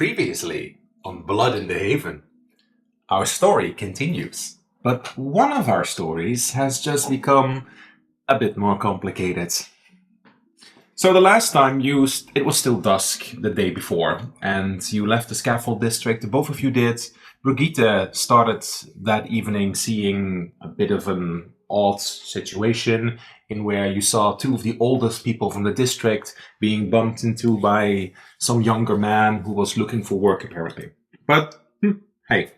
Previously on Blood in the Haven, our story continues. But one of our stories has just become a bit more complicated. So the last time it was still dusk the day before, and you left the scaffold district, both of you did. Brigitte started that evening seeing a bit of an odd situation in where you saw two of the oldest people from the district being bumped into by some younger man who was looking for work apparently. But, hey.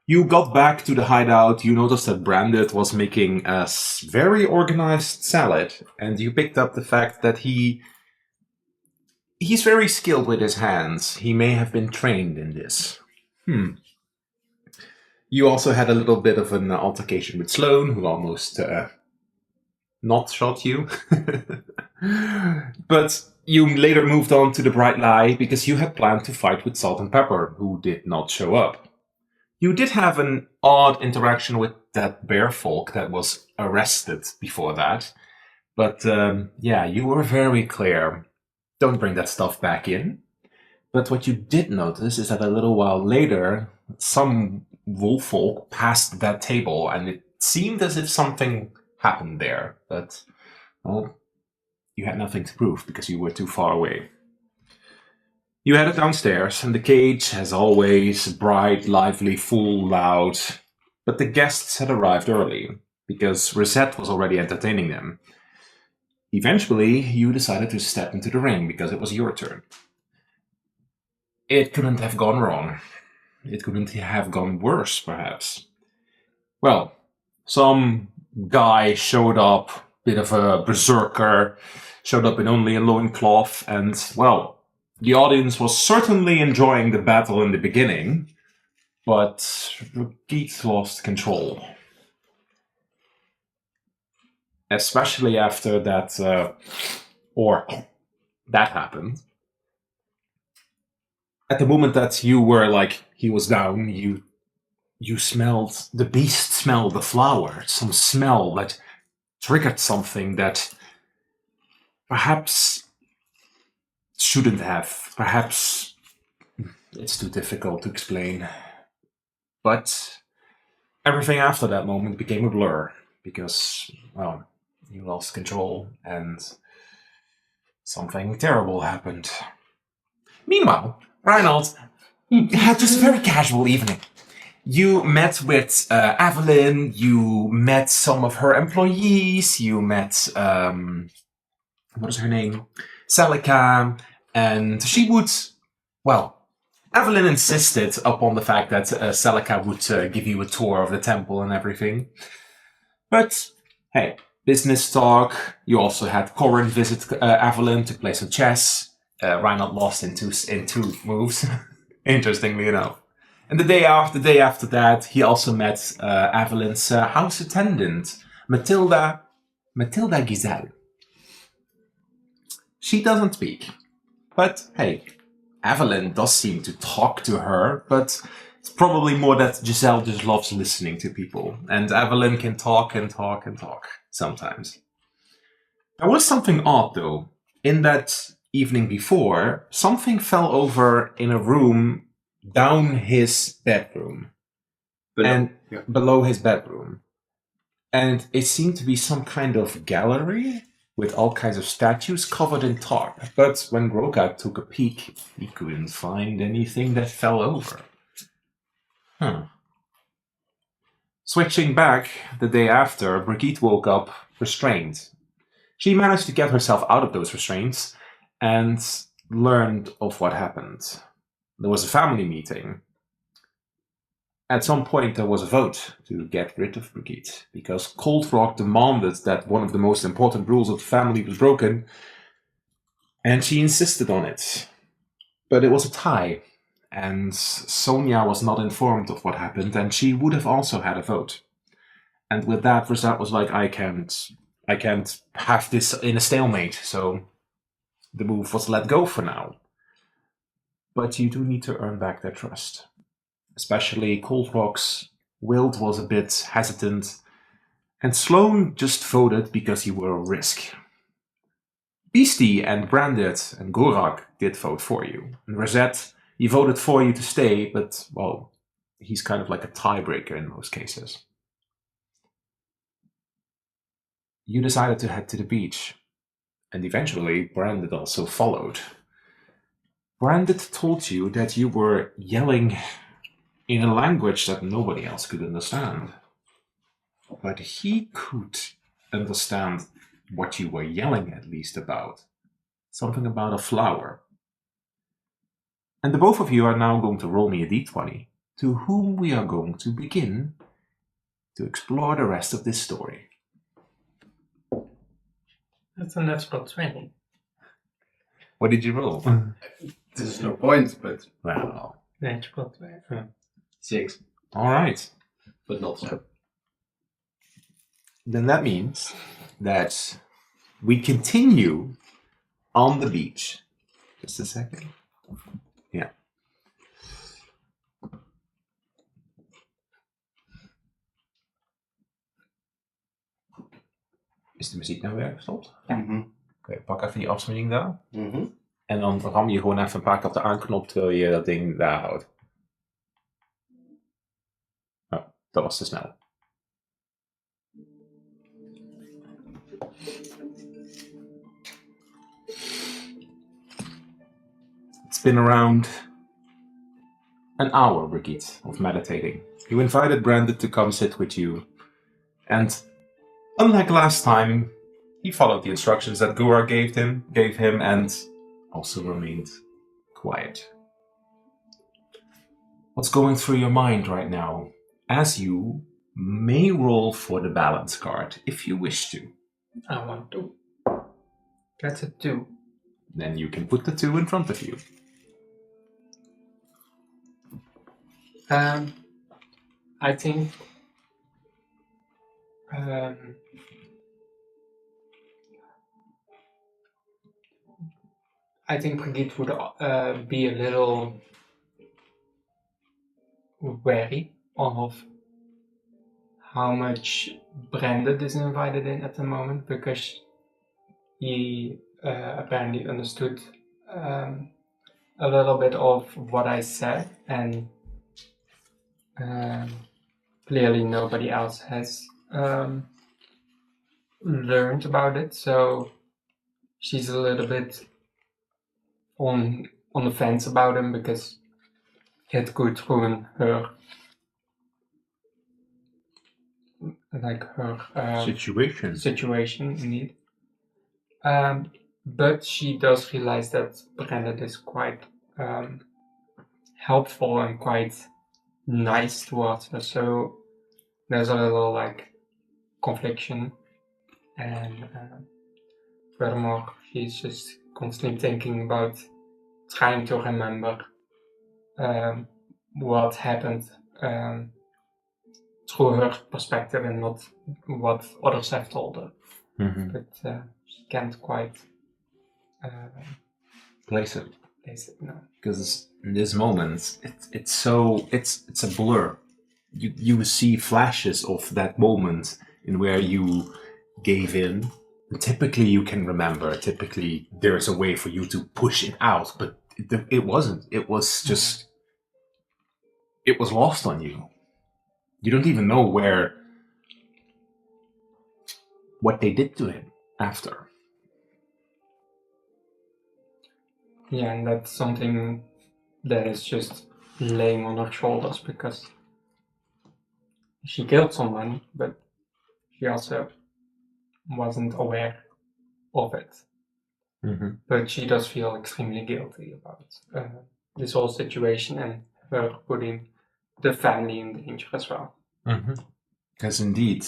You got back to the hideout, you noticed that Brandit was making a very organized salad, and you picked up the fact that he's very skilled with his hands. He may have been trained in this. You also had a little bit of an altercation with Sloane, who almost not shot you. But you later moved on to the Bright Lie because you had planned to fight with Salt and Pepper, who did not show up. You did have an odd interaction with that bear folk that was arrested before that. But you were very clear. Don't bring that stuff back in. But what you did notice is that a little while later, some wolf folk passed that table, and it seemed as if something happened there. But, well, you had nothing to prove because you were too far away. You headed downstairs, and the cage, as always, bright, lively, full, loud. But the guests had arrived early, because Rosette was already entertaining them. Eventually, you decided to step into the ring, because it was your turn. It couldn't have gone wrong. It couldn't have gone worse, perhaps. Well, some guy showed up, bit of a berserker, showed up in only a loincloth, and, well, the audience was certainly enjoying the battle in the beginning, but Brigitte lost control. Especially after that happened. At the moment that you were he was down, you smelled, the beast smelled the flower, some smell that triggered something that perhaps shouldn't have. Perhaps it's too difficult to explain. But everything after that moment became a blur because, well, you lost control and something terrible happened. Meanwhile, Reinald had just a very casual evening. You met with Evelyn, you met some of her employees, you met, what is her name? Celica, and she would, well, Evelyn insisted upon the fact that Celica would give you a tour of the temple and everything. But, hey, business talk. You also had Corin visit Evelyn to play some chess. Reinald lost in two moves, interestingly enough. And the day after that, he also met Evelyn's house attendant, Matilda Giselle. She doesn't speak. But, hey, Evelyn does seem to talk to her, but it's probably more that Giselle just loves listening to people. And Evelyn can talk and talk and talk sometimes. There was something odd, though. In that evening before, something fell over in a room down his bedroom. Below his bedroom. And it seemed to be some kind of gallery with all kinds of statues covered in tarp. But when Grogat took a peek, he couldn't find anything that fell over. Switching back, the day after, Brigitte woke up restrained. She managed to get herself out of those restraints and learned of what happened. There was a family meeting. At some point, there was a vote to get rid of Brigitte, because Cold Rock demanded that one of the most important rules of the family was broken, and she insisted on it. But it was a tie, and Sonia was not informed of what happened, and she would have also had a vote. And with that, Rosette was like, I can't have this in a stalemate, so the move was let go for now. But you do need to earn back their trust. Especially Cold Rock's Wild was a bit hesitant, and Sloane just voted because you were a risk. Beastie and Brandit and Gorak did vote for you, and Rosette He voted for you to stay, but, well, he's kind of like a tiebreaker in most cases. You decided to head to the beach, and eventually Brandon also followed. Brandon told you that you were yelling in a language that nobody else could understand. But he could understand what you were yelling at least about. Something about a flower. And the both of you are now going to roll me a d20, to whom we are going to begin to explore the rest of this story. That's a natural 20. What did you roll? There's no point, but Well, Natural 20. 6, all right. but not so. Then that means that we continue on the beach. Just a second. Yeah. Is de muziek nou weer gestopt? Oké, pak even die afspeling daar. En dan ram je gewoon even een paar keer op de aanknop terwijl je dat ding daar houdt. Oh, dat was te snel. It's been around an hour, Brigitte, of meditating. You invited Brandon to come sit with you. And unlike last time, he followed the instructions that Gura gave him and also remained quiet. What's going through your mind right now? As you may roll for the balance card, if you wish to. I want to. That's a 2. Then you can put the 2 in front of you. I think Brigitte would be a little wary of how much Brandon is invited in at the moment, because he apparently understood a little bit of what I said, and clearly nobody else has learned about it, so she's a little bit on the fence about him, because it could ruin her situation indeed. But she does realize that Brandon is quite helpful and quite nice towards her, so there's a little confliction, and furthermore she's just constantly thinking about trying to remember what happened through her perspective and not what others have told her. But she can't quite Place it. No. Because in this moment, it's a blur. You see flashes of that moment in where you gave in. And typically you can remember. Typically there's a way for you to push it out, but it wasn't. It was just... It was lost on you. You don't even know what they did to him after. Yeah, and that's something that is just laying on her shoulders, because she killed someone, but she also wasn't aware of it. But she does feel extremely guilty about this whole situation and her putting the family in danger as well. Because indeed,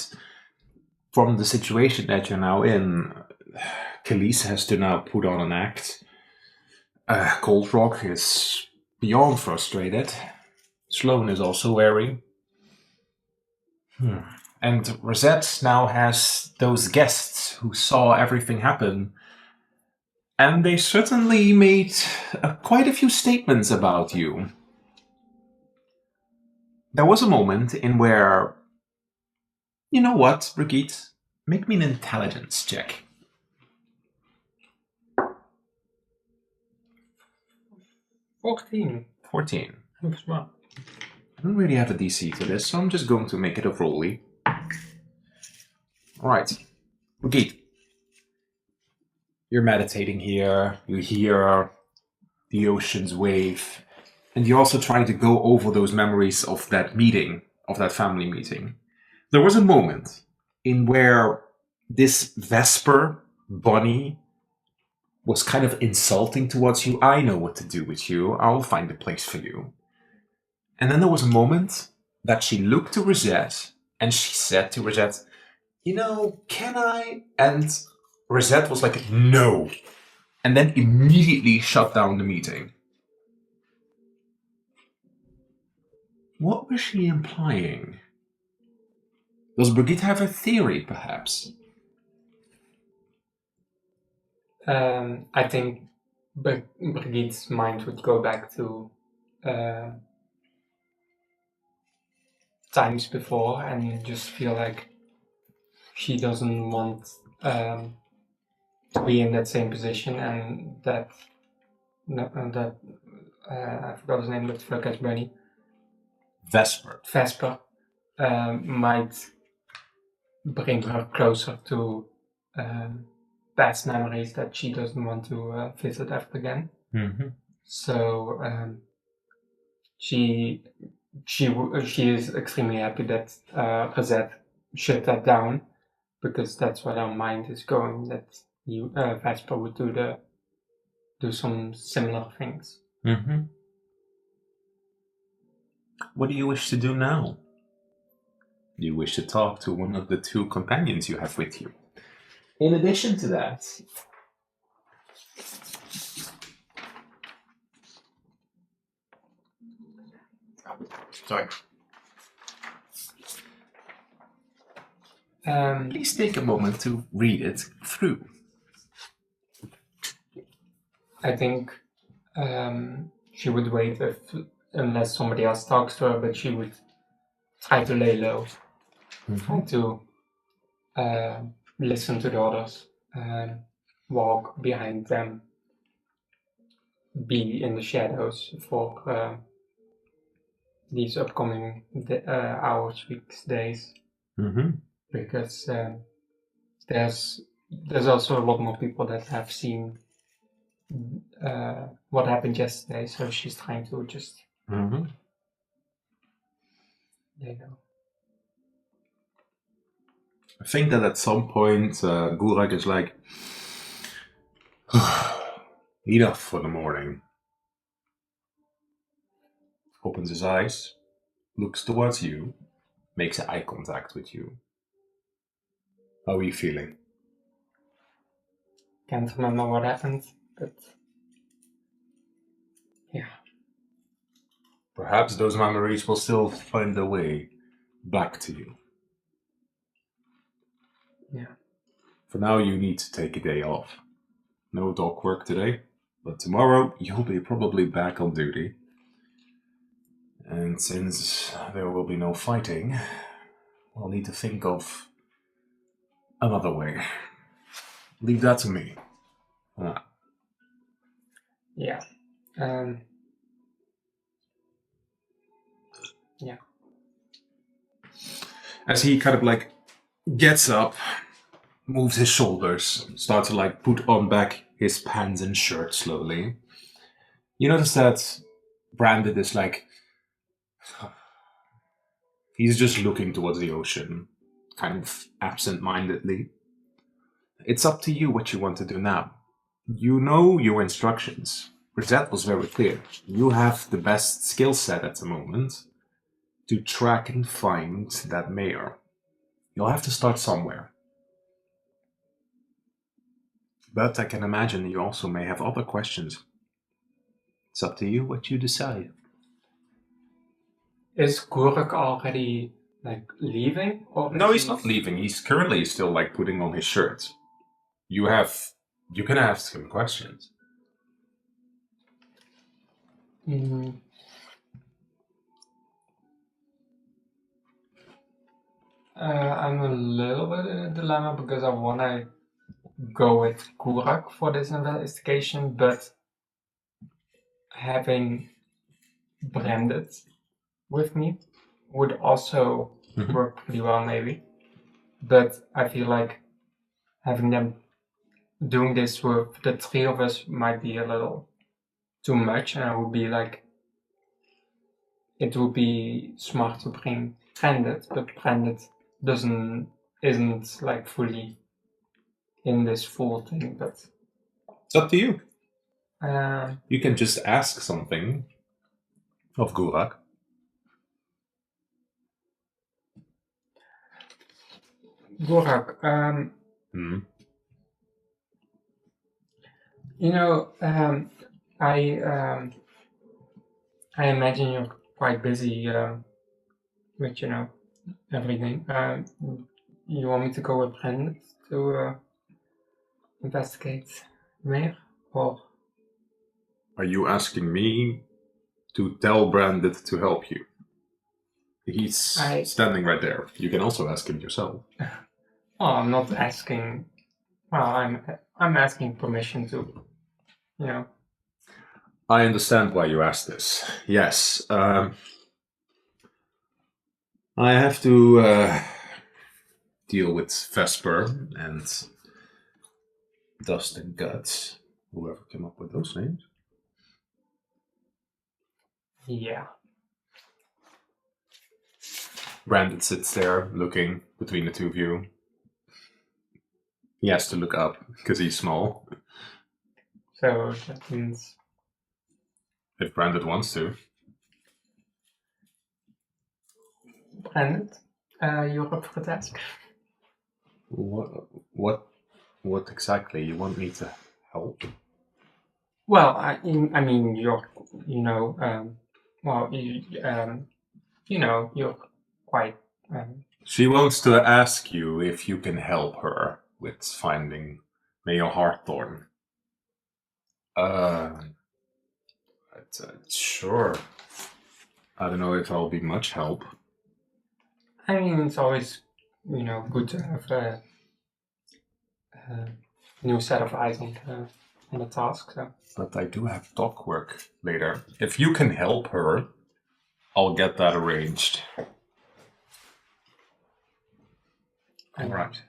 from the situation that you're now in, Khalees has to now put on an act. Cold Rock is beyond frustrated. Sloane is also wary. And Rosette now has those guests who saw everything happen. And they certainly made quite a few statements about you. There was a moment in where... You know what, Brigitte? Make me an intelligence check. 14. 14. Looks well. I don't really have a DC to this, so I'm just going to make it a rolly. Alright. Brigitte. You're meditating here, you hear the ocean's wave, and you're also trying to go over those memories of that meeting, of that family meeting. There was a moment in where this Vesper bunny was kind of insulting towards you. I know what to do with you. I'll find a place for you. And then there was a moment that she looked to Rosette and she said to Rosette, you know, can I? And Rosette was like, no. And then immediately shut down the meeting. What was she implying? Does Brigitte have a theory, perhaps? I think Brigitte's mind would go back to times before and just feel like she doesn't want to be in that same position, and that I forgot his name, but Flucka's bunny. Vesper might bring her closer to past memories that she doesn't want to visit ever again. Mm-hmm. So she is extremely happy that Rosette shut that down, because that's what her mind is going. That Vesper would do some similar things. Mm-hmm. What do you wish to do now? Do you wish to talk to one of the two companions you have with you? In addition to that, Sorry. please take a moment to read it through. I think she would wait unless somebody else talks to her, but she would try to lay low, try to listen to the others, walk behind them, be in the shadows for these upcoming hours, weeks, days, Mm-hmm. because there's also a lot more people that have seen what happened yesterday, so she's trying to just Mm-hmm. lay low. I think that at some point, Gurak is like, enough for the morning. Opens his eyes, looks towards you, makes eye contact with you. How are you feeling? Can't remember what happened, but yeah. Perhaps those memories will still find their way back to you. Yeah. For now, you need to take a day off. No dock work today, but tomorrow you'll be probably back on duty. And since there will be no fighting, we'll need to think of another way. Leave that to me. Yeah. Yeah. As he kind of like gets up, moves his shoulders, starts to like put on back his pants and shirt slowly. You notice that Brandon is like, he's just looking towards the ocean, kind of absent-mindedly. It's up to you what you want to do now. You know your instructions. Rosette was very clear. You have the best skill set at the moment to track and find that mayor. You'll have to start somewhere. But I can imagine you also may have other questions. It's up to you what you decide. Is Gurak already like leaving? Or No, he's not leaving. He's currently still like putting on his shirt. You can ask him questions. I'm a little bit in a dilemma because I want to go with Gurak for this investigation, but having branded with me would also Mhm. work pretty well, maybe. But I feel like having them doing this with the three of us might be a little too much, and I would be like, it would be smart to bring branded, but branded isn't like fully in this full thing. But It's up to you. um, You can just ask something of Gurak. Gorak, Hmm. you know, I imagine you're quite busy with everything. You want me to go with Brandon to investigate Mayor, or Are you asking me to tell Branded to help you? He's I- standing right there. You can also ask him yourself. well, I'm not asking. Well, I'm asking permission to, you know. I understand why you asked this. Yes. I have to deal with Vesper and Dust and Guts. Whoever came up with those names. Yeah. Brandon sits there looking between the two of you. He has to look up because he's small. So that means If Brandon wants to. Brandon, you're up for the task. What exactly? You want me to help? Well, I mean, you're, well, you're quite. She wants to ask you if you can help her with finding Mayor Hartthorn. Sure. I don't know if I'll be much help. I mean, it's always, good to have a new set of eyes on the task. So. But I do have dock work later. If you can help her, I'll get that arranged. Alright.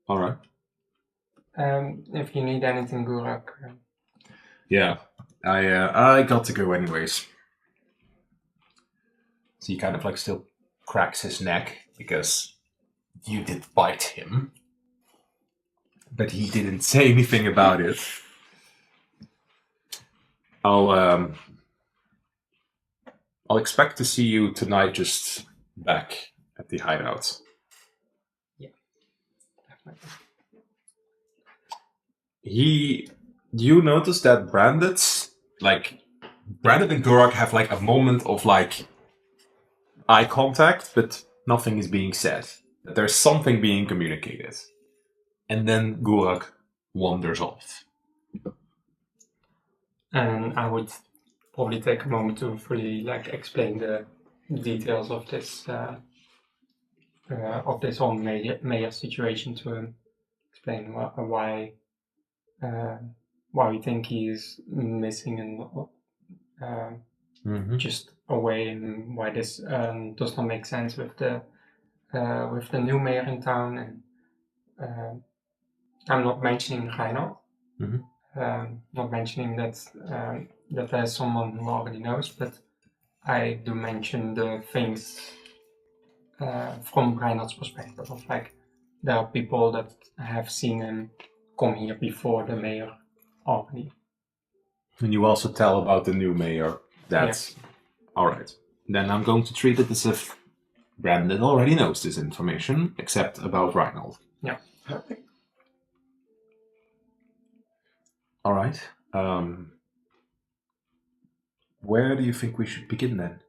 Alright. If you need anything, Gurak. Yeah. I got to go anyways. So he kind of like still cracks his neck because you did bite him. But he didn't say anything about it. I'll expect to see you tonight just back at the hideout. Yeah, definitely. You notice that Branded and Gorak have like a moment of like eye contact, but nothing is being said. There's something being communicated. And then Gorak wanders off. And I would probably take a moment to fully explain the details of this whole mayor situation to him. Explain why we think he is missing and just away, and why this does not make sense with the new mayor in town. And I'm not mentioning Reinhold. Not mentioning that there's someone who already knows, but I do mention the things from Reinhard's perspective of there are people that have seen him come here before the mayor already. And you also tell about the new mayor. That's alright. Then I'm going to treat it as if Brandon already knows this information, except about Reinhold. Yeah. Perfect. Alright. Where do you think we should begin then?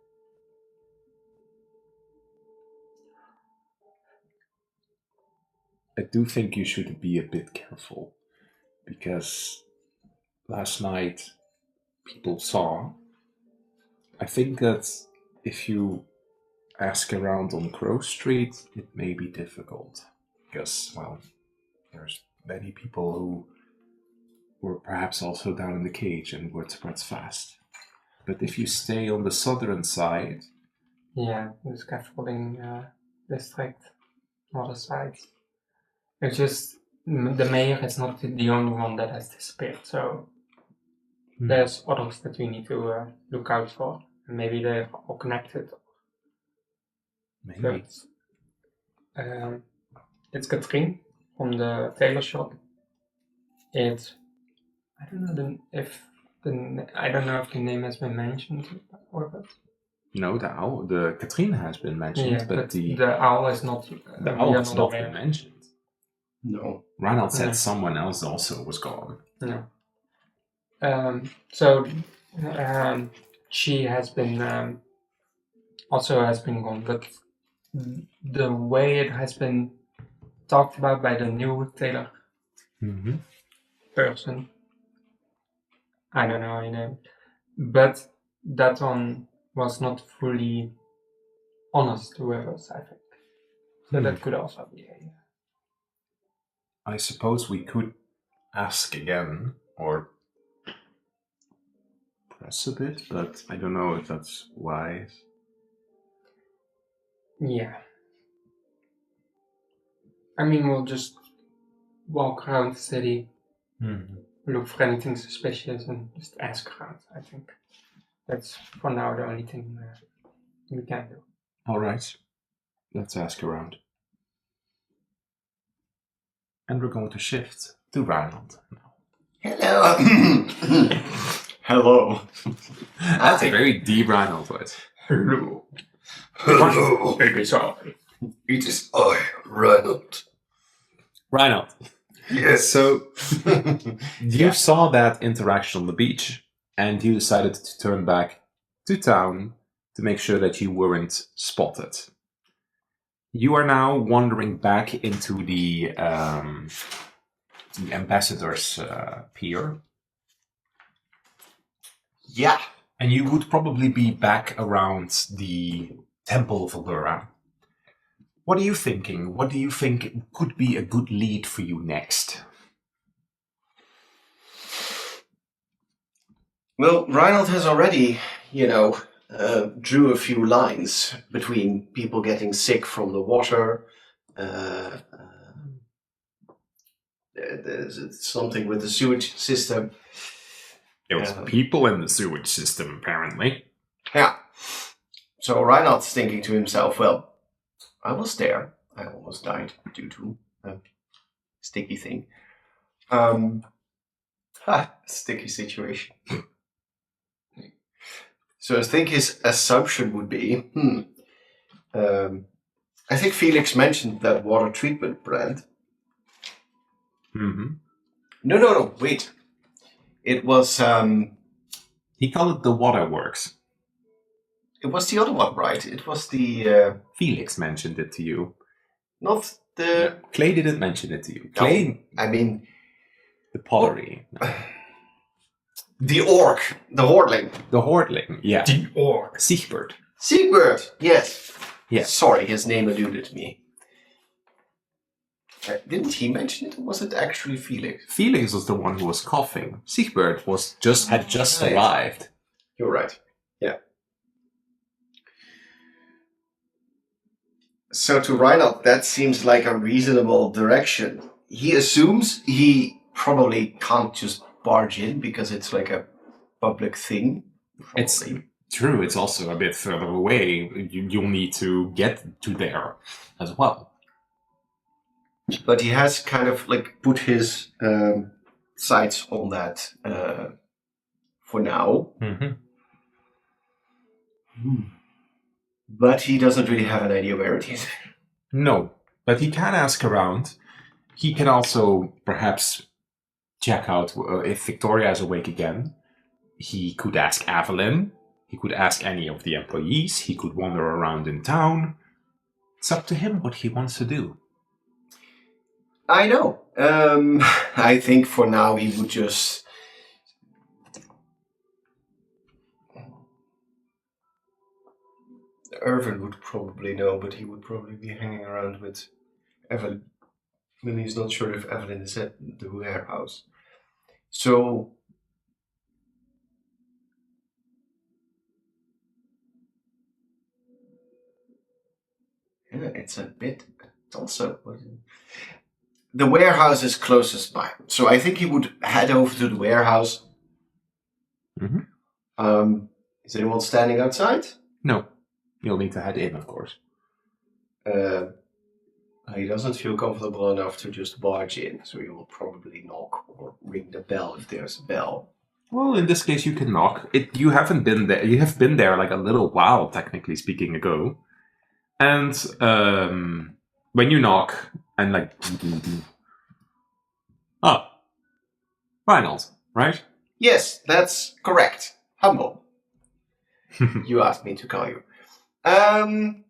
I do think you should be a bit careful, because last night people saw. I think that if you ask around on Crow Street, it may be difficult, because, well, there's many people who were perhaps also down in the cage and word spreads fast. But if you stay on the southern side... Yeah, the scaffolding district, other side. It's just the mayor is not the only one that has disappeared, so there's others that we need to look out for. And maybe they're all connected. Maybe. But, it's Katrine from the tailor shop. I don't know if the name has been mentioned or but. No, the Katrine has been mentioned, Yeah, but the owl is not. The owl has not been mentioned. No. Reinald said No. someone else also was gone. No. So she has been also has been gone, but the way it has been talked about by the new tailor person, I don't know her name, but that one was not fully honest to us, I think. So that could also be I suppose we could ask again, or press a bit, but I don't know if that's wise. Yeah. I mean, we'll just walk around the city, look for anything suspicious, and just ask around. I think that's for now the only thing we can do. All right, let's ask around. And we're going to shift to Reinald now. Hello. Hello. That's a very deep Reinald voice. Hello. Hello. It is I. It is I, Reinald. Reinald. Yes. So you saw that interaction on the beach, and you decided to turn back to town to make sure that you weren't spotted. You are now wandering back into the ambassador's pier. Yeah. And you would probably be back around the Temple of Allura. What are you thinking? What do you think could be a good lead for you next? Well, Reinald has already, drew a few lines between people getting sick from the water. There's something with the sewage system. There was people in the sewage system, apparently. Yeah. So Reinald's thinking to himself, well, I was there. I almost died due to a sticky thing. Sticky situation. So I think his assumption would be, I think Felix mentioned that water treatment brand. Mm-hmm. No, wait. It was, He called it the Waterworks. it was the other one, right? It was the, Felix mentioned it to you. not the, Clay didn't mention it to you. No, Clay, I mean, the pottery. the orc, the hordling. The Hordling, yeah. The orc. Siegbert. Siegbert, yes. Yes. Sorry, his name eluded me. Didn't he mention it, or was it actually Felix? Felix was the one who was coughing. Siegbert had just Right. arrived. You're right. Yeah. So to Reinald, that seems like a reasonable direction. He assumes he probably can't just barge in because it's like a public thing. It's Probably. true, it's also a bit further away. You'll need to get to there as well. But he has kind of like put his sights on that for now. Mm-hmm. But he doesn't really have an idea where it is. No, but he can ask around. He can also perhaps check out if Victoria is awake again. He could ask Evelyn. He could ask any of the employees. He could wander around in town. It's up to him what he wants to do. I know. I think for now he would just... Irvin would probably know, but he would probably be hanging around with Evelyn. Then he's not sure if Evelyn is at the warehouse. So Yeah, it's a bit. It's also the warehouse is closest by, so I think he would head over to the warehouse. Mm-hmm. Is anyone standing outside? No, you'll need to head in, of course. He doesn't feel comfortable enough to just barge in, so he will probably knock or ring the bell if there's a bell. Well, in this case, you can knock. You haven't been there. You have been there like a little while, technically speaking, ago. And when you knock and like, oh, Reinhold, right? Yes, that's correct. Humble. You asked me to call you. Come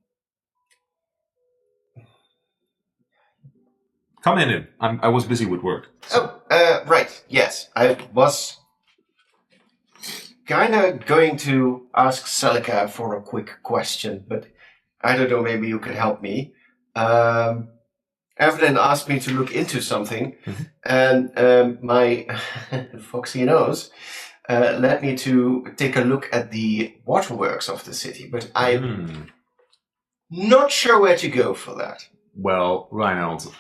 in. I was busy with work. So. Right. Yes, I was kind of going to ask Celica for a quick question, but I don't know. Maybe you could help me. Evelyn asked me to look into something, and my foxy nose led me to take a look at the waterworks of the city, but I'm not sure where to go for that. Well, Reinhold,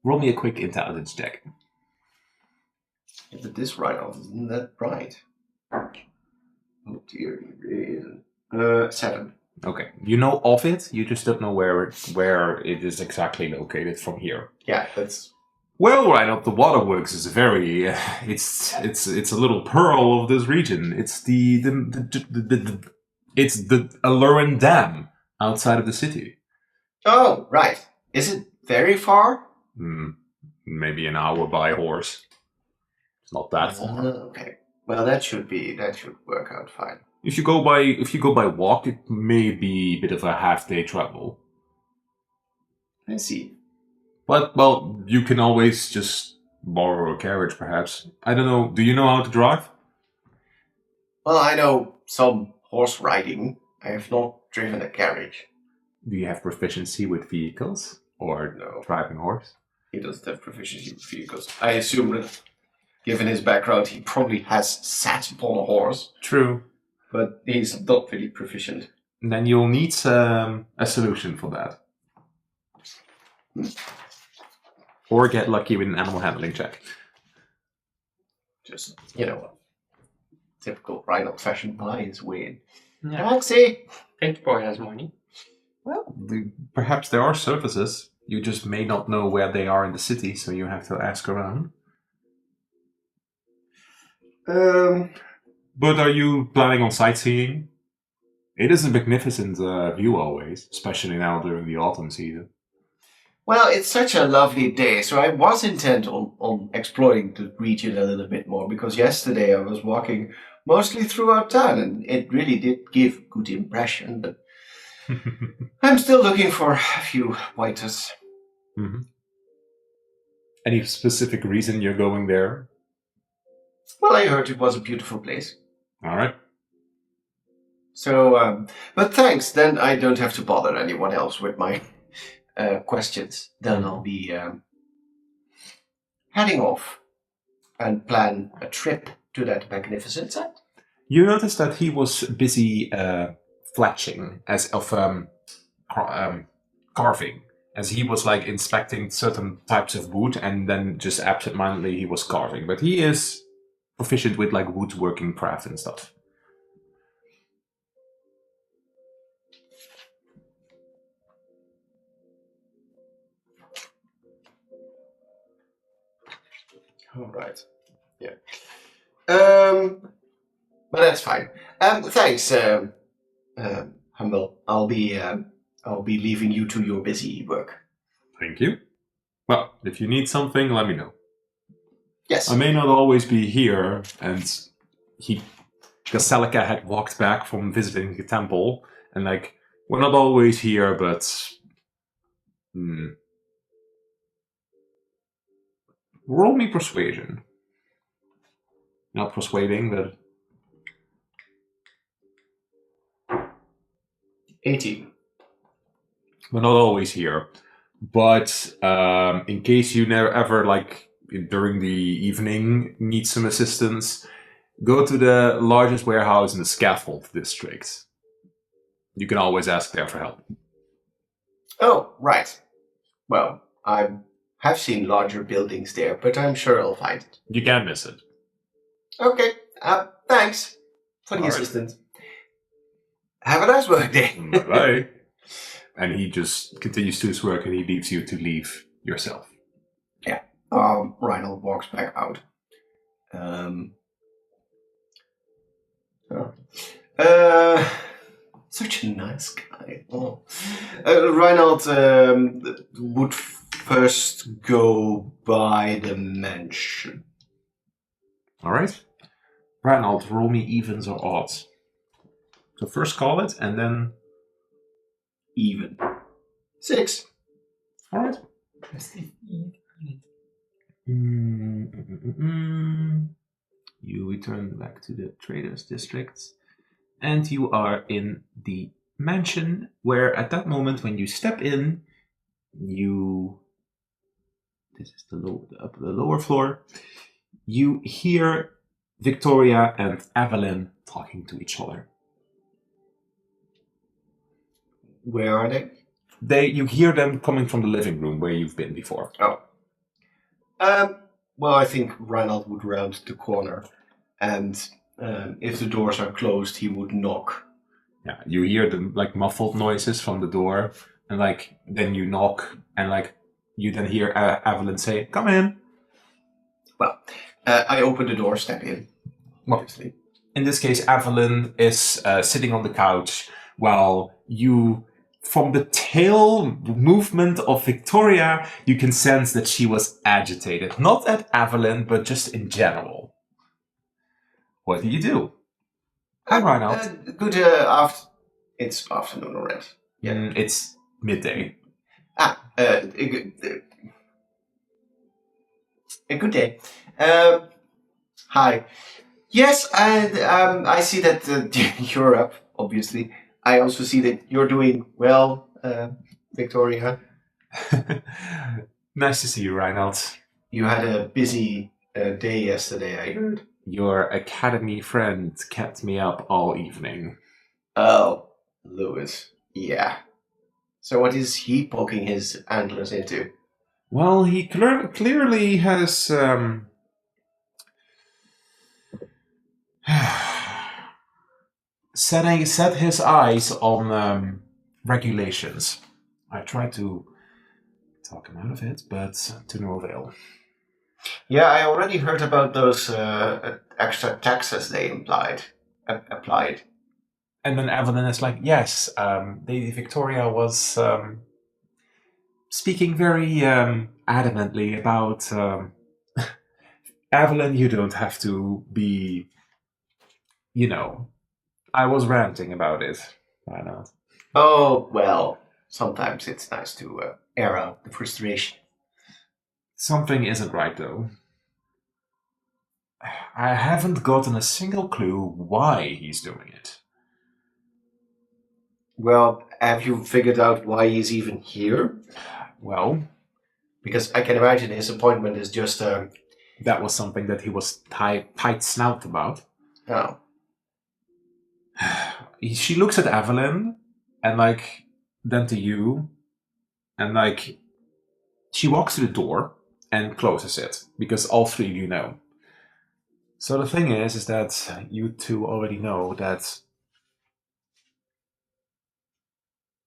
roll me a quick intelligence check. But this Reinhold isn't that bright. Oh dear, he really isn't. 7. Okay, you know of it, you just don't know where it is exactly located from here. Yeah, that's... Well, Reinhold, the waterworks is very... it's a little pearl of this region. It's it's the Aluran Dam outside of the city. Oh, right. Is it very far? Maybe an hour by horse. It's not that far. Okay. Well, that should work out fine. If you go by walk, it may be a bit of a half-day travel. I see. But, well, you can always just borrow a carriage, perhaps. I don't know. Do you know how to drive? Well, I know some horse riding. I have not driven a carriage. Do you have proficiency with vehicles? Or no. Driving horse? He doesn't have proficiency with vehicles. I assume that, given his background, he probably has sat upon a horse. True. But he's not really proficient. Then you'll need a solution for that. Or get lucky with an animal handling check. Just, typical Reinhold fashion buy his way in. Yeah. Taxi! Page boy has money. Well, perhaps there are services. You just may not know where they are in the city, so you have to ask around. But are you planning on sightseeing? It is a magnificent view always, especially now during the autumn season. Well, it's such a lovely day, so I was intent on exploring the region a little bit more, because yesterday I was walking mostly throughout town, and it really did give a good impression, but I'm still looking for a few pointers. Mm-hmm. Any specific reason you're going there? Well, I heard it was a beautiful place. All right. So, but thanks, then I don't have to bother anyone else with my questions. Then I'll be heading off and plan a trip to that magnificent site. You noticed that he was busy fletching, as of carving, as he was like inspecting certain types of wood, and then just absentmindedly he was carving. But he is proficient with like woodworking craft and stuff. All right. Yeah. But that's fine. Thanks, Humble. I'll be leaving you to your busy work. Thank you. Well, if you need something, let me know. Yes. I may not always be here, and because Celica had walked back from visiting the temple, and like, we're not always here, but... Roll me persuasion. Not persuading, but... 18. We're not always here. But in case you never ever, like, during the evening, need some assistance, go to the largest warehouse in the scaffold district. You can always ask there for help. Oh, right. Well, I have seen larger buildings there, but I'm sure I'll find it. You can't miss it. Okay, thanks for the All right. assistance. Have a nice work day. Bye-bye. And he just continues to his work and he leaves you to leave yourself. Reinhold walks back out. Such a nice guy. Oh. Reinhold would first go by the mansion. All right. Reinhold, roll me evens or odds. So first call it and then... Even. 6. All right. You return back to the traders district and you are in the mansion where at that moment when you step in, this is the lower floor, you hear Victoria and Evelyn talking to each other. Where are they? You hear them coming from the living room where you've been before. Oh. Well, I think Reinhold would round the corner, and if the doors are closed, he would knock. Yeah, you hear the muffled noises from the door, and then you knock, and you then hear Evelyn say, "Come in." Well, I open the door, step in. Obviously. In this case, Evelyn is sitting on the couch while you, from the tail movement of Victoria, you can sense that she was agitated. Not at Evelyn, but just in general. What do you do? Hi, Reinhold. Good it's afternoon already. Yeah. It's midday. A good day. Hi. Yes, I see that you're up, obviously. I also see that you're doing well, Victoria. Nice to see you, Reinhold. You had a busy day yesterday, I heard. Your academy friend kept me up all evening. Oh, Lewis. Yeah. So what is he poking his antlers into? Well, he clearly has set his eyes on regulations. I tried to talk him out of it, but to no avail. Yeah, I already heard about those extra taxes they applied. And then Evelyn is like, yes, Lady Victoria was speaking very adamantly about... Evelyn, you don't have to be... I was ranting about it. Why not? Oh, well, sometimes it's nice to air out the frustration. Something isn't right, though. I haven't gotten a single clue why he's doing it. Well, have you figured out why he's even here? Well... Because I can imagine his appointment is just... That was something that he was tight-snout about. Oh. She looks at Evelyn, and then to you, and she walks to the door and closes it, because all three of you know. So the thing is that you two already know that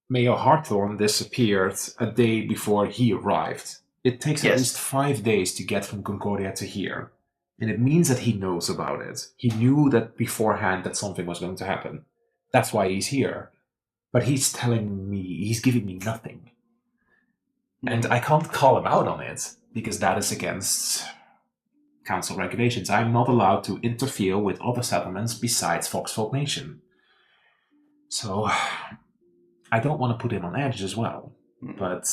Mayor Harthorn disappeared a day before he arrived. It takes at least 5 days to get from Concordia to here. And it means that he knows about it. He knew that beforehand that something was going to happen. That's why he's here. But he's giving me nothing. And I can't call him out on it, because that is against council regulations. I'm not allowed to interfere with other settlements besides Foxfolk Nation. So, I don't want to put him on edge as well. But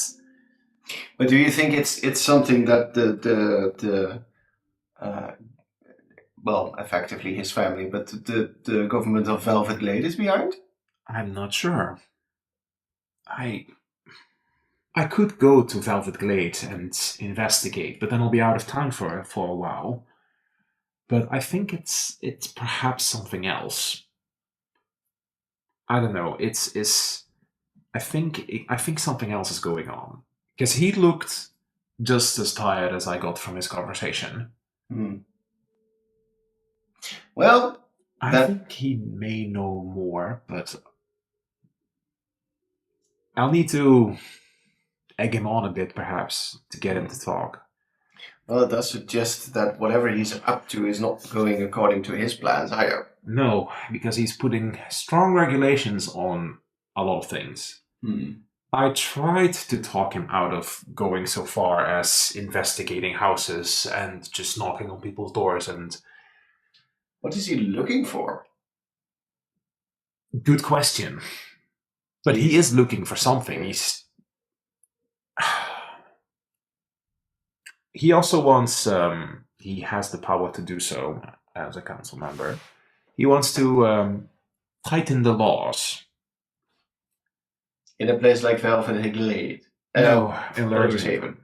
do you think it's something that the effectively his family, but the government of Velvet Glade is behind? I'm not sure. I could go to Velvet Glade and investigate, but then I'll be out of town for a while. But I think it's perhaps something else. I don't know. It's I think something else is going on. Because he looked just as tired as I got from his conversation. Well, I think he may know more, but I'll need to egg him on a bit, perhaps, to get him to talk. Well, it does suggest that whatever he's up to is not going according to his plans either. No, because he's putting strong regulations on a lot of things. I tried to talk him out of going so far as investigating houses and just knocking on people's doors and... What is he looking for? Good question. But he is looking for something. He also wants... he has the power to do so as a council member. He wants to tighten the laws. In a place like Velvenglade? No, in Haven.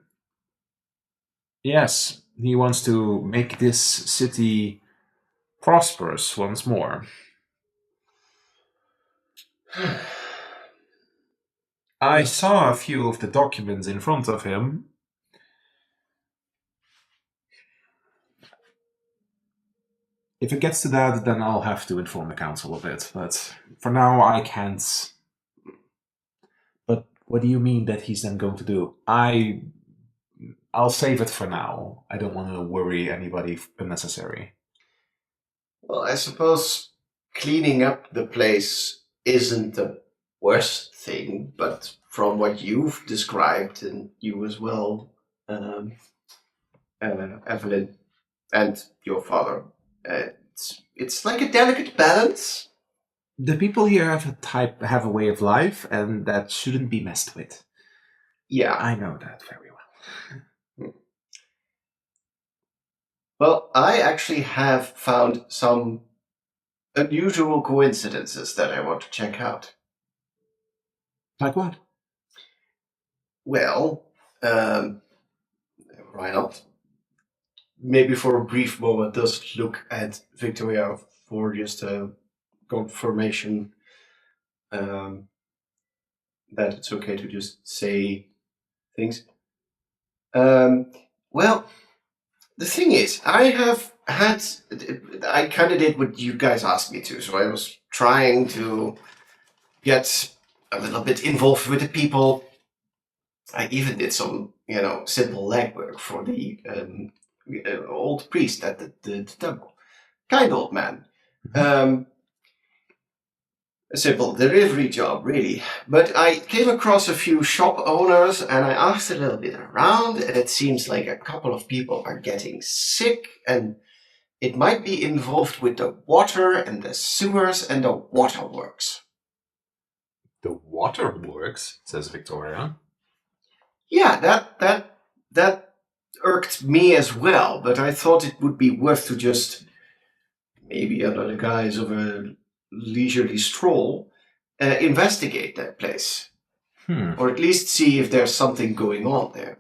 Yes, he wants to make this city prosperous once more. I saw a few of the documents in front of him. If it gets to that, then I'll have to inform the council of it. But for now, I can't. But what do you mean that he's then going to do? I'll save it for now. I don't want to worry anybody unnecessary. Well, I suppose cleaning up the place isn't the worst thing, but from what you've described, and you as well, Evelyn, and your father, it's like a delicate balance. The people here have a way of life, and that shouldn't be messed with. Yeah. I know that very well. Well, I actually have found some unusual coincidences that I want to check out. Like what? Well, Reinhold, maybe for a brief moment, does look at Victoria for just a confirmation that it's okay to just say things. Well, the thing is, I kind of did what you guys asked me to, so I was trying to get a little bit involved with the people. I even did some, simple legwork for the old priest at the temple. Kind old man. A simple delivery job, really. But I came across a few shop owners and I asked a little bit around, and it seems like a couple of people are getting sick, and it might be involved with the water and the sewers and the waterworks. The waterworks, says Victoria. Yeah, that irked me as well, but I thought it would be worth to just, maybe under the guise of a leisurely stroll, investigate that place. Or at least see if there's something going on there.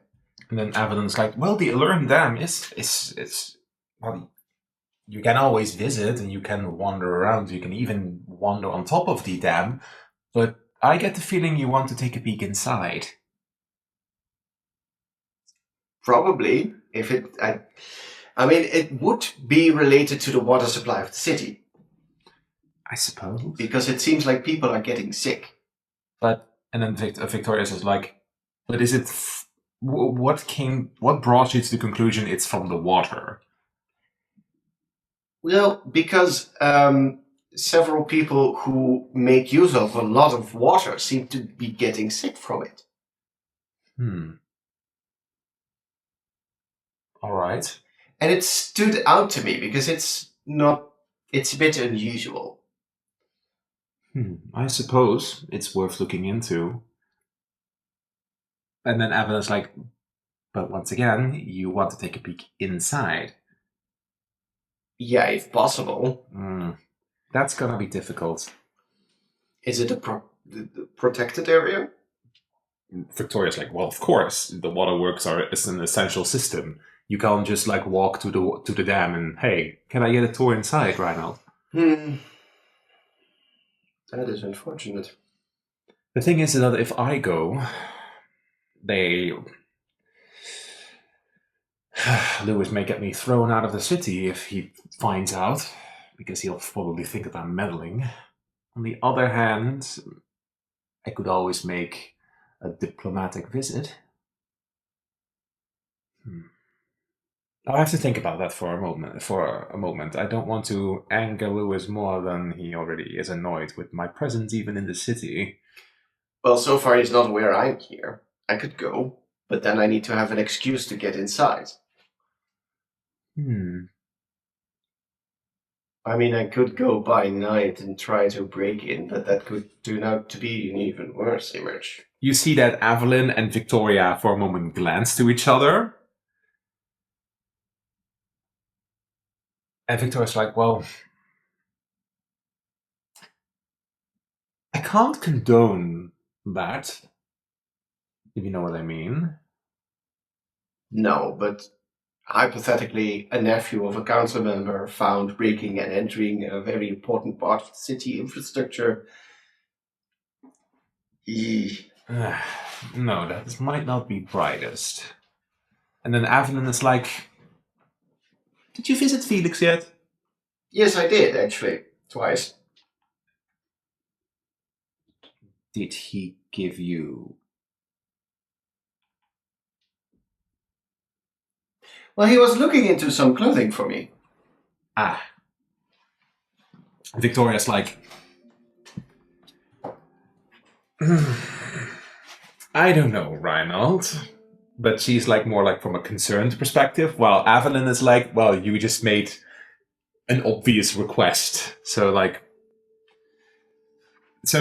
And then Avalon's like, well, the Allurn Dam well, you can always visit and you can wander around. You can even wander on top of the dam. But I get the feeling you want to take a peek inside. Probably. It would be related to the water supply of the city. I suppose. Because it seems like people are getting sick. And then Victoria says, but is it... what brought you to the conclusion it's from the water? Well, because several people who make use of a lot of water seem to be getting sick from it. All right. And it stood out to me because it's a bit unusual. I suppose it's worth looking into. And then Avalon's like, but once again, you want to take a peek inside. Yeah, if possible. That's gonna be difficult. Is it the protected area? Victoria's like, well, of course, the waterworks is an essential system. You can't just walk to the dam and, hey, can I get a tour inside, Reinhold? That is unfortunate. The thing is that if I go, Lewis may get me thrown out of the city if he finds out, because he'll probably think that I'm meddling. On the other hand, I could always make a diplomatic visit. I'll have to think about that for a moment. I don't want to anger Lewis more than he already is annoyed with my presence even in the city. Well, so far he's not aware I'm here. I could go, but then I need to have an excuse to get inside. I mean, I could go by night and try to break in, but that could turn out to be an even worse image. You see that Evelyn and Victoria for a moment glance to each other. And Victoria's like, well, I can't condone that, if you know what I mean. No, but hypothetically, a nephew of a council member found breaking and entering a very important part of the city infrastructure. No, that might not be brightest. And then Evelyn is like, did you visit Felix yet? Yes, I did, actually. Twice. Did he give you... Well, he was looking into some clothing for me. Ah. Victoria's like, I don't know, Reinald. But she's like more like from a concerned perspective, while Evelyn is like, well, you just made an obvious request. So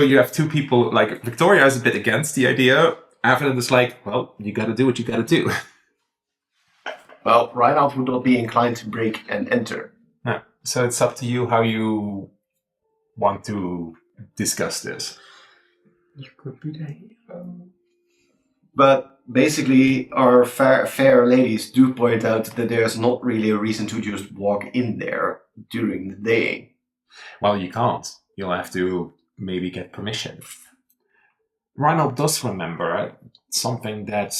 you have two people, like Victoria is a bit against the idea. Evelyn is like, well, you gotta do what you gotta do. Well, Reinald would not be inclined to break and enter. Yeah. So it's up to you how you want to discuss this. You could be the hero. But basically, our fair ladies do point out that there's not really a reason to just walk in there during the day. Well, you can't. You'll have to maybe get permission. Reinald does remember something that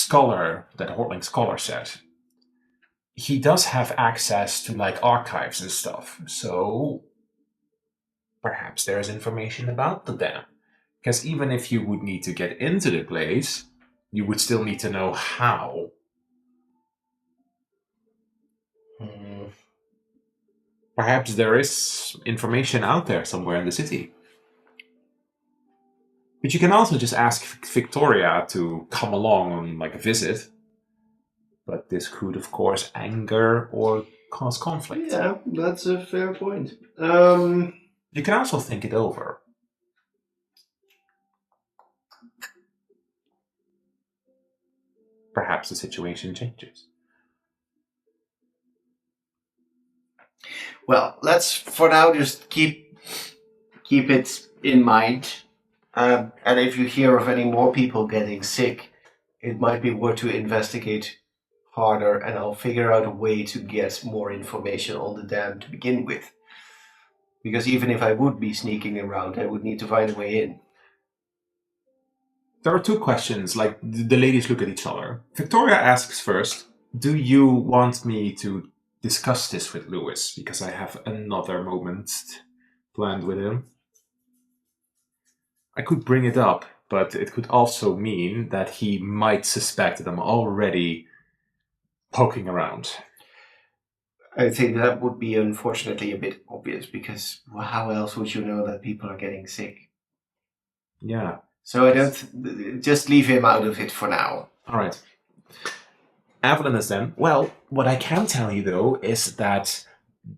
Hortling scholar said. He does have access to like archives and stuff, so perhaps there's information about the dam. Because even if you would need to get into the place, you would still need to know how. Perhaps there is information out there somewhere in the city. But you can also just ask Victoria to come along on like a visit. But this could, of course, anger or cause conflict. Yeah, that's a fair point. You can also think it over. Perhaps the situation changes. Well, let's for now just keep it in mind. And if you hear of any more people getting sick, it might be worth to investigate harder, and I'll figure out a way to get more information on the dam to begin with. Because even if I would be sneaking around, I would need to find a way in. There are two questions, like the ladies look at each other. Victoria asks first, do you want me to discuss this with Lewis? Because I have another moment planned with him. I could bring it up, but it could also mean that he might suspect that I'm already poking around. I think that would be unfortunately a bit obvious, because how else would you know that people are getting sick? Yeah. So I don't... Just leave him out of it for now. All right. Evelyn is then, well, what I can tell you, though, is that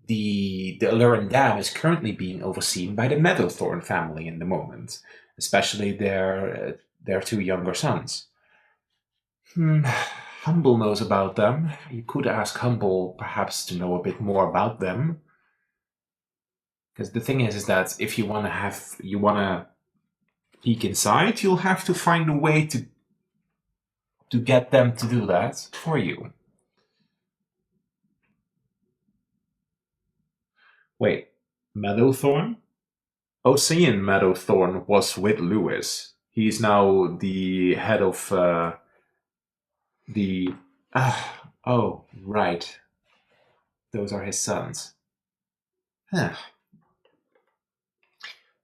the Allurin Dam is currently being overseen by the Meadowthorn family in the moment, especially their two younger sons. Humble knows about them. You could ask Humble, perhaps, to know a bit more about them. Because the thing is that if you want to peek inside, you'll have to find a way to get them to do that for you. Wait, Meadowthorn? Ocean Meadowthorn was with Lewis. He's now the head of the. Oh, right. Those are his sons. Huh.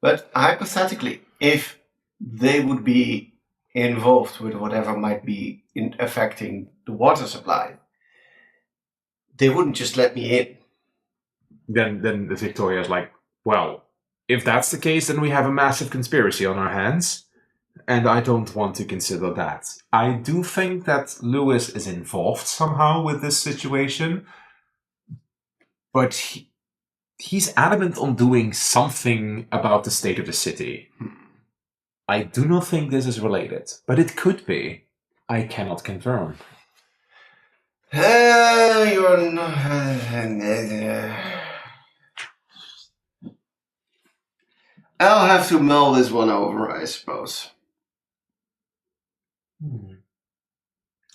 But hypothetically, if they would be involved with whatever might be affecting the water supply, they wouldn't just let me in. Then the Victoria's like, well, if that's the case, then we have a massive conspiracy on our hands, and I don't want to consider that. I do think that Lewis is involved somehow with this situation, but he's adamant on doing something about the state of the city. I do not think this is related, but it could be. I cannot confirm. You're not... I'll have to mull this one over, I suppose.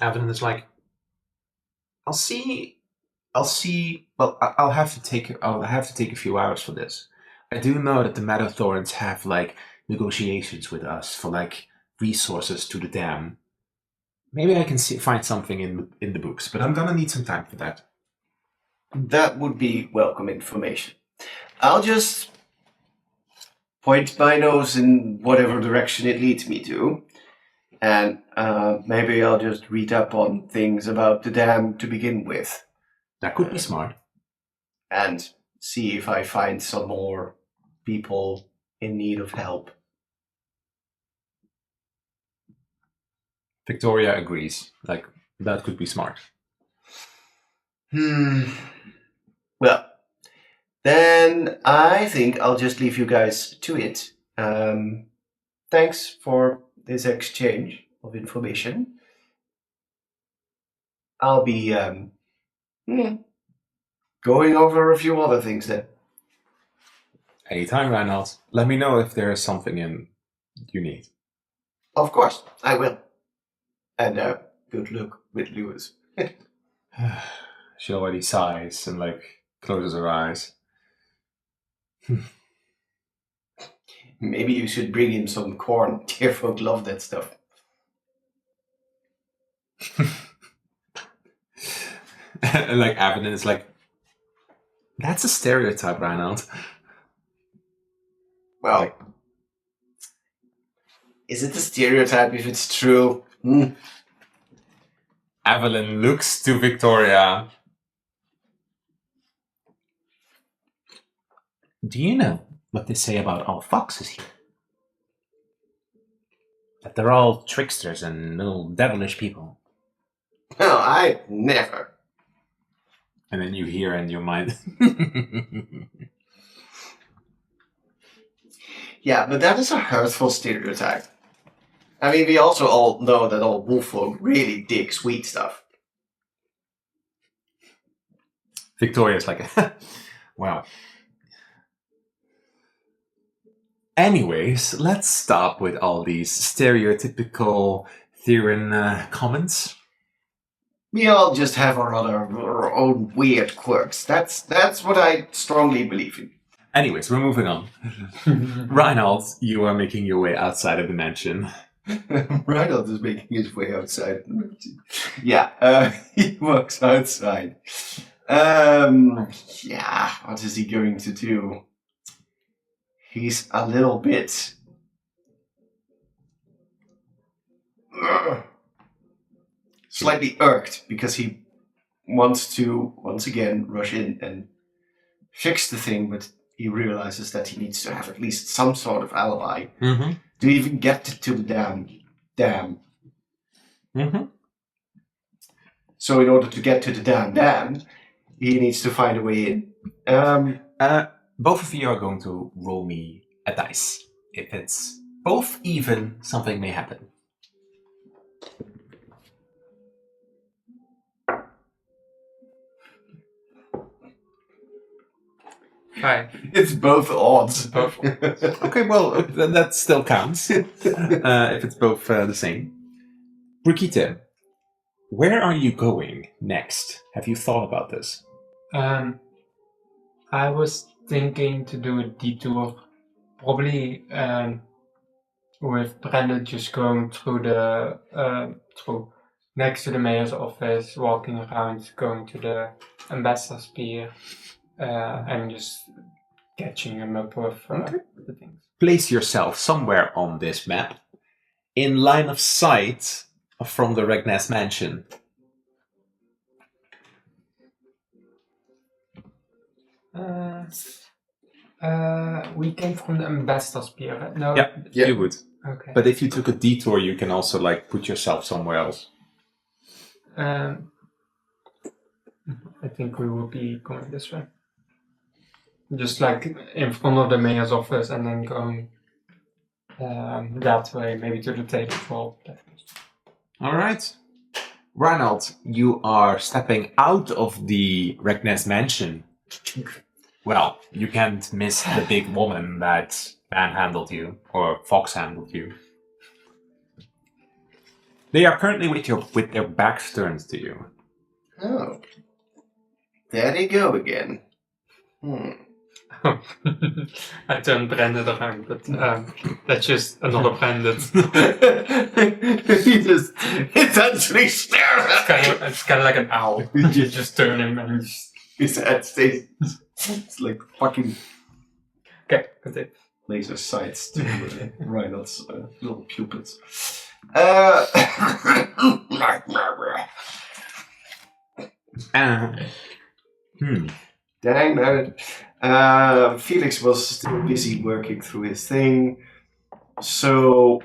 Evan is like, I'll see. Well, I'll have to take a few hours for this. I do know that the Meadowthorns have like negotiations with us for like resources to the dam. Maybe I can find something in the books, but I'm gonna need some time for that. That would be welcome information. I'll just point my nose in whatever direction it leads me to, and maybe I'll just read up on things about the dam to begin with. That could be smart. And see if I find some more people in need of help. Victoria agrees. Like, that could be smart. Well, then I think I'll just leave you guys to it. Thanks for this exchange of information. I'll be going over a few other things then. Anytime, Reinhold. Let me know if there is something you need. Of course, I will. And good luck with Lewis. She already sighs and like closes her eyes. Maybe you should bring him some corn. Dear folk love that stuff. And like Avon is like, that's a stereotype, Reinhold. Well, like, is it a stereotype if it's true? Evelyn looks to Victoria. Do you know what they say about all foxes here? That they're all tricksters and little devilish people. No, I never. And then you hear in your mind. Yeah, but that is a hurtful stereotype. I mean, we also all know that all wolf folk really dig sweet stuff. Victoria's like, wow. Anyways, let's stop with all these stereotypical Theron comments. We all just have our own weird quirks. That's what I strongly believe in. Anyways, we're moving on. Reinhold, you are making your way outside of the mansion. Reinhold is making his way outside the mansion. Yeah, he walks outside. Yeah, what is he going to do? He's a little bit... slightly irked because he wants to, once again, rush in and fix the thing, but he realizes that he needs to have at least some sort of alibi to even get to the dam. So in order to get to the dam, he needs to find a way in. Both of you are going to roll me a dice. If it's both even, something may happen. Hi. It's both odds. Both. Okay, well, that still counts. If it's both the same. Brigitte, where are you going next? Have you thought about this? I was thinking to do a detour probably with Brandon just going through through next to the mayor's office, walking around, going to the ambassador's pier, and just catching him up with the things. Place yourself somewhere on this map, in line of sight from the Regness mansion. We came from the ambassador's pier, right? No. Yeah, you would. Okay. But if you took a detour, you can also put yourself somewhere else. I think we will be going this way. Just in front of the mayor's office and then going that way, maybe to the table for breakfast. All right. Reinald, you are stepping out of the Regness mansion. Well, you can't miss the big woman that manhandled you, or Fox handled you. They are currently with their backs turned to you. Oh. There they go again. I turned Brandon around, but that's just another Brandon. He just essentially stares at It's kind of like an owl. You just turn him and just... his head stays. It's like fucking Okay, continue. laser sights to Reinald's little pupils. Dang it. Felix was still busy working through his thing. So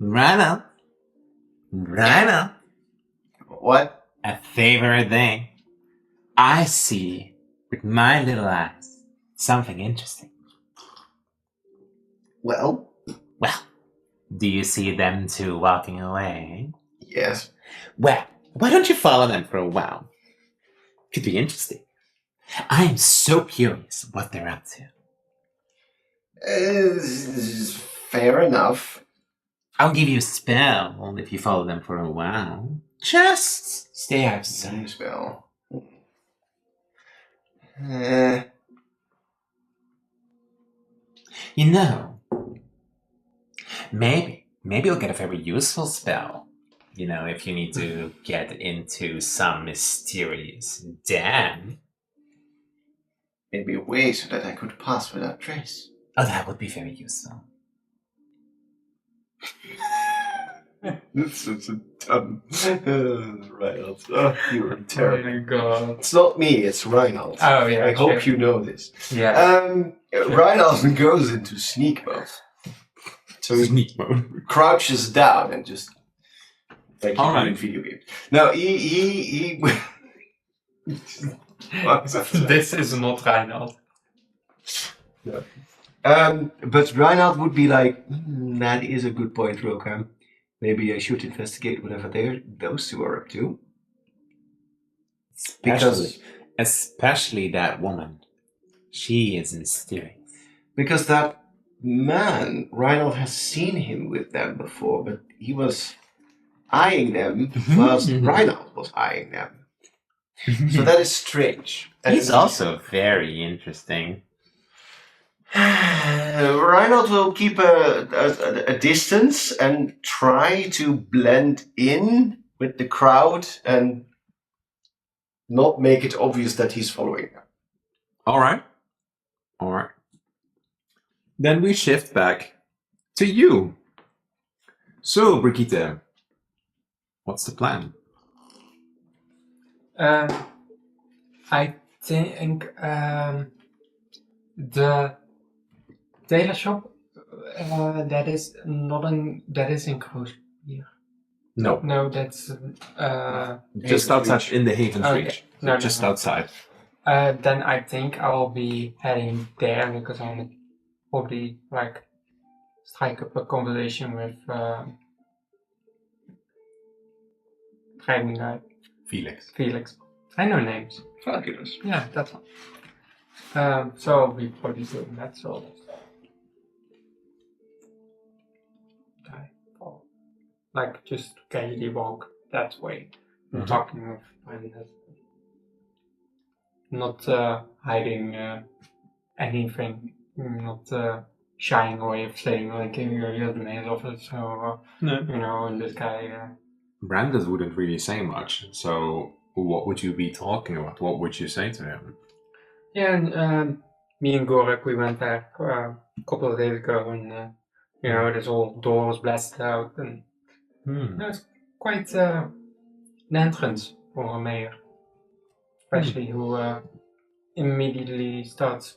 Reinald? What? A favorite thing. I see, with my little eyes, something interesting. Well? Well, do you see them two walking away? Yes. Well, why don't you follow them for a while? Could be interesting. I'm so curious what they're up to. Fair enough. I'll give you a spell if you follow them for a while. Just stay outside. Spell. You know, maybe you'll get a very useful spell. You know, if you need to get into some mysterious den. Maybe a way so that I could pass without trace. Oh, that would be very useful. It's such a dumb Reinald. Oh, you're terrible. Oh my god. It's not me, it's Reinald. Oh yeah. I hope you know this. Yeah. Reinald goes into sneak mode. So he Sneak mode. crouches down and just like you All do right. in video games. No, he This is not Reinald. but Reinald would be like, that is a good point, Rokam. Maybe I should investigate whatever those two are up to. Especially that woman. She is mysterious. Because that man, Reinald has seen him with them before, but he was eyeing them whilst Reinald was eyeing them. So that is strange. He's also very interesting. Reinald will keep a distance and try to blend in with the crowd and not make it obvious that he's following them. All right. Then we shift back to you. So, Brigitte, what's the plan? I think the tailor shop that is in Kroos here. No, No, that's just outside in the Haven's Okay. Reach. No, Just no. outside. Then I think I will be heading there because I'll probably strike up a conversation with training guy Felix. I know names. Fabulous. Yeah, that's one. So I'll be probably doing that. So just casually walk that way, talking with Brandon. Not hiding anything, not shying away of saying like you're the mayor's office, so No. this guy. Brandon wouldn't really say much, so what would you be talking about? What would you say to him? Yeah, and me and Gorek, we went there a couple of days ago, and this whole door was blasted out, and it's quite an entrance for a mayor, especially who immediately starts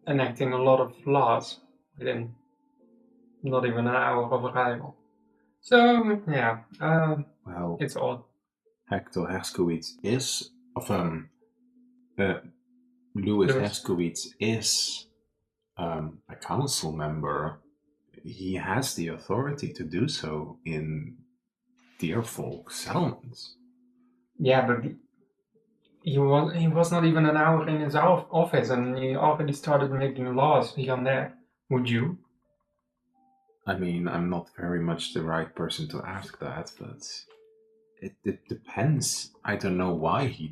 enacting a lot of laws within not even an hour of arrival. So yeah, Well, it's odd. Hector Herskowitz is Louis Herskowitz is a council member. He has the authority to do so in Deerfolk settlements. Yeah, but he was not even an hour in his office, and he already started making laws here and there. Would you? I mean, I'm not very much the right person to ask that, but it depends. I don't know why he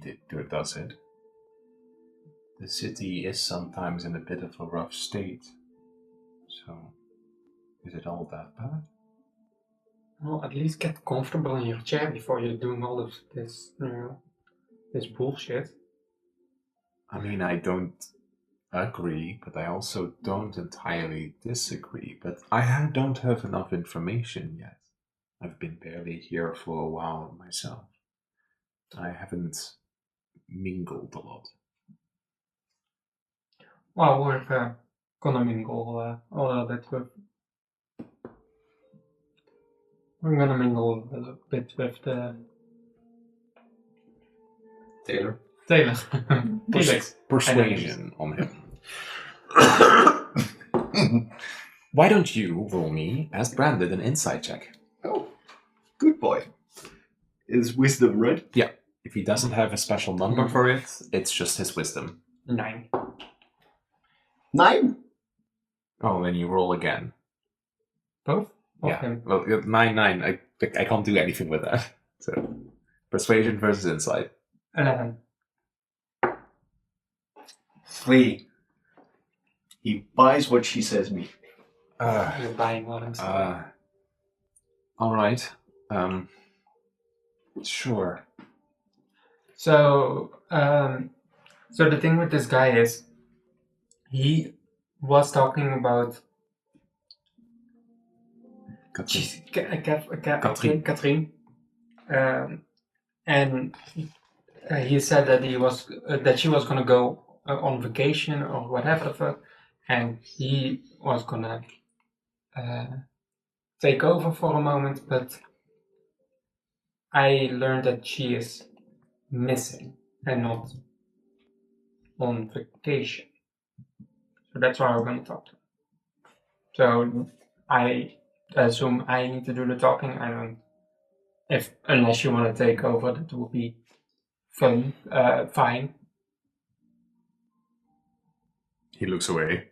does it. The city is sometimes in a bit of a rough state. So, is it all that bad? Well, at least get comfortable in your chair before you're doing all of this, this bullshit. I mean, I don't agree, but I also don't entirely disagree. But I don't have enough information yet. I've been barely here for a while myself. I haven't mingled a lot. Well, we're gonna mingle a little bit with. We're gonna mingle a little bit with the Taylor. Felix. Persuasion on him. Why don't you roll me, as Brandon, an insight check? Oh, good boy. Is wisdom, right? Yeah. If he doesn't have a special number for it, it's just his wisdom. 9. 9? Oh, then you roll again. Both? Yeah. Him. Well, 9. I can't do anything with that. So, persuasion versus insight. 11. 3. He buys what she says me. You're buying what I'm saying. All right. Sure. So the thing with this guy is, he was talking about Katrien. And he said that she was gonna go on vacation or whatever, and he was gonna take over for a moment, but I learned that she is missing and not on vacation. So that's why we're gonna talk to him. So I assume I need to do the talking. I don't. Unless you want to take over, that would be fine. He looks away.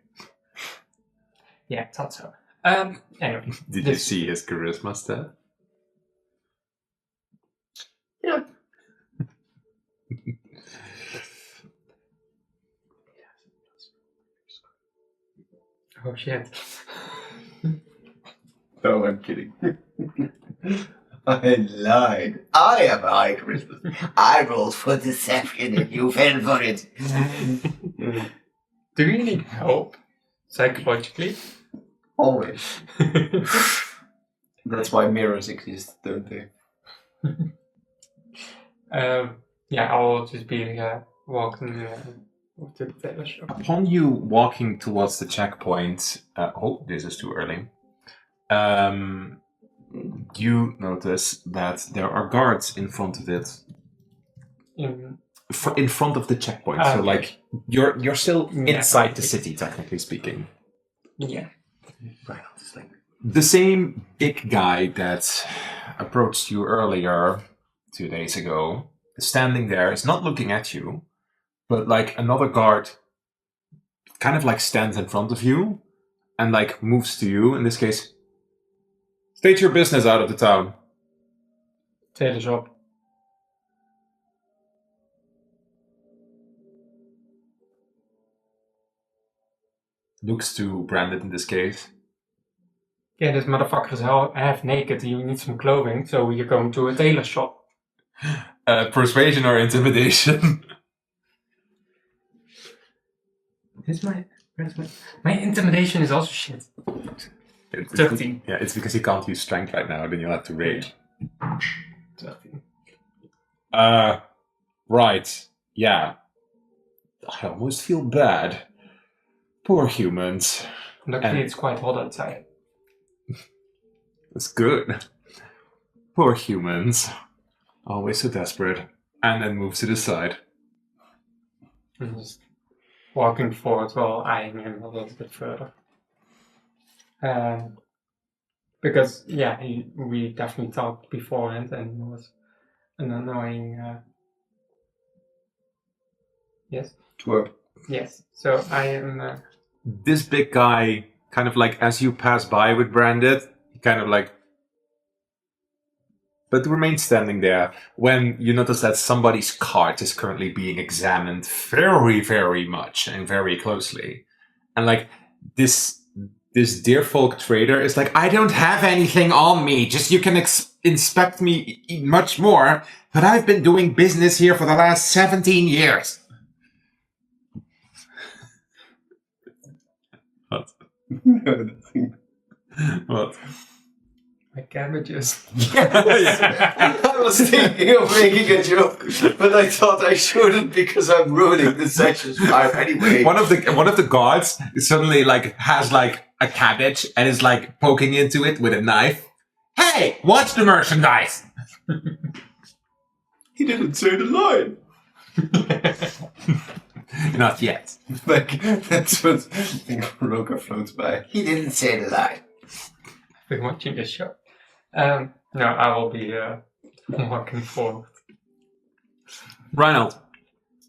Yeah, thought so. Anyway. Did you see his charisma stat? Yeah. Oh shit. No, I'm kidding. I lied. I have a high charisma. I rolled for deception and you fell for it. Do you need help psychologically? Always. That's why mirrors exist, don't they? Yeah, I'll just be walking to the tailor shop. Upon you walking towards the checkpoint, this is too early. You notice that there are guards in front of it. In front of the checkpoint, so okay. like you're still inside the city, technically speaking. Yeah. Right on this thing. The same big guy that approached you earlier, 2 days ago, is standing there, is not looking at you, but like another guard kind of like stands in front of you and like moves to you, in this case. State your business out of the town. Tailor shop. looks to Brandon in this case. Yeah, this motherfucker is half naked. You need some clothing, so you're going to a tailor shop. Persuasion or intimidation? Where's my intimidation is also shit. 13. Yeah, it's because you can't use strength right now, then you'll have to rage. 13. Right. Yeah. I almost feel bad. Poor humans. Luckily, it's quite hot outside. That's good. Poor humans. Always so desperate. And then moves to the side. I'm just walking forward while eyeing him a little bit further. Because, yeah, we definitely talked beforehand and he was an annoying... Yes? Twerp. Yes. So I am... This big guy, kind of like as you pass by with Branded, he kind of like... But remains standing there when you notice that somebody's cart is currently being examined very, very much and very closely. And like this dear folk trader is like, I don't have anything on me, just you can inspect me much more, but I've been doing business here for the last 17 years. What? No, nothing. What? My cabbages. I was thinking of making a joke, but I thought I shouldn't because I'm ruining the session's vibe anyway. One of the guards suddenly like has like a cabbage and is like poking into it with a knife. Hey, watch the merchandise. He didn't say the line. Not yet. Like, that's what Roka floats by. He didn't say the line. I've been watching this show. No, I will be walking forward. Reinald,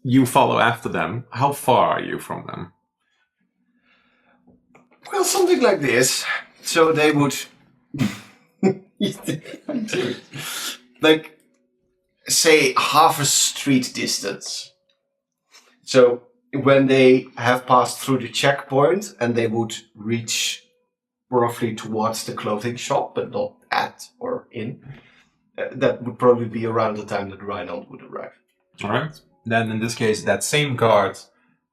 you follow after them. How far are you from them? Well, something like this. So they would... like, say, half a street distance. So when they have passed through the checkpoint and they would reach roughly towards the clothing shop, but not at or in, that would probably be around the time that Reinald would arrive. All right. Then in this case, that same guard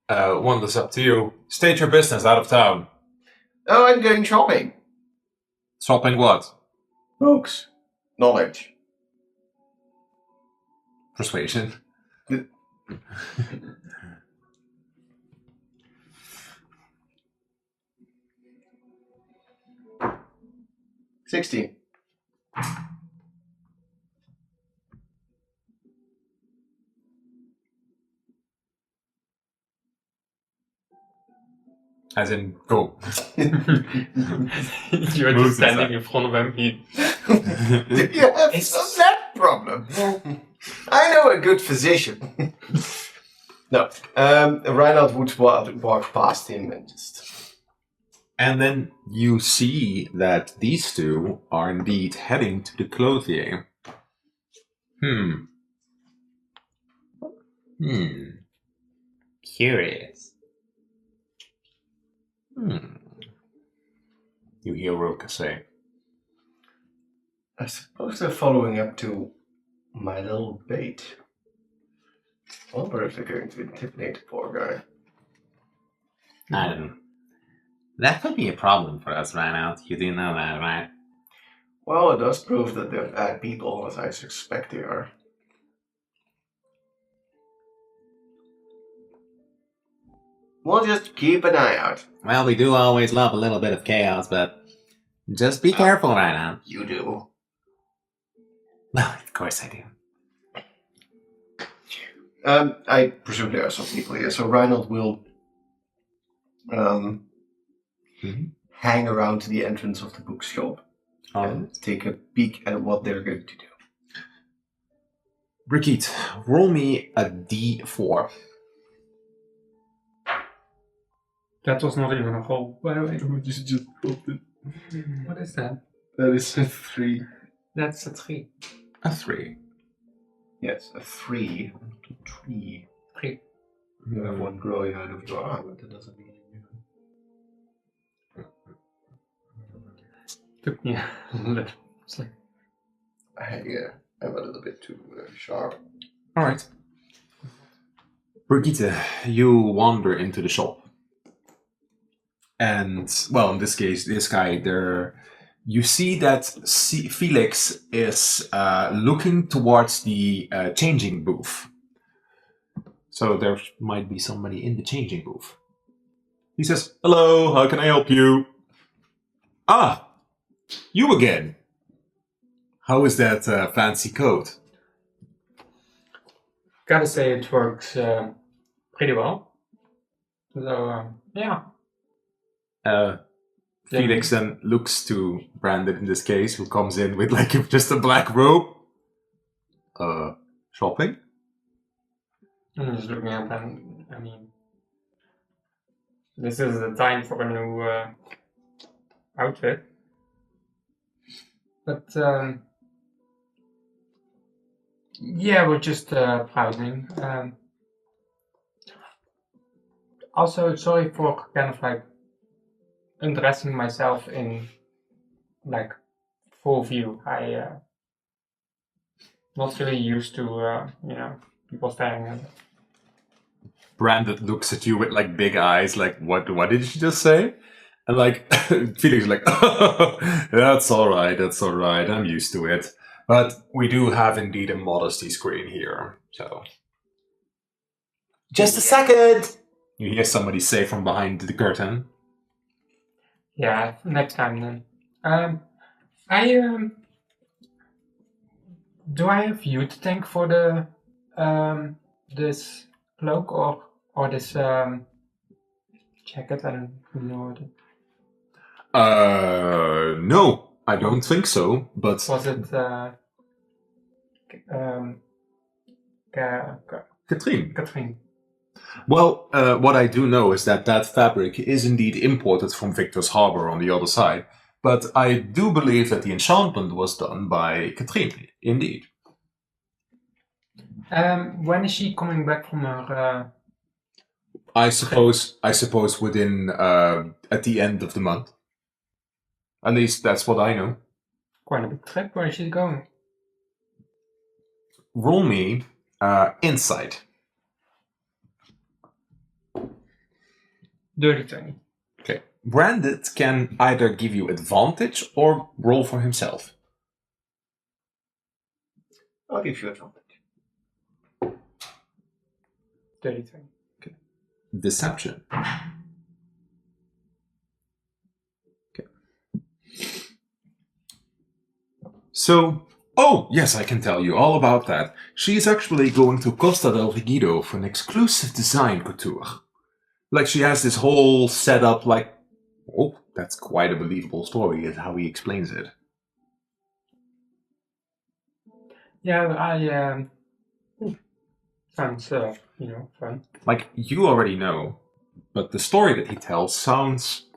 wanders up to you. State your business out of town. Oh, I'm going shopping. Shopping what? Books. Knowledge. Persuasion. 16. As in, go. You're just standing in front of him. Do you have that problem? I know a good physician. No, Reinhard would walk past him and just... And then you see that these two are indeed heading to the clothier. Curious. You hear Roka say. I suppose they're following up to my little bait. I wonder if they're going to intimidate the poor guy. I don't know. That could be a problem for us right now. You do know that, right? Well, it does prove that they're bad people, as I suspect they are. We'll just keep an eye out. Well, we do always love a little bit of chaos, but just be careful right now. You do. Well, of course I do. I presume there are some people here, so Reinhold will hang around the entrance of the bookshop and take a peek at what they're going to do. Brigitte, roll me a d4. That was not even a hole, by the way. Just rolled it. What is that? That is a 3. That's a 3. A 3. Yes, a 3. 3. 3. You have one growing out of your arm, but that doesn't mean anything. Took me a little. It's like, I'm a little bit too sharp. All right. Brigitte, you wander into the shop. And, well, in this case, this guy there, you see that Felix is looking towards the changing booth. So there might be somebody in the changing booth. He says, "Hello, how can I help you?" "Ah, you again. How is that fancy coat?" gotta say it works pretty well. So, yeah. Felix then looks to Brandon in this case, who comes in with like just a black robe. Shopping? I'm just looking up and, I mean, this is the time for a new outfit. But, yeah, we're just browsing. Also, sorry for kind of like undressing myself in like full view. I not really used to people staring at it. Brandon looks at you with like big eyes, like what did she just say? And like Felix is like, that's all right, I'm used to it. But we do have indeed a modesty screen here, so just a second. You hear somebody say from behind the curtain. Yeah, next time then. Do I have you to thank for the this cloak or this jacket? I don't know what it No, I don't think so. But was. It Katrine. Well, what I do know is that fabric is indeed imported from Victor's Harbor on the other side. But I do believe that the enchantment was done by Katrine, indeed. When is she coming back from her? I suppose within at the end of the month. At least that's what I know. Quite a big trip. Where is she going? Roll me insight. Dirty 20. Okay. Branded can either give you advantage or roll for himself. I'll give you advantage. Dirty 20. Okay. Deception. Okay. So, oh, yes, I can tell you all about that. She is actually going to Costa del Rigido for an exclusive design couture. Like, she has this whole setup, like, oh, that's quite a believable story, is how he explains it. Yeah, sounds, fun. Like, you already know, but the story that he tells sounds...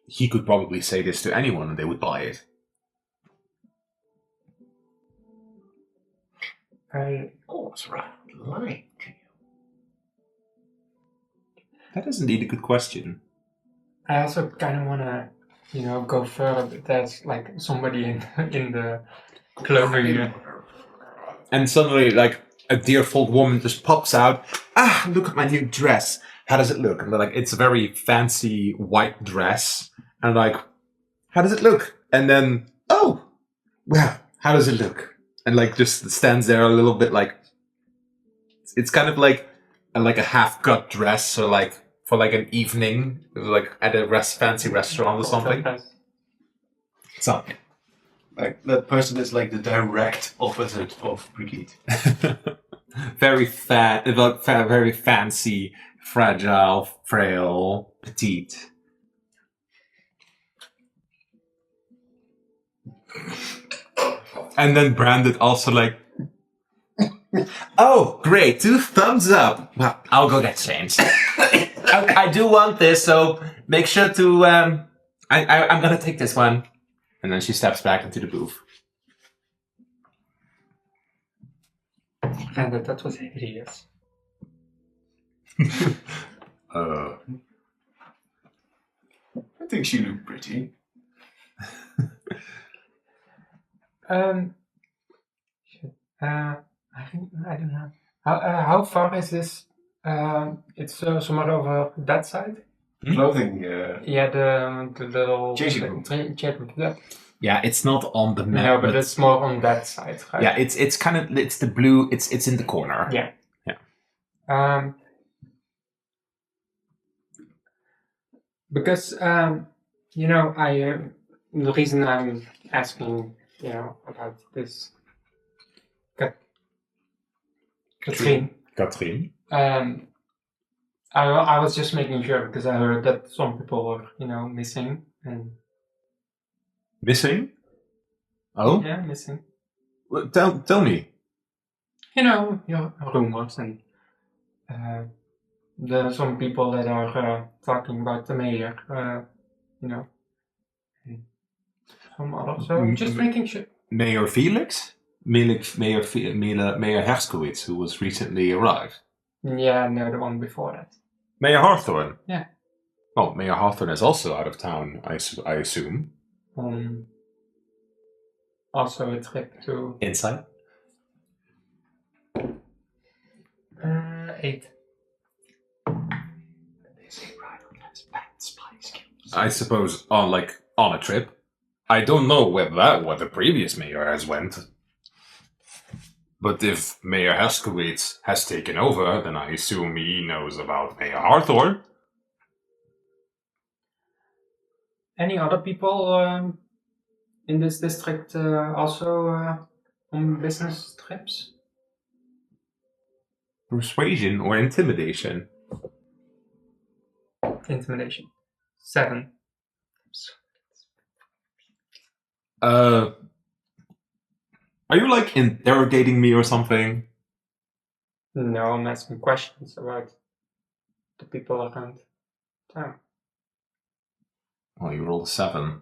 He could probably say this to anyone and they would buy it. I was right lying to you. That is indeed a good question. I also kind of want to, go further. But there's like somebody in the clothing. And suddenly, like, a dear folk woman just pops out. "Ah, look at my new dress. How does it look?" And they're like, it's a very fancy white dress. And like, how does it look? And then, oh, well, how does it look? And like, just stands there a little bit like, it's kind of like a half-cut dress, so like, for like an evening, like at a fancy restaurant or something. Something. Like, that person is like the direct opposite of Brigitte. Very fat, very fancy, fragile, frail, petite. And then Branded also like, "Oh, great, 2 thumbs up. Well, I'll go get changed. I do want this, so make sure to, I'm gonna take this one." And then she steps back into the booth. And that was hideous. I think she looked pretty. Shit. I don't know. How far is this? It's somewhere over that side. Clothing. Yeah, the little Changing room. Yeah. Yeah, it's not on the map. No, but it's more on that side, right? Yeah, it's kind of it's the blue. It's in the corner. Yeah. Yeah. Because you know, the reason I'm asking, you know, about this Katrine. I was just making sure because I heard that some people were, you know, missing and Missing? Oh, yeah, missing. well, tell me. You know, rumors and there are some people that are talking about the mayor, you know, and some others. So just making sure. Mayor Felix? Mayor Herskowitz, who was recently arrived. Yeah, no, the one before that. Mayor Hawthorne? Yeah. Oh, Mayor Hawthorne is also out of town, I assume. Also a trip to... Inside? 8. I suppose on a trip. I don't know what the previous mayor has went. But if Mayor Herskowitz has taken over, then I assume he knows about Mayor Hawthorne. Any other people in this district also on business trips? Persuasion or intimidation? Intimidation. 7. Are you interrogating me or something? No, I'm asking questions about the people around town. Well, you rolled a 7.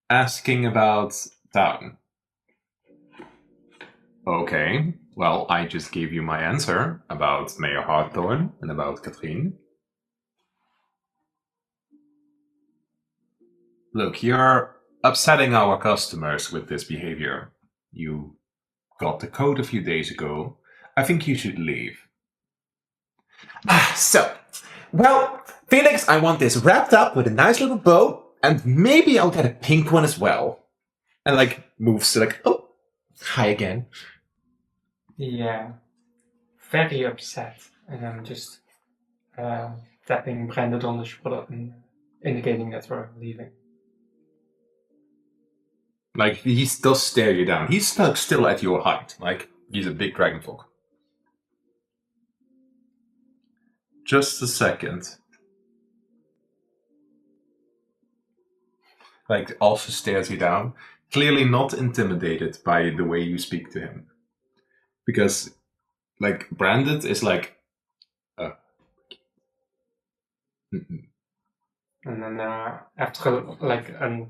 Asking about town. Okay, well, I just gave you my answer about Mayor Hawthorne and about Katrine. Look, you're upsetting our customers with this behavior. You got the code a few days ago. I think you should leave. Well, Felix, I want this wrapped up with a nice little bow, and maybe I'll get a pink one as well. And moves to oh, hi again. Yeah, very upset. And I'm just tapping Brandon on the shoulder and indicating that we're leaving. He does stare you down. He's still at your height. He's a big dragon folk. Just a second. Also stares you down. Clearly not intimidated by the way you speak to him. Because, Brandon is And then after a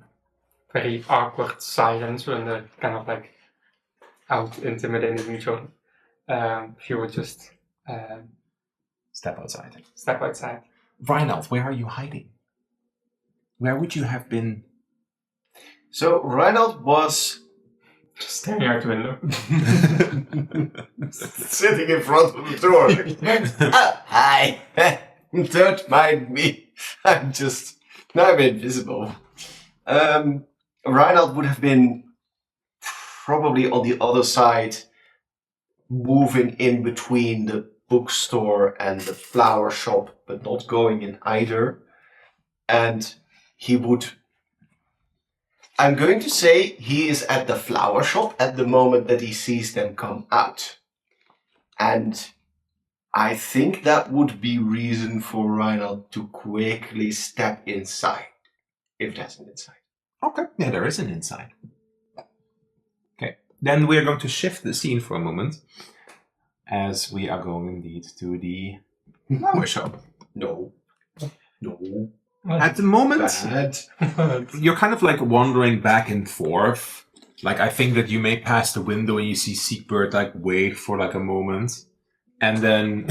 very awkward silence when they're kind of out intimidating each other, she would just step outside. Reinald, where are you hiding? Where would you have been? So Reinald was just staring out the window. sitting in front of the door. Hi. Don't mind me. I'm invisible. Reinald would have been probably on the other side, moving in between the bookstore and the flower shop, but not going in either. And he would... I'm going to say he is at the flower shop at the moment that he sees them come out. And I think that would be reason for Reinald to quickly step inside. If there's an inside. Okay, yeah, there is an inside. Okay, then we're going to shift the scene for a moment, as we are going indeed to the flower shop. No. At the moment, Bad. you're kind of wandering back and forth. I think that you may pass the window and you see Seekbird wait for a moment. And then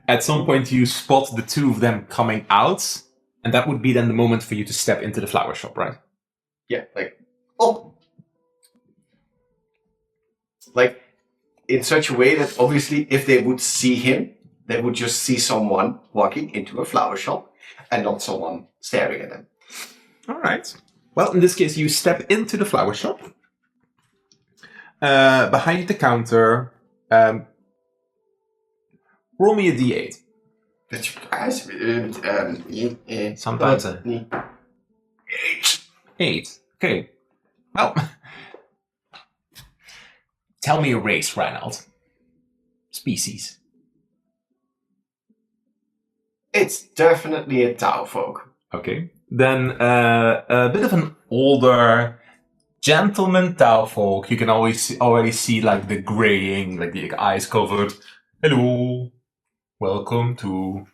at some point you spot the two of them coming out. And that would be then the moment for you to step into the flower shop, right? Yeah, like, oh! Like, in such a way that obviously if they would see him, they would just see someone walking into a flower shop and not someone staring at them. All right. Well, in this case, you step into the flower shop. Behind the counter, roll me a d8. Sometimes a 8. Okay. Well, tell me a race, Reinald. Species. It's definitely a Tau folk. Okay. Then a bit of an older gentleman Tau folk. You can already see like the graying, like the eyes covered. Hello. Welcome to...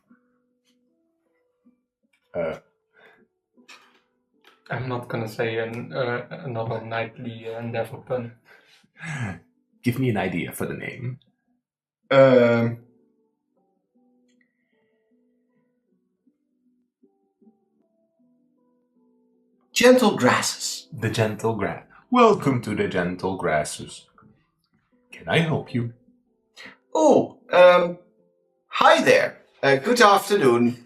I'm not gonna say another knightly endeavor pun. Give me an idea for the name. Gentle grasses. The gentle grass. Welcome to the gentle grasses. Can I help you? Oh, hi there. Good afternoon.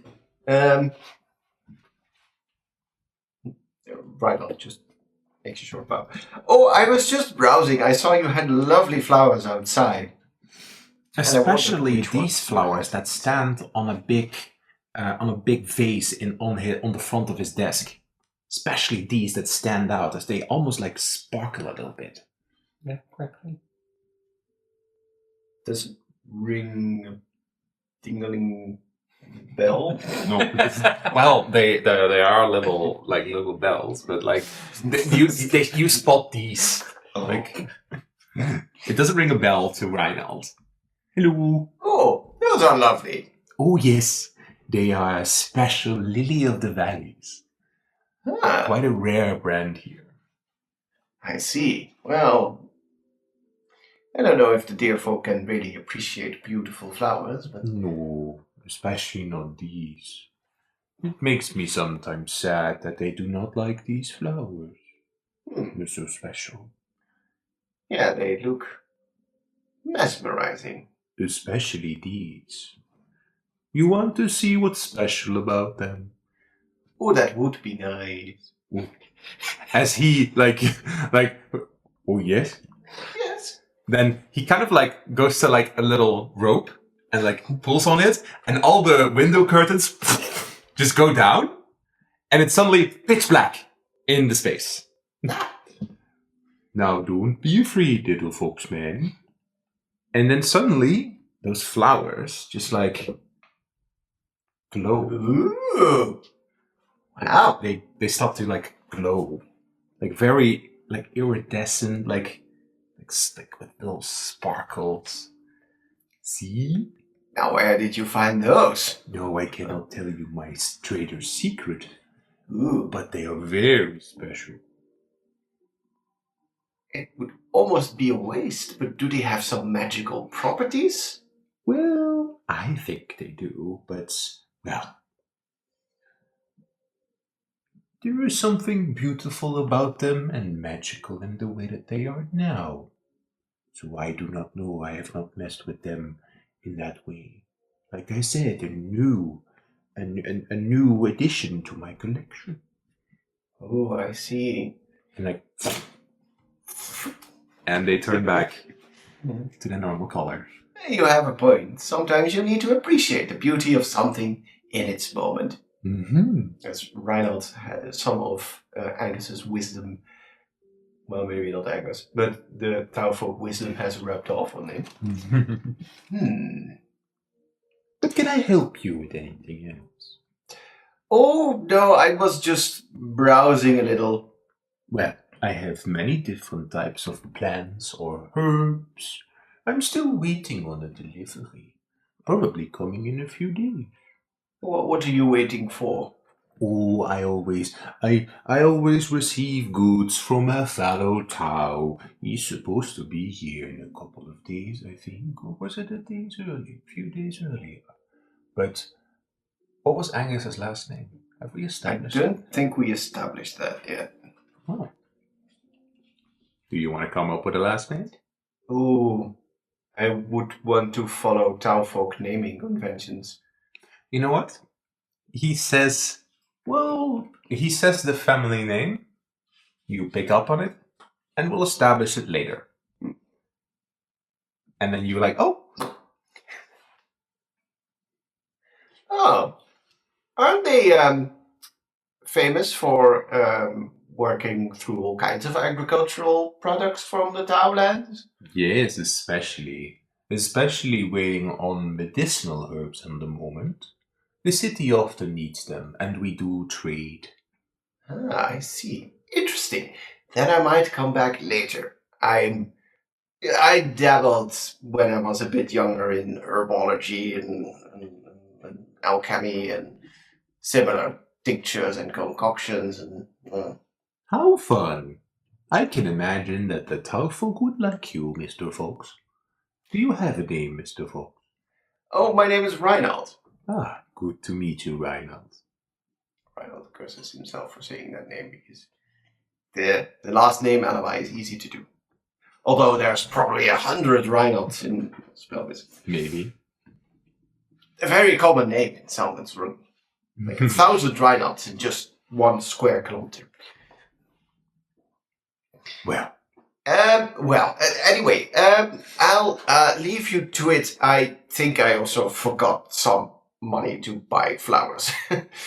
Right on, just makes a short bow. Oh, I was just browsing. I saw you had lovely flowers outside. Especially these flowers that stand on a big vase on the front of his desk. Especially these that stand out as they almost like sparkle a little bit. Yeah, correctly. Does it ring a dingling bell? No. Well, they are little bells, but like you spot these. Like it doesn't ring a bell to Reinald. Hello. Oh, those are lovely. Oh yes, they are a special lily of the valleys. Ah, Quite a rare brand here. I see. Well, I don't know if the dear folk can really appreciate beautiful flowers, but... No, especially not these. It makes me sometimes sad that they do not like these flowers. They're so special. Yeah, they look mesmerizing. Especially these. You want to see what's special about them? Oh, that would be nice. As he, oh yes? Yes. Then he kind of like goes to like a little rope and like pulls on it, and all the window curtains just go down, and it's suddenly pitch black in the space. Now don't be afraid, little foxman. And then suddenly, those flowers just like glow. Ooh. Wow. They start to like glow. Like very like iridescent, like with little sparkles. See? Now, where did you find those? No, I cannot tell you my trader's secret, Ooh. but they are very special. It would almost be a waste, but do they have some magical properties? Well, I think they do, but, well, there is something beautiful about them and magical in the way that they are now. So I do not know, I have not messed with them in that way. Like I said, a new addition to my collection. Oh, I see. And they turn back to their normal color. You have a point. Sometimes you need to appreciate the beauty of something in its moment. Mm-hmm. As Reinald has some of Angus's wisdom, well, maybe not Angus, but the Taufolk wisdom has rubbed off on him. But can I help you with anything else? Oh, no, I was just browsing a little. Well, I have many different types of plants or herbs. I'm still waiting on a delivery. Probably coming in a few days. What are you waiting for? Oh, I always receive goods from a fellow Tau. He's supposed to be here in a couple of days, I think. Or was it a few days earlier? But what was Angus's last name? Have we established I don't think we established that yet. Oh. Do you want to come up with a last name? Ooh, I would want to follow Taufolk naming conventions. You know what? He says the family name. You pick up on it, and we'll establish it later. And then you're like, oh. Oh, aren't they famous for working through all kinds of agricultural products from the Taulands? Yes, especially waiting on medicinal herbs at the moment. The city often needs them, and we do trade. Ah, I see. Interesting. Then I might come back later. I dabbled when I was a bit younger in herbology and alchemy and similar tinctures and concoctions and. How fun! I can imagine that the Taufolk would like you, Mr. Fox. Do you have a name, Mr. Fox? Oh, my name is Reinald. Ah, good to meet you, Reinhard. Reinald curses himself for saying that name because the last name alibi is easy to do. Although there's probably 100 Reinalds in Spellbiz. Maybe. A very common name in Salmon's room. Like 1,000 Reinalds in just 1 square kilometer. Well, Anyway, I'll leave you to it. I think I also forgot some money to buy flowers.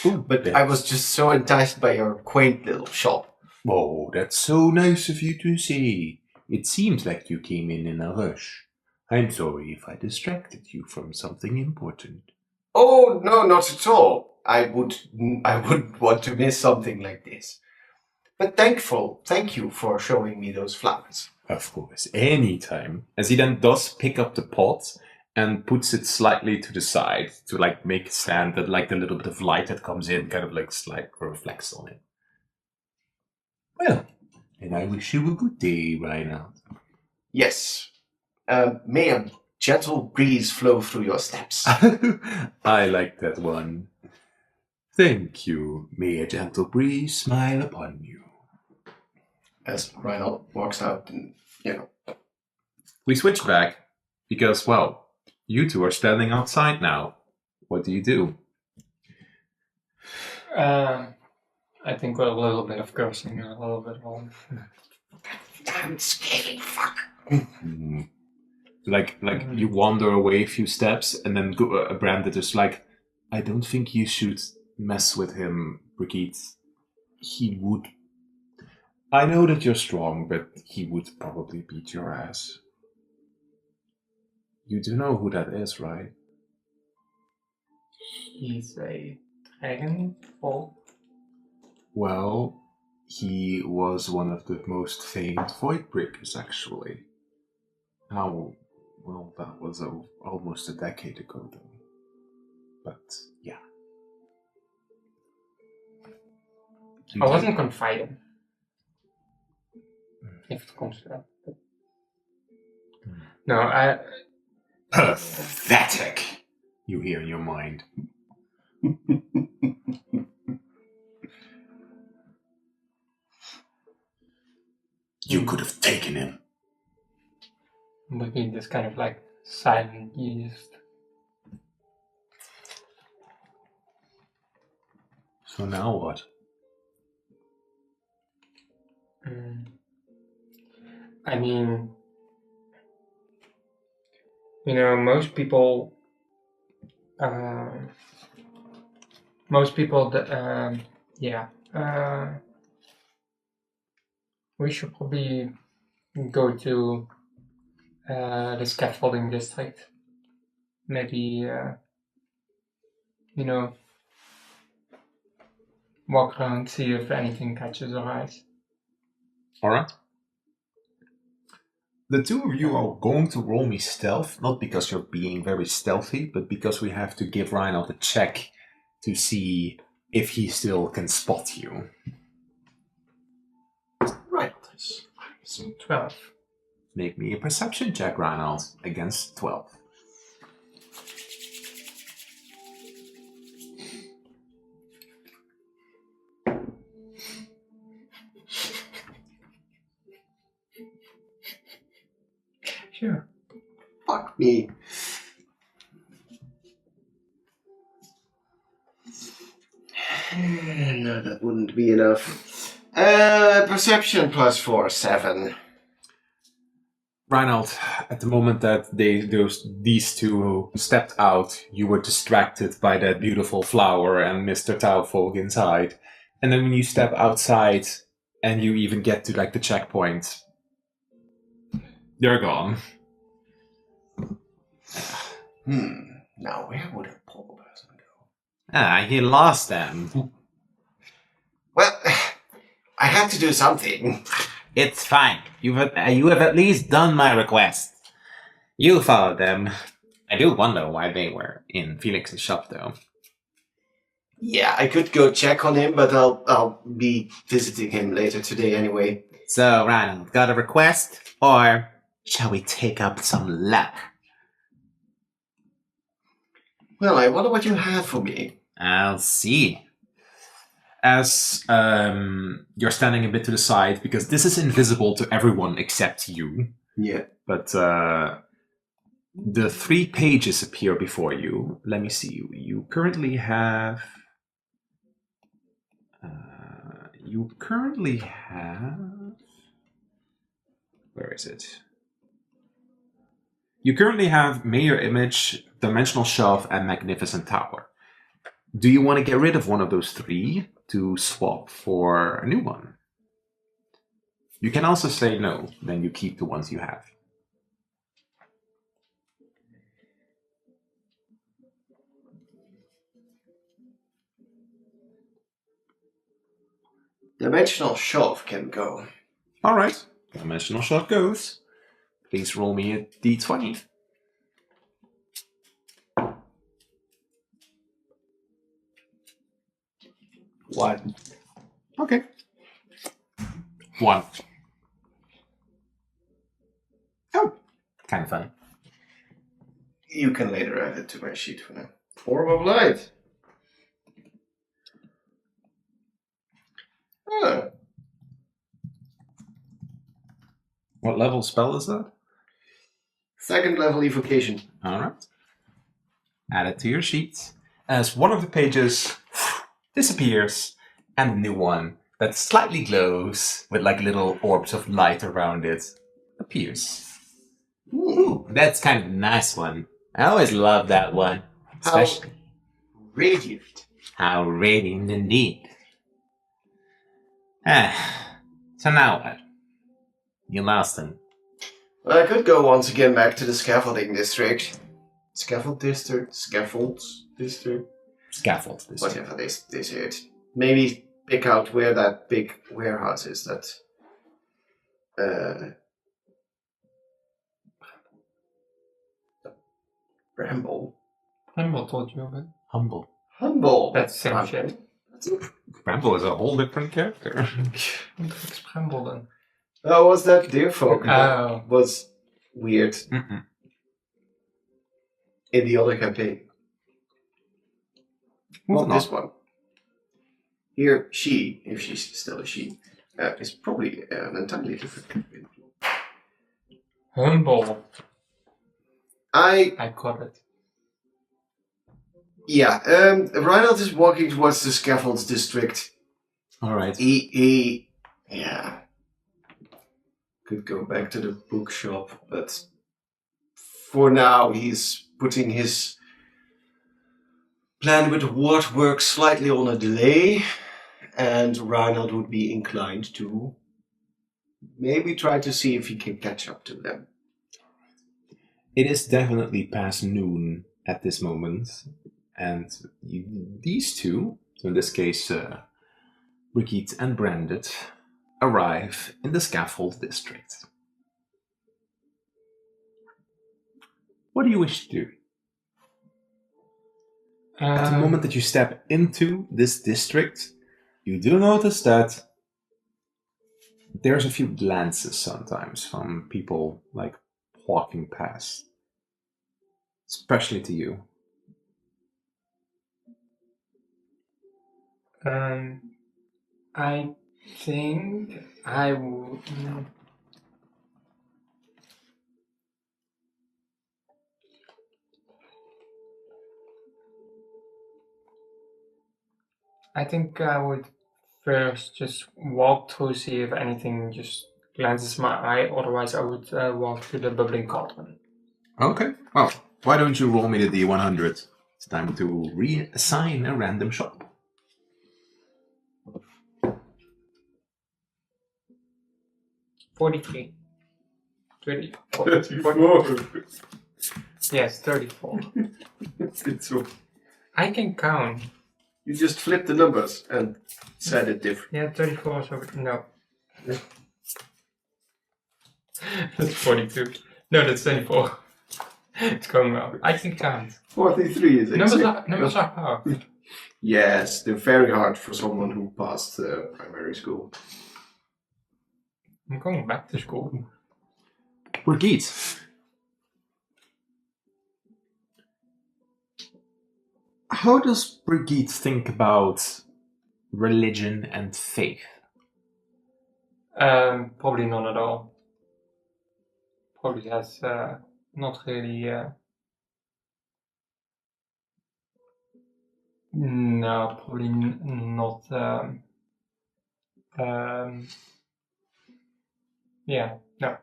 But I was just so enticed by your quaint little shop. Oh, that's so nice of you to say. It seems like you came in a rush. I'm sorry if I distracted you from something important. Oh, no, not at all. I wouldn't want to miss something like this. But thank you for showing me those flowers. Of course, anytime. As he then does pick up the pot and puts it slightly to the side to make it stand that the little bit of light that comes in kind of reflects on it. Well, and I wish you a good day, Reinhard. Yes. May a gentle breeze flow through your steps. I like that one. Thank you. May a gentle breeze smile upon you. As Reinald walks out and, We switch back because, well, you two are standing outside now. What do you do? I think with a little bit of cursing, a little bit of. Damn scaly fuck. You wander away a few steps, and then Brandon is like, I don't think you should mess with him, Brigitte. He would. I know that you're strong, but he would probably beat your ass. You do know who that is, right? He's a dragon folk. Well, he was one of the most famed void breakers, actually. Now, well, that was almost a decade ago, though. But, yeah. I wasn't confiding. If it comes to that. But... No, I... Pathetic! You hear in your mind. You could have taken him. But being this kind of silent yeast. So now what? I mean, most people we should probably go to the scaffolding district. Maybe, walk around, see if anything catches our eyes. Alright. The two of you are going to roll me stealth, not because you're being very stealthy, but because we have to give Reinhold a check to see if he still can spot you. Right. 12. Make me a perception check, Reinhold, against 12. me. No, that wouldn't be enough. Perception plus 4, 7. Reinald, at the moment that these two stepped out, you were distracted by that beautiful flower and Mr. Taufolk inside. And then when you step outside and you even get to like the checkpoint, they're gone. Now where would a poor person go? He lost them. Well, I had to do something. It's fine. You have at least done my request. You followed them. I do wonder why they were in Felix's shop, though. Yeah, I could go check on him, but I'll be visiting him later today anyway. So, Reinald, got a request? Or shall we take up some luck? Well, I wonder what you have for me. I'll see. As you're standing a bit to the side, because this is invisible to everyone except you. Yeah. But the 3 pages appear before you. Let me see. You currently have... Where is it? You currently have Mirror Image, Dimensional Shelf, and Magnificent Tower. Do you want to get rid of one of those 3 to swap for a new one? You can also say no, then you keep the ones you have. Dimensional Shelf can go. Alright, Dimensional Shelf goes. Please roll me a d20. One. Okay. 1. Oh, kind of funny. You can later add it to my sheet for now. Orb of Light. Oh. What level spell is that? 2nd level evocation. Alright. Add it to your sheet. As one of the pages disappears, and a new one that slightly glows with like little orbs of light around it appears. Ooh, that's kind of a nice one. I always love that one. Especially Radiant. how radiant indeed. So now what? You lost him. Well, I could go once again back to the scaffolding district. Scaffold district? Scaffolds district? Scaffold. Whatever they say it. Maybe pick out where that big warehouse is that... Bramble? Bramble told you of it. Humble. Humble! That's the same shit. Bramble is a whole different character. What the fuck's Bramble then? Oh, was that Deer Folk? Oh. Was weird Mm-mm. in the other campaign. Not Moving this one. Here, she, if she's still a she, is probably an entirely different campaign. Humble. I got it. Yeah, Reinhold is walking towards the scaffolds district. Alright. He, yeah, could go back to the bookshop, but for now he's putting his plan with the ward work slightly on a delay, and Reinhold would be inclined to maybe try to see if he can catch up to them. It is definitely past noon at this moment, and these two, so in this case, Brigitte and Branded, arrive in the scaffold district. What do you wish to do? At the moment that you step into this district, you do notice that there's a few glances sometimes from people like walking past, especially to you. I think I would. I think I would first just walk through, see if anything just glances my eye. Otherwise, I would walk to the bubbling cauldron. Okay. Well, why don't you roll me the D100? It's time to reassign a random shop. 43. 34. 34. Yes, 34. It's so. I can count. You just flipped the numbers and said it different. Yeah, 34 so no. That's 42. No, that's 24. It's going well. I can count. 43 is exact. Numbers are hard. Yes, they're very hard for someone who passed primary school. I'm going back to school. Brigitte. How does Brigitte think about religion and faith? Probably none at all. Probably has not really. No, probably not. Yeah, no.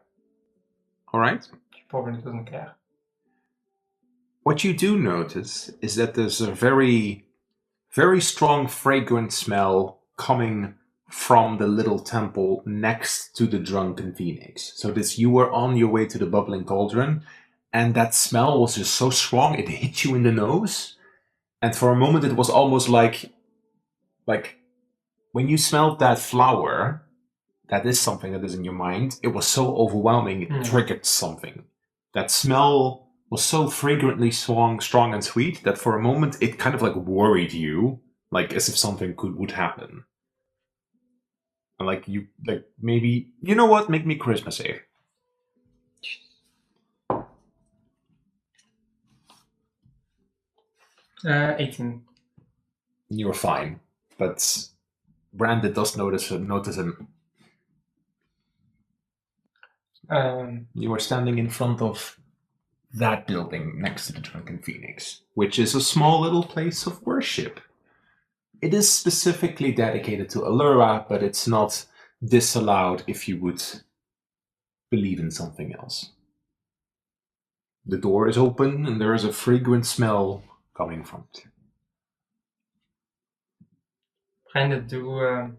All right. She probably doesn't care. What you do notice is that there's a very, very strong fragrant smell coming from the little temple next to the drunken phoenix. So you were on your way to the bubbling cauldron, and that smell was just so strong it hit you in the nose. And for a moment it was almost like when you smelled that flower, that is something that is in your mind, it was so overwhelming it triggered something. That smell was so fragrantly strong and sweet that for a moment it kind of like worried you, like as if something would happen. And maybe, you know what, make me charisma save. 18. You're fine, but Brandon does notice him. You are standing in front of that building next to the Drunken Phoenix, which is a small little place of worship. It is specifically dedicated to Allura, but it's not disallowed if you would believe in something else. The door is open and there is a fragrant smell coming from it. Brandon, do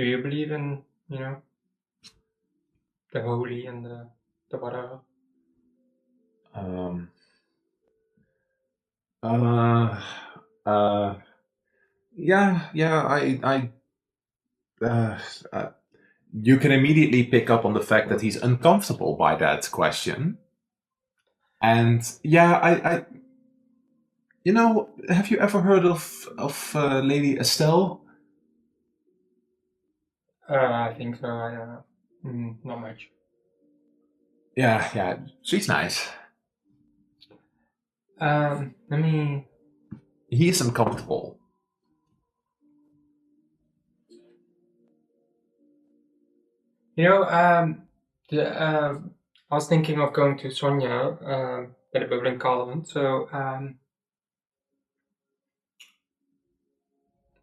you believe in, the holy and the whatever? You can immediately pick up on the fact that he's uncomfortable by that question. And have you ever heard of Lady Estelle? I think so. Not much. Yeah, she's nice. He is uncomfortable. I was thinking of going to Sonia at the bubbling cauldron. So,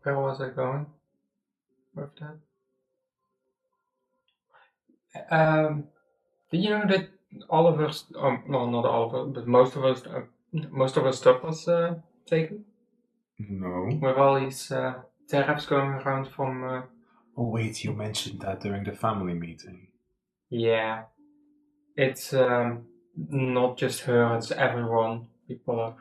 where was I going with that? Did you know that all of us, no, not all of us, but most of us stuff was taken? No. With all these tariffs going around from. Oh wait, you mentioned that during the family meeting. Yeah, it's not just her; it's everyone. People are.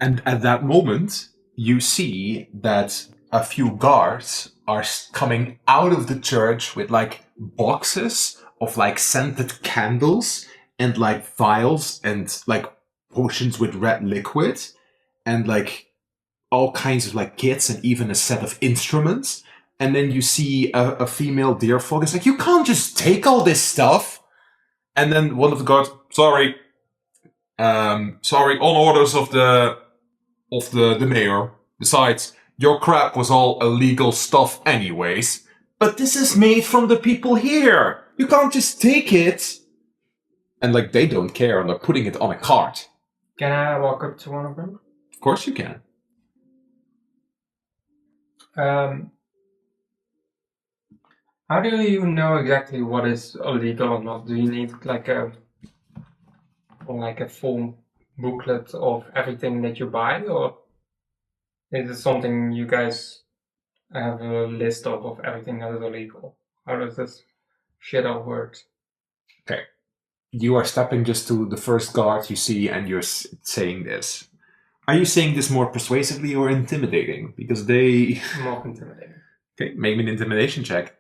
And at that moment, you see that a few guards are coming out of the church with like boxes of like scented candles and like vials and like potions with red liquid and like all kinds of like kits and even a set of instruments. And then you see a female deerfolk. It's like, you can't just take all this stuff. And then one of the guards, sorry, on orders of the mayor. Besides, your crap was all illegal stuff anyways. But this is made from the people here. You can't just take it. And like, they don't care and they're putting it on a cart. Can I walk up to one of them? Of course you can. How do you know exactly what is illegal or not? Do you need like a full booklet of everything that you buy, or is it something you guys have a list of everything that is illegal? How does this shit all work? Okay. You are stepping just to the first guard you see and you're saying this. Are you saying this more persuasively or intimidating? Because they... More intimidating. Okay, make me an intimidation check.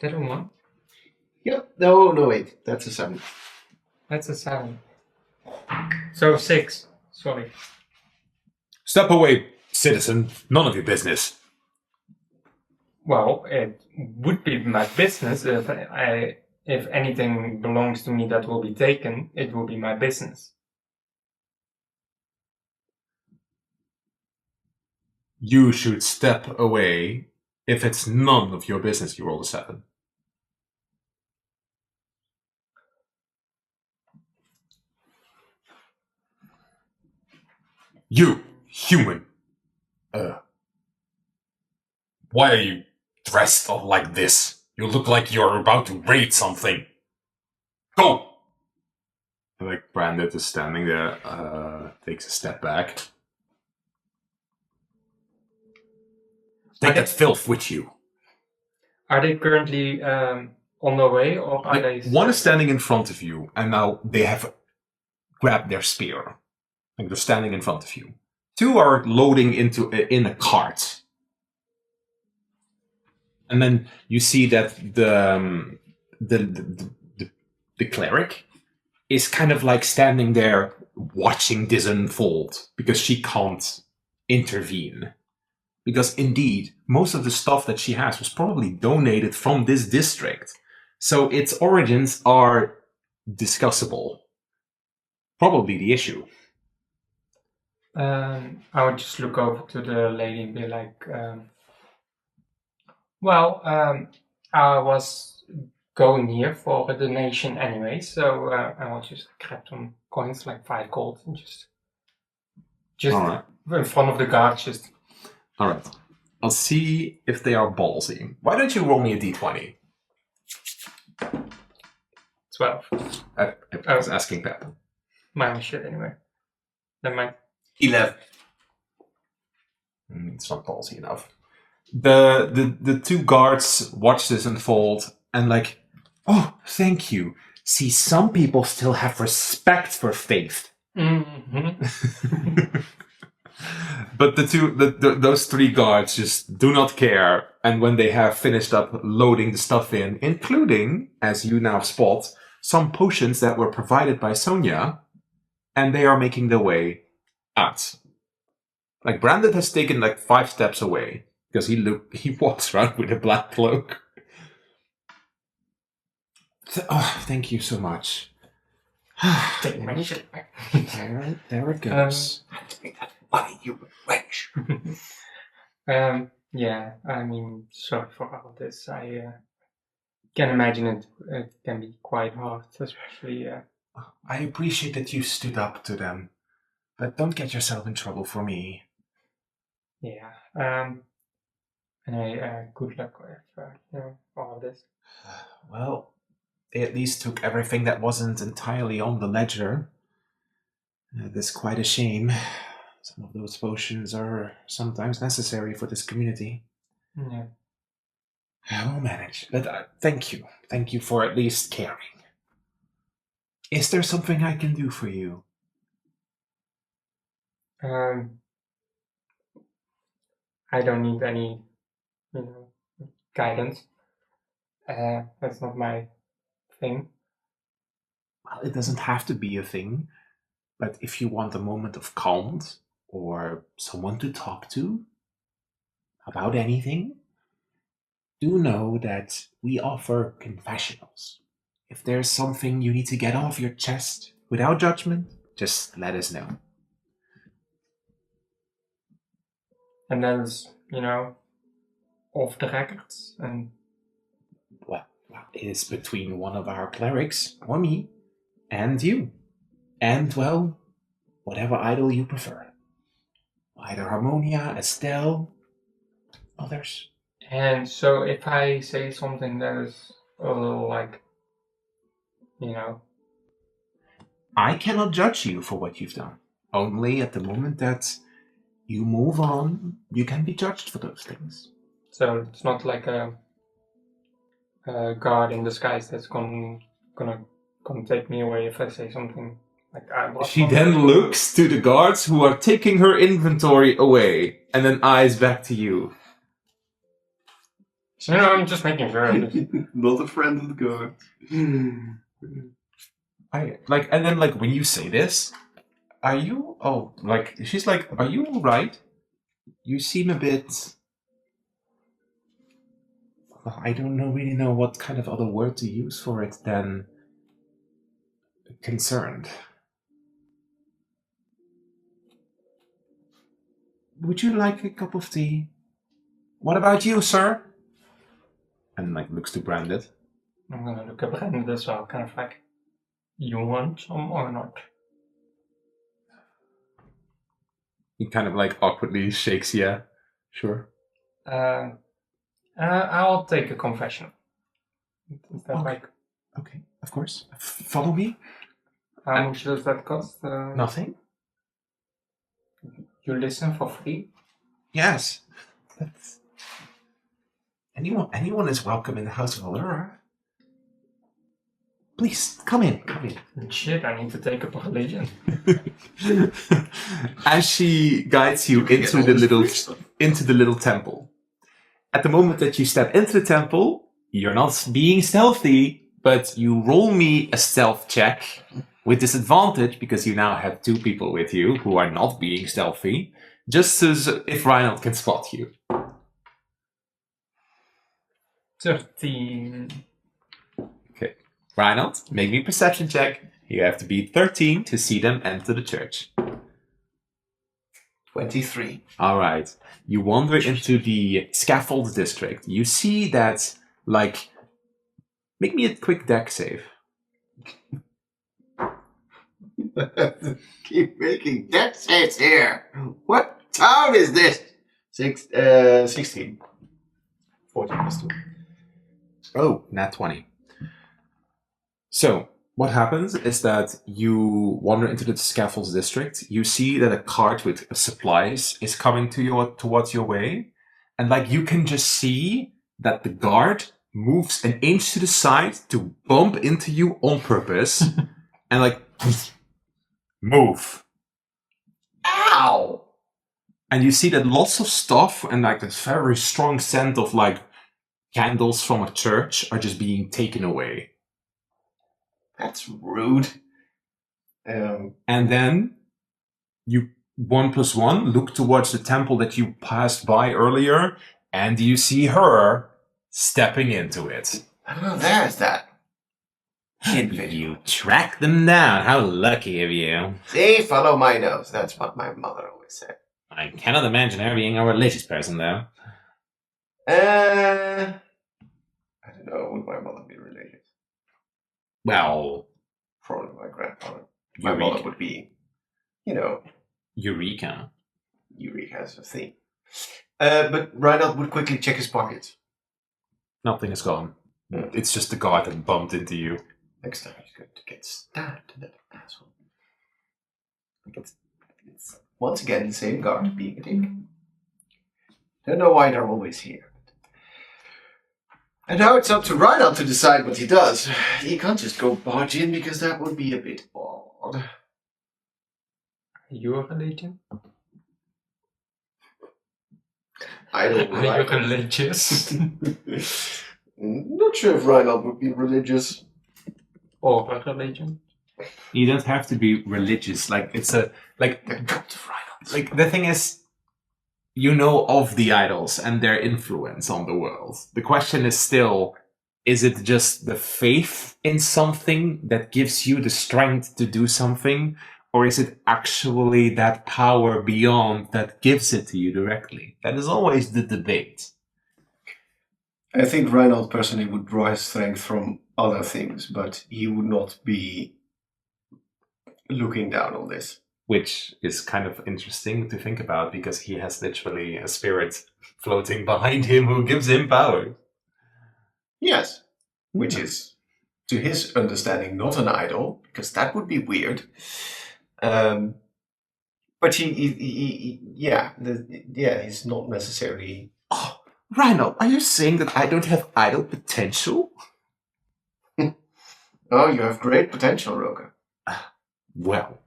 Did I one? Yep. No, wait. That's a 7. That's a 7. So 6. Sorry. Step away, citizen. None of your business. Well, it would be my business if anything belongs to me that will be taken. It will be my business. You should step away if it's none of your business. You roll a 7. You, human. Why are you dressed up like this? You look like you're about to raid something. Go! Like Brandon is standing there, takes a step back. Take that filth with you. Are they currently on their way, or are they? One is standing in front of you, and now they have grabbed their spear. Like they're standing in front of you. 2 are loading in a cart. And then you see that the cleric is kind of like standing there watching this unfold because she can't intervene. Because indeed, most of the stuff that she has was probably donated from this district. So its origins are discussable. Probably the issue. I would just look over to the lady and be like, I was going here for a donation anyway, so I will just grab some coins, like 5 gold, and just All right. in front of the guard, just... All right. I'll see if they are ballsy. Why don't you roll me a d20? 12. I was asking Pep. My own shit, anyway. Never mind. 11. It's not ballsy enough. The 2 guards watch this unfold and like, oh, thank you. See, some people still have respect for faith. Mm-hmm. But those 3 guards just do not care. And when they have finished up loading the stuff in, including, as you now spot, some potions that were provided by Sonia, and they are making their way out. Like Brandon has taken like 5 steps away because he walks around with a black cloak. Oh, thank you so much. Take my shit back. There it goes. Why, you wench? Yeah, I mean, sorry for all of this. I can imagine it can be quite hard, especially... I appreciate that you stood up to them, but don't get yourself in trouble for me. Yeah. And good luck with all of this. Well, they at least took everything that wasn't entirely on the ledger. That's quite a shame. Some of those potions are sometimes necessary for this community. Yeah. I will manage, but thank you. Thank you for at least caring. Is there something I can do for you? I don't need any, guidance. That's not my thing. Well, it doesn't have to be a thing, but if you want a moment of calm or someone to talk to about anything, do know that we offer confessionals. If there's something you need to get off your chest without judgment, just let us know. And that's, off the records. And Well, it is between one of our clerics, or me, and you. And, well, whatever idol you prefer. Either Harmonia, Estelle, others. And so if I say something that is a little like, you know, I cannot judge you for what you've done. Only at the moment that you move on, you can be judged for those things. so it's not like a god in disguise that's gonna take me away if I say something like I bought She something. then looks to the guards who are taking her inventory away, and then eyes back to you. No, I'm just making sure. Not a friend of the god. And then when you say this, are you? Oh, she's like, are you all right? You seem a bit. Well, I don't really know what kind of other word to use for it than concerned. Would you like a cup of tea? What about you, sir? And looks to Branded. I'm gonna look at Brandon as well, kind of like, you want some or not? He kind of awkwardly shakes, yeah, sure. I'll take a confession. Is that Okay, of course. Follow me. How much does that cost? Nothing. You listen for free? Yes. Anyone is welcome in the House of Allura. Please, come in. Shit, I need to take up a religion. As she guides you into the little temple. At the moment that you step into the temple, you're not being stealthy, but you roll me a stealth check with disadvantage because you now have 2 people with you who are not being stealthy, just as if Reinald can spot you. 13. Okay. Reinald, make me a perception check. You have to beat 13 to see them enter the church. 23. All right. You wander into the scaffold district. You see that, make me a quick deck save. Keep making death saves here. What town is this? 16. 14 plus 2. Oh, nat 20. So, what happens is that you wander into the scaffolds district. You see that a cart with supplies is coming towards your way. And you can just see that the guard moves an inch to the side to bump into you on purpose. And move. Ow! And you see that lots of stuff and this very strong scent of candles from a church are just being taken away. That's rude. And then you 1+1 look towards the temple that you passed by earlier, and you see her stepping into it. Oh, there's that. You track them down. How lucky of you. See, follow my nose. That's what my mother always said. I cannot imagine her being a religious person, though. I don't know. Would my mother be religious? Well, Probably my grandfather. My mother would be, Eureka. Eureka has a thing. But Reinald would quickly check his pockets. Nothing is gone. It's just the guard that bumped into you. Next time he's going to get stabbed, that asshole. It's once again the same guard being a dick. Don't know why they're always here. And now it's up to Reinald to decide what he does. He can't just go barge in because that would be a bit odd. Are you a religion? I don't know. Are you religious? Not sure if Reinald would be religious. Or a religion? You don't have to be religious. It's a The cult of Reinald. the thing is, you know of the idols and their influence on the world. The question is still, is it just the faith in something that gives you the strength to do something? Or is it actually that power beyond that gives it to you directly? That is always the debate. I think Reinald personally would draw his strength from other things, but he would not be looking down on this. Which is kind of interesting to think about because he has literally a spirit floating behind him who gives him power. Yes, which is, to his understanding, not an idol, because that would be weird. But he's not necessarily. Oh, Reinald, are you saying that I don't have idol potential? Oh, you have great potential, Roka. Well,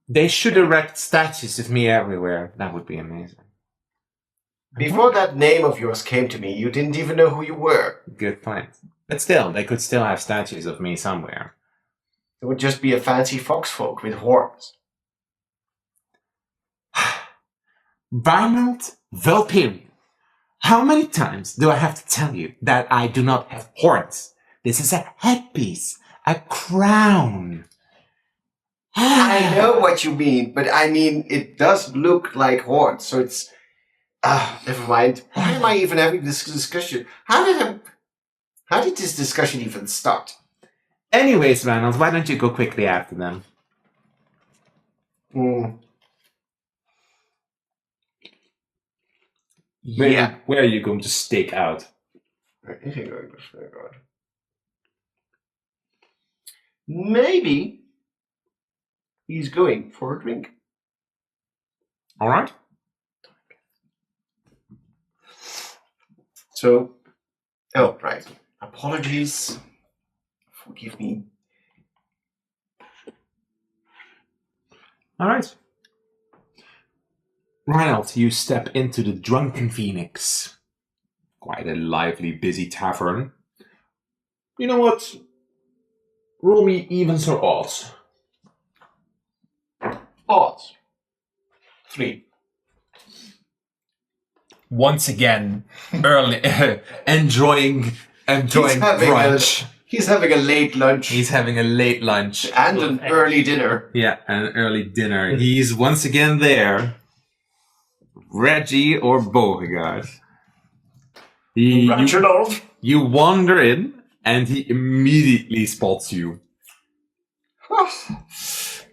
they should erect statues of me everywhere. That would be amazing. Before that name of yours came to me, you didn't even know who you were. Good point. But still, they could still have statues of me somewhere. It would just be a fancy foxfolk with horns. Reinald Valperian, how many times do I have to tell you that I do not have horns? This is a headpiece, a crown. I know what you mean, but I mean, it does look like horns, so it's... never mind. Why am I even having this discussion? How did this discussion even start? Anyways, Reinald, why don't you go quickly after them? Yeah. Where are you going to stake out? Where is he going to stake out? Maybe he's going for a drink. All right. So, oh, right. Apologies. Forgive me. All right. Reinald, you step into the Drunken Phoenix. Quite a lively, busy tavern. You know what? Roll me evens or odds. Odds. 3. Once again, early, enjoying brunch. He's having a late lunch. He's having a late lunch. And an early dinner. Yeah, an early dinner. He's once again there. Reggie or Beauregard. Reginald. You wander in, and he immediately spots you.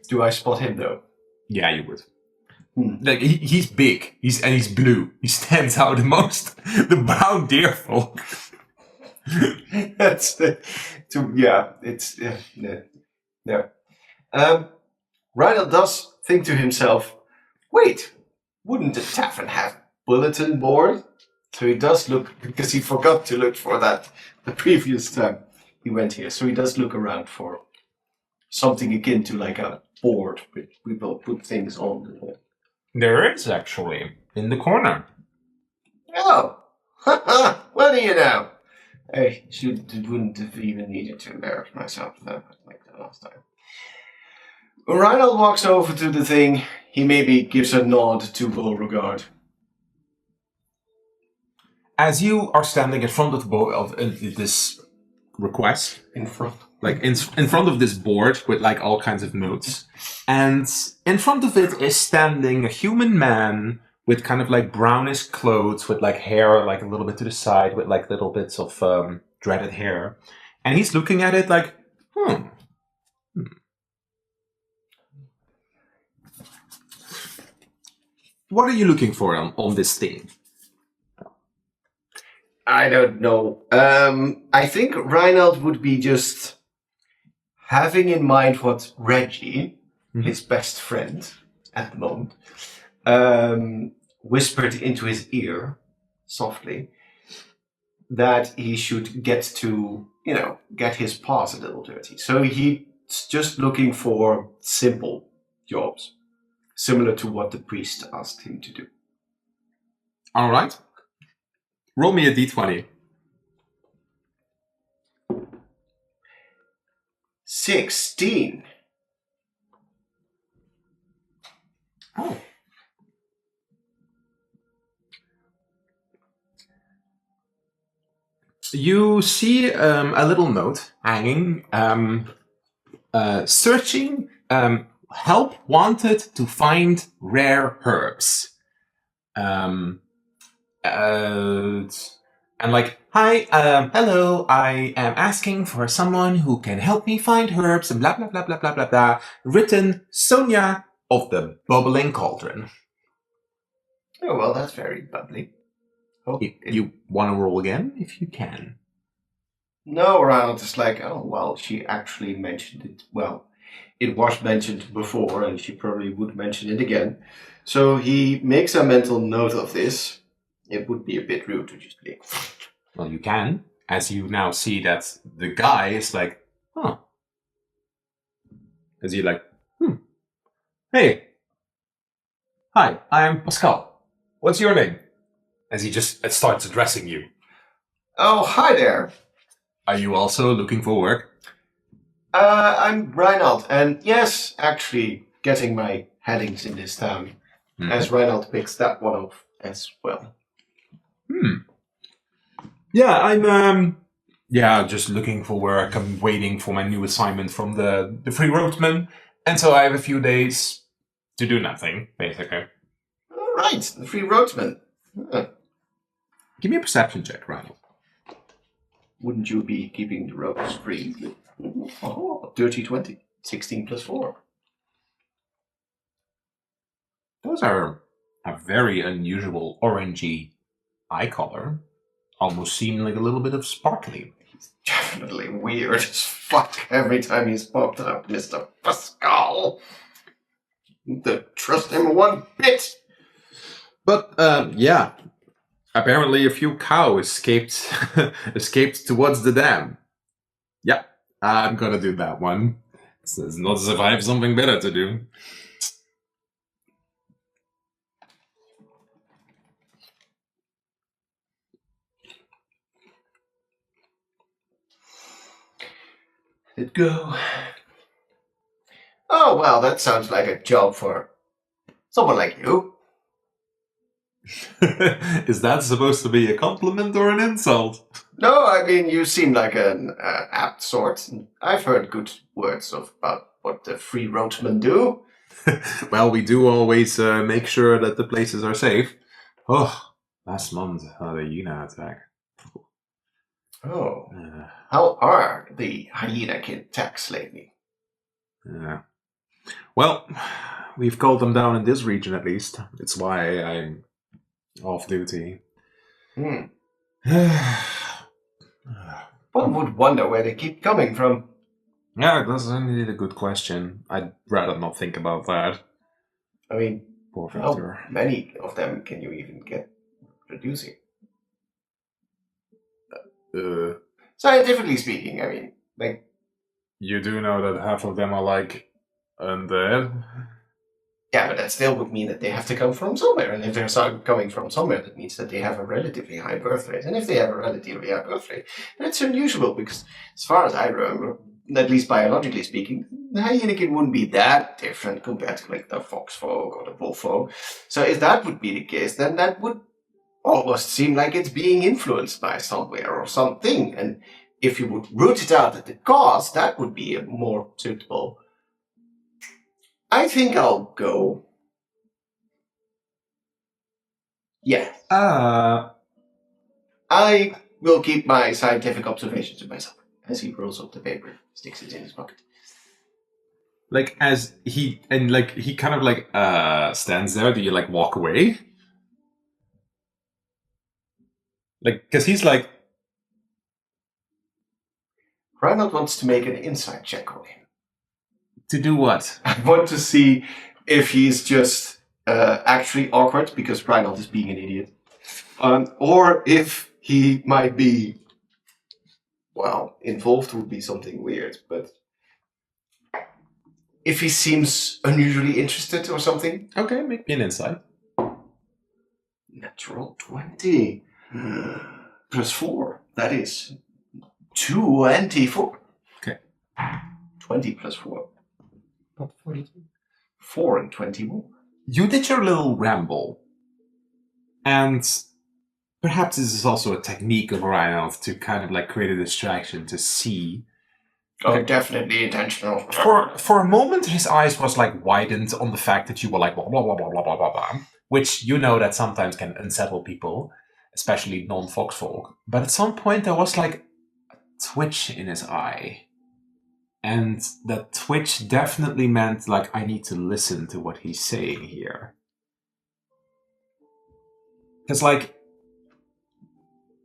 Do I spot him though? Yeah, you would. Like he's big. He's blue. He stands out the most. The brown deer folk. That's Reinald does think to himself, wait, wouldn't the tavern have bulletin board? So he does look, because he forgot to look for that the previous time he went here. So he does look around for something akin to like a board which we will put things on. There is actually in the corner. Oh, what do you know? I wouldn't have even needed to embarrass myself like the last time. Reinald walks over to the thing. He maybe gives a nod to Beauregard. As you are standing in front of this request, In front. like in front of this board with like all kinds of notes, and in front of it is standing a human man with kind of like brownish clothes with like hair like a little bit to the side with like little bits of dreaded hair, and he's looking at it like, What are you looking for on this thing? I don't know. I think Reinald would be just having in mind what Reggie, his best friend at the moment, whispered into his ear softly that he should get to, get his paws a little dirty. So he's just looking for simple jobs, similar to what the priest asked him to do. All right. Roll me a d20. 16. Oh. You see a little note hanging, searching, help wanted to find rare herbs. And like, hi, hello, I am asking for someone who can help me find herbs and blah, blah, blah, blah, blah, blah, blah. Written, Sonia of the Bubbling Cauldron. Oh, well, that's very bubbly. Oh, If you want to roll again, if you can. No, Ronald is like, oh, well, she actually mentioned it. Well, it was mentioned before, and she probably would mention it again. So he makes a mental note of this. It would be a bit rude to just be like, Well, you can, as you now see that the guy is like, huh. As you like, Hey. Hi, I'm Pascal. What's your name? As he just starts addressing you. oh, hi there. Are you also looking for work? I'm Reinald, and yes, actually getting my headings in this town, as Reinald picks that one up as well. Yeah, I'm just looking for work. I'm waiting for my new assignment from the Free Roadman, and so I have a few days to do nothing, basically. All right, the Free Roadsman. Give me a perception check, Reinald. Wouldn't you be keeping the roads free? Oh, dirty 20. 16 plus 4. Those are a very unusual orangey eye color. Almost seem like a little bit of sparkly. He's definitely weird as fuck every time he's popped up, Mr. Pascal. Don't trust him one bit. But, yeah. Apparently a few cows escaped towards the dam. Yeah, I'm gonna do that one. It's not as if I have something better to do. Let go. Oh, well, that sounds like a job for someone like you. Is that supposed to be a compliment or an insult? No, I mean, you seem like an apt sort. I've heard good words about what the Free Roadsmen do. Well, we do always make sure that the places are safe. Oh, last month had a hyena attack. Oh. How are the hyena kid attacks lately? Yeah. Well, we've called them down in this region at least. It's why I'm off duty. One would wonder where they keep coming from. Yeah, that's indeed a good question. I'd rather not think about that. I mean, Poor how Victor. many of them can you even get producing? Scientifically speaking, I mean, like... You do know that half of them are like undead? Yeah, but that still would mean that they have to come from somewhere. And if they're coming from somewhere, that means that they have a relatively high birth rate. And if they have a relatively high birth rate, that's unusual because, as far as I remember, at least biologically speaking, the hyena wouldn't be that different compared to like the fox folk or the wolf folk. So if that would be the case, then that would almost seem like it's being influenced by somewhere or something. And if you would root it out at the cause, that would be a more suitable. I think I'll go. Yeah. I will keep my scientific observations to myself. As he rolls up the paper, sticks it in his pocket. Like, as he kind of stands there, do you like walk away? Like, because he's like... Reinhold wants to make an insight check on him. To do what? I want to see if he's just actually awkward because Reinhold is being an idiot. Or if he might be, well, involved would be something weird, but if he seems unusually interested or something. Okay, make me an insight. Natural 20. Plus 4. That is 24. Okay. 20 plus 4. Not 42. 4 and 21. You did your little ramble. And perhaps this is also a technique of Reinhold to kind of like create a distraction to see. Oh, definitely intentional. For a moment, his eyes was like widened on the fact that you were like blah blah blah blah blah blah blah blah, which you know that sometimes can unsettle people, especially non-fox folk. But at some point there was like a twitch in his eye. And that twitch definitely meant like, I need to listen to what he's saying here. Because like,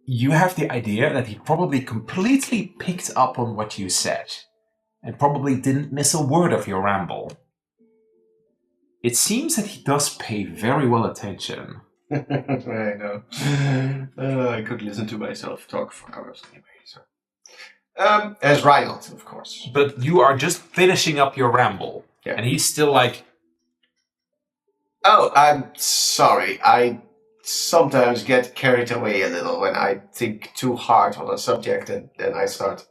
you have the idea that he probably completely picked up on what you said. And probably didn't miss a word of your ramble. It seems that he does pay very well attention. I know. I could listen to myself talk for hours anyway. So, as Reinhold, of course. But you are just finishing up your ramble, and he's still like, "Oh, I'm sorry. I sometimes get carried away a little when I think too hard on a subject, and then I start.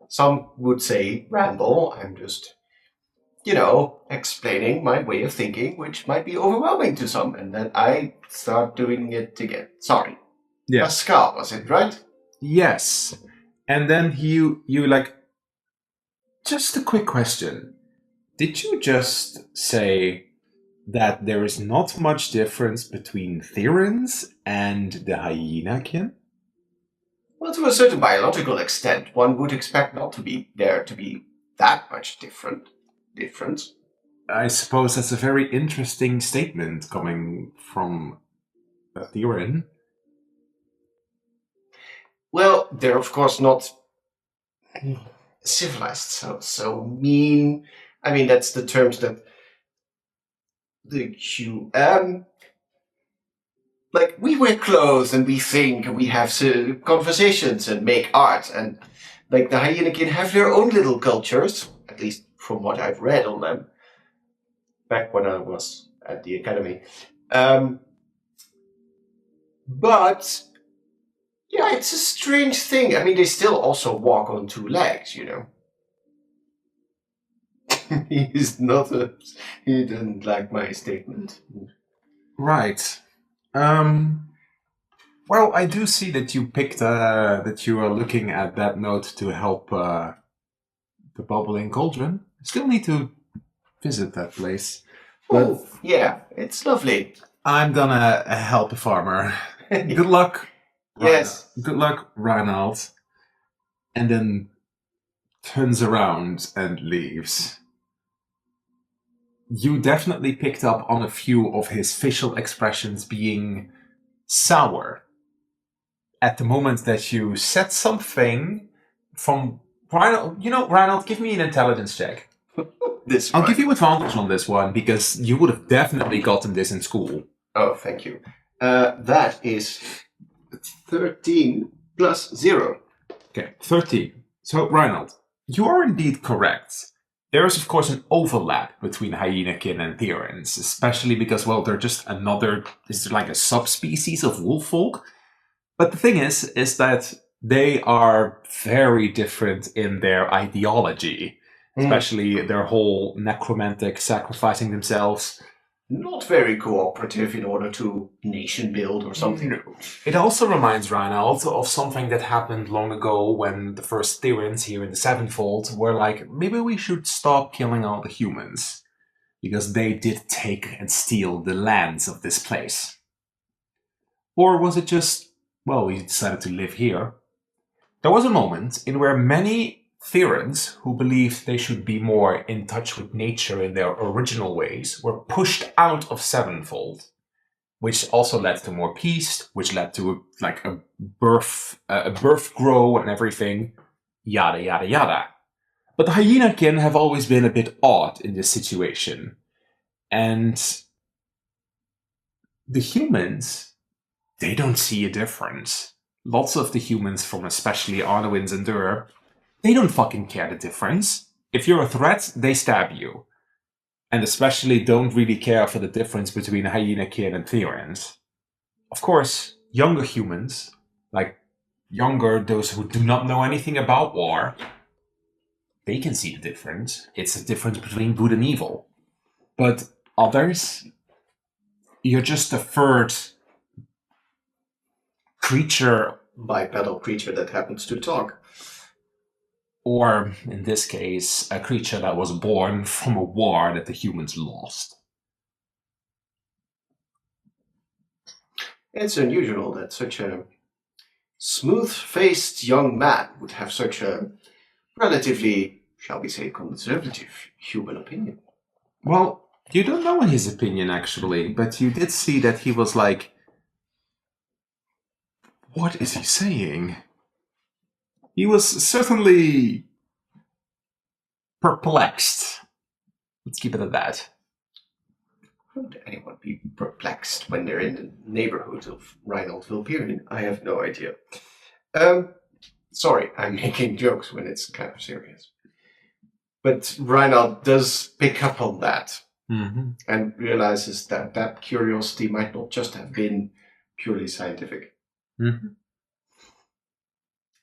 Some would say ramble. I'm just." Explaining my way of thinking, which might be overwhelming to some, and then I start doing it again. Sorry. Yeah. Pascal, was it, right? Yes. And then you like, just a quick question. Did you just say that there is not much difference between Therans and the Hyenakin? Well, to a certain biological extent, one would expect not to be there to be that much difference. I suppose that's a very interesting statement coming from a Theran. Well, they're of course not civilized, so mean. I mean, that's the terms that like we wear clothes and we think and we have conversations and make art, and like the Hyenakin have their own little cultures, at least from what I've read on them. Back when I was at the academy. But, yeah, it's a strange thing. I mean, they still also walk on two legs, He didn't like my statement. Right. Well, I do see that you picked, that you are looking at that note to help the Bubbling Cauldron. Still need to visit that place. Oh, yeah, it's lovely. I'm gonna help a farmer. Good luck. Yes. Good luck, Reinhold. And then turns around and leaves. You definitely picked up on a few of his facial expressions being sour. At the moment that you said something from Reinhold, Reinhold, give me an intelligence check. I'll give you advantage on this one, because you would have definitely gotten this in school. Oh, thank you. That is 13 plus 0. Okay, 13. So, Reinhold, you are indeed correct. There is, of course, an overlap between Hyenakin and Therans, especially because, well, they're just it's like a subspecies of wolf folk. But the thing is that they are very different in their ideology. Especially their whole necromantic sacrificing themselves. Not very cooperative in order to nation build or something. No. It also reminds Reinhold of something that happened long ago when the first Therans here in the Sevenfold were like, maybe we should stop killing all the humans. Because they did take and steal the lands of this place. Or was it just, well, we decided to live here? There was a moment in where many Therans, who believed they should be more in touch with nature in their original ways, were pushed out of Sevenfold, which also led to more peace, which led to a birth grow and everything, yada yada yada. But the Hyenakin have always been a bit odd in this situation, and the humans, they don't see a difference. Lots of the humans from especially Arnowins and Dur, they don't fucking care the difference. If you're a threat, they stab you. And especially don't really care for the difference between Hyenakin and Therans. Of course, younger humans, like those who do not know anything about war, they can see the difference. It's the difference between good and evil. But others, you're just a third creature. Bipedal creature that happens to talk. Or, in this case, a creature that was born from a war that the humans lost. It's unusual that such a smooth-faced young man would have such a relatively, shall we say, conservative human opinion. Well, you don't know his opinion, actually, but you did see that he was like, what is he saying? He was certainly perplexed. Let's keep it at that. How would anyone be perplexed when they're in the neighborhood of Reinhold Vilperian? I have no idea. Sorry, I'm making jokes when it's kind of serious. But Reinhold does pick up on that and realizes that that curiosity might not just have been purely scientific,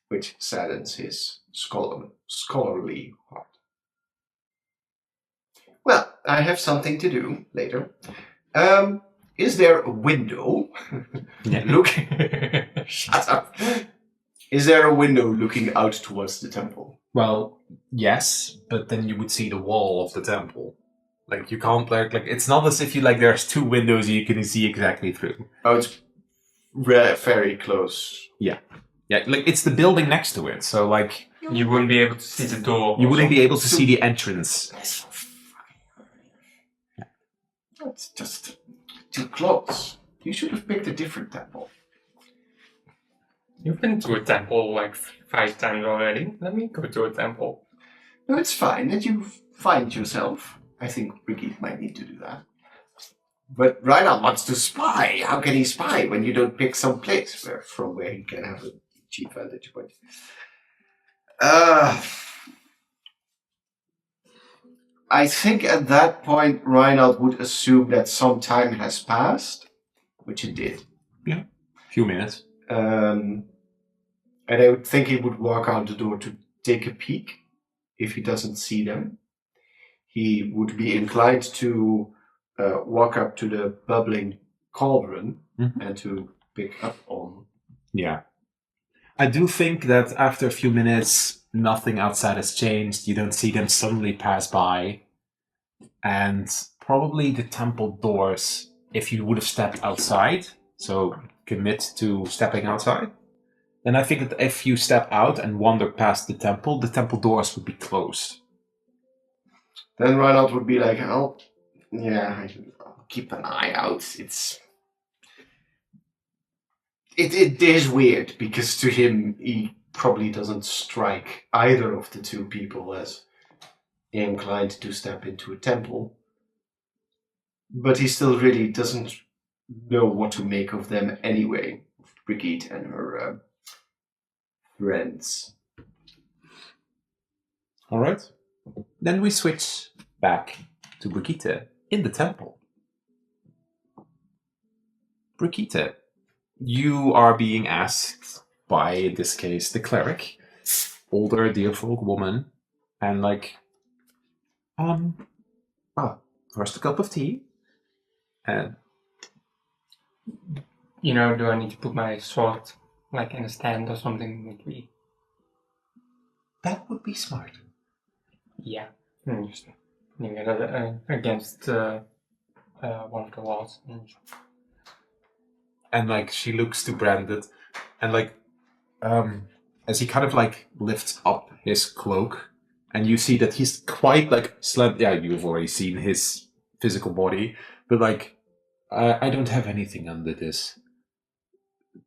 which saddens his scholarly heart. Well, I have something to do later. Is there a window? Look, shut up. Is there a window looking out towards the temple? Well, yes, but then you would see the wall of the temple. Like, you can't, like it's not as if you, like, there's two windows you can see exactly through. Oh, it's very close. Yeah, like, it's the building next to it, so, like... You wouldn't be able to see the door. You wouldn't be able to see the entrance. That's just too close. You should have picked a different temple. You've been to a temple like 5 times already. Let me go to a temple. No, it's fine that you find yourself. I think Brigitte might need to do that. But Reinhard wants to spy. How can he spy when you don't pick some place from where he can have a cheap vantage point? I think at that point Reinhard would assume that some time has passed, which it did. Yeah, a few minutes. And I would think he would walk out the door to take a peek. If he doesn't see them, he would be inclined to walk up to the bubbling cauldron and to pick up on. Yeah. I do think that after a few minutes, nothing outside has changed. You don't see them suddenly pass by. And probably the temple doors, if you would have stepped outside, so commit to stepping outside, then I think that if you step out and wander past the temple doors would be closed. Then Reinhard would be like, oh, yeah, I'll keep an eye out. It is weird, because to him, he probably doesn't strike either of the two people as inclined to step into a temple. But he still really doesn't know what to make of them anyway, Brigitte and her friends. All right. Then we switch back to Brigitte in the temple. Brigitte, you are being asked by, in this case, the cleric, older dear folk woman, and like, first a cup of tea, and... You know, do I need to put my sword like in a stand or something? Maybe. That would be smart. Yeah. Just putting it against one of the walls. And like, she looks to Brandon, and like, as he kind of like lifts up his cloak, and you see that he's quite like slim. Yeah, you've already seen his physical body, but like, I don't have anything under this.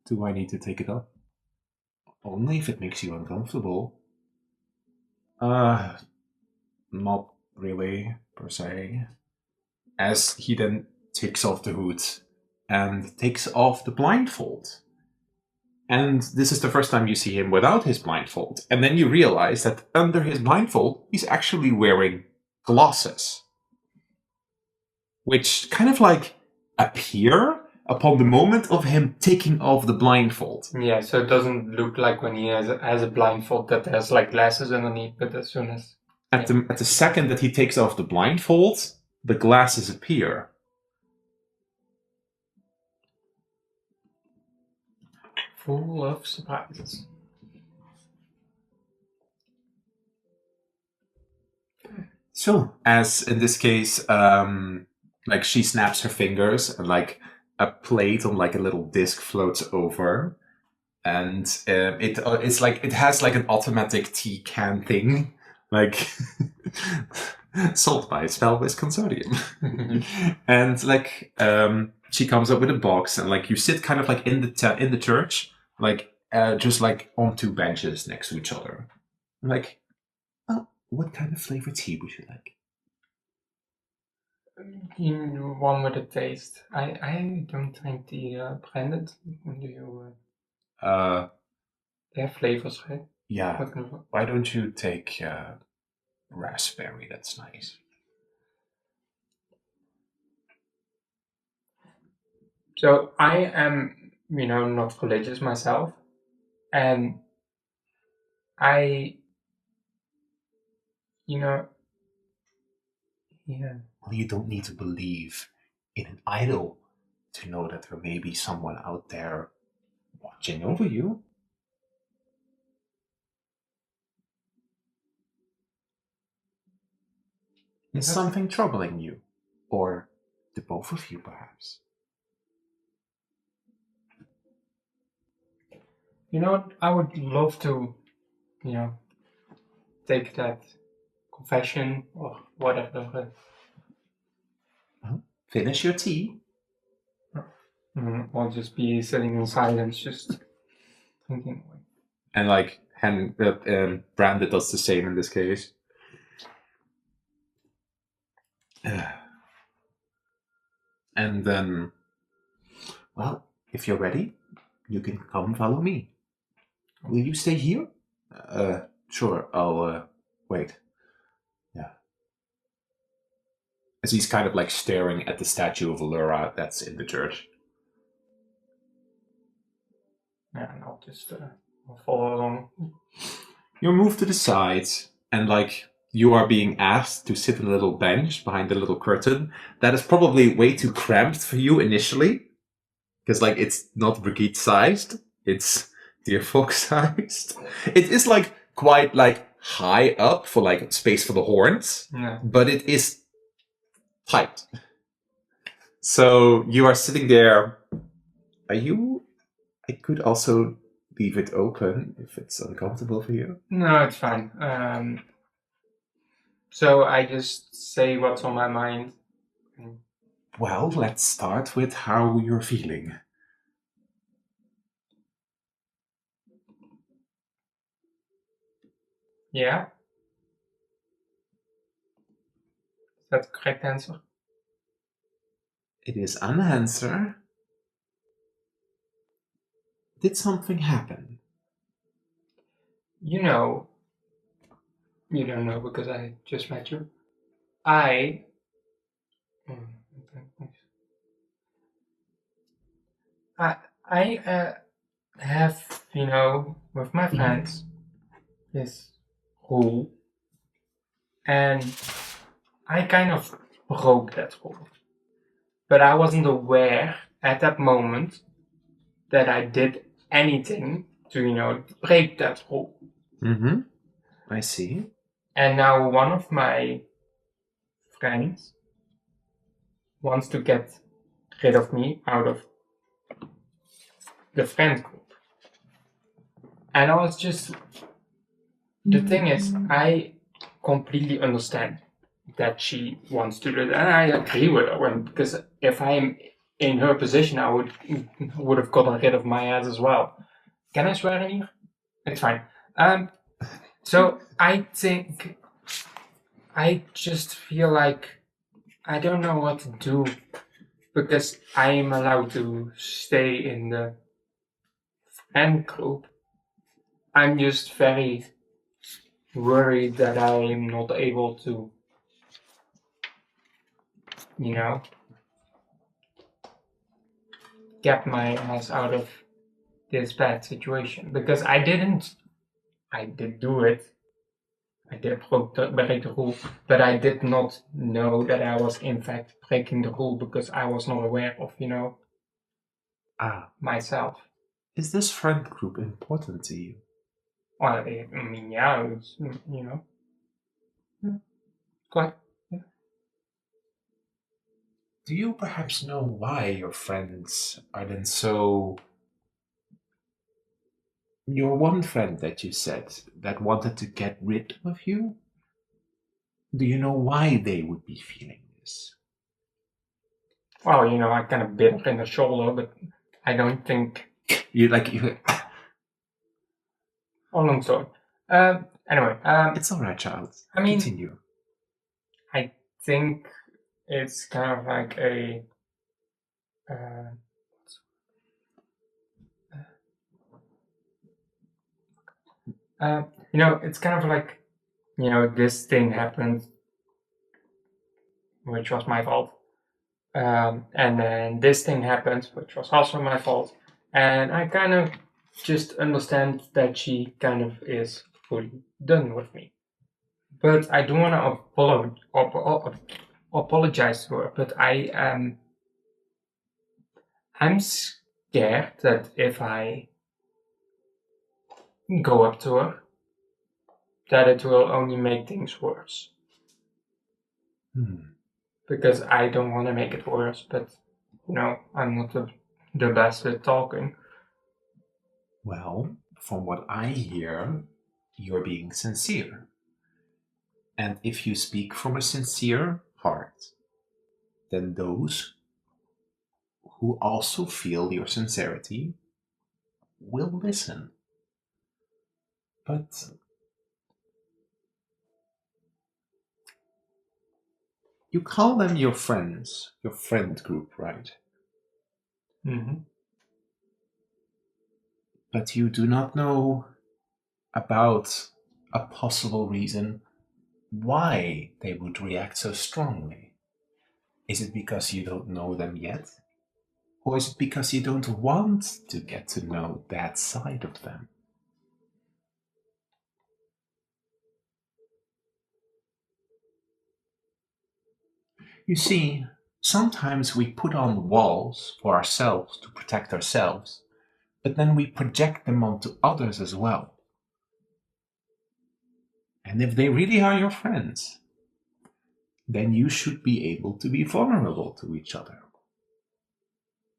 Do I need to take it off? Only if it makes you uncomfortable. Not really, per se. As he then takes off the hood and takes off the blindfold. And this is the first time you see him without his blindfold. And then you realize that under his blindfold, he's actually wearing glasses. Which kind of like appear upon the moment of him taking off the blindfold. Yeah, so it doesn't look like when he has a blindfold that there's like glasses underneath, but as soon as... At the second that he takes off the blindfold, the glasses appear. Full of surprises. So, as in this case, like she snaps her fingers and like a plate on like a little disc floats over, and it's like it has like an automatic tea can thing, like sold by Spell with Consortium. And like she comes up with a box, and like you sit kind of like in the church, like just like on two benches next to each other. I'm like, well, what kind of flavor tea would you like? One with a taste. I don't drink the blended. Do you? They have flavors, right? Yeah. What kind of? Why don't you take raspberry? That's nice. So I am, not religious myself, and I, yeah. Well, you don't need to believe in an idol to know that there may be someone out there watching over you. Is something troubling you? Or the both of you, perhaps? You know what? I would love to, take that confession or whatever. Finish your tea. Or just be sitting in silence, just thinking away. And like Brandon does the same in this case. And then, well, if you're ready, you can come follow me. Will you stay here? Sure, I'll wait. Yeah. As he's kind of like staring at the statue of Allura that's in the church. Yeah, and I'll just I'll follow along. You're moved to the side, and like you are being asked to sit on a little bench behind the little curtain. That is probably way too cramped for you initially, because like it's not Brigitte sized, it's Dear Fox sized. It is like quite like high up for like space for the horns, but it is tight. So you are sitting there. I could also leave it open if it's uncomfortable for you. No, it's fine. So I just say what's on my mind. Well, let's start with how you're feeling. Yeah? Is that the correct answer? It is an answer. Did something happen? You don't know because I just met you. I have, with my friends, this rule, and I kind of broke that rule. But I wasn't aware at that moment that I did anything to, break that rule. Mm-hmm. I see. And now one of my friends wants to get rid of me out of the friend group. And I was just... The thing is, I completely understand that she wants to do that, and I agree with her, because if I'm in her position, I would have gotten rid of my ass as well. Can I swear in here? It's fine. So I think I just feel like I don't know what to do, because I am allowed to stay in the friend group. I'm just very worried that I'm not able to, get my ass out of this bad situation. Because I did do it. I did break the rule, but I did not know that I was in fact breaking the rule because I was not aware of, myself. Is this friend group important to you? Well, I mean, yeah, it's, quite. Yeah. Do you perhaps know why your friends are then so... Your one friend that you said that wanted to get rid of you? Do you know why they would be feeling this? Well, I kind of bit her in the shoulder, but I don't think... You like you. Oh, long story. Anyway, It's all right, child. I mean- Continue. I think it's kind of like a... it's kind of like, this thing happened, which was my fault. And then this thing happened, which was also my fault. And I kind of just understand that she kind of is fully done with me. But I do want to apologize to her. But I'm scared that if I go up to her, that it will only make things worse. Because I don't want to make it worse, but I'm not the best at talking. Well, from what I hear, you're being sincere. And if you speak from a sincere heart, then those who also feel your sincerity will listen. But you call them your friends, your friend group, right? Mm-hmm. But you do not know about a possible reason why they would react so strongly. Is it because you don't know them yet? Or is it because you don't want to get to know that side of them? You see, sometimes we put on walls for ourselves to protect ourselves, but then we project them onto others as well. And if they really are your friends, then you should be able to be vulnerable to each other.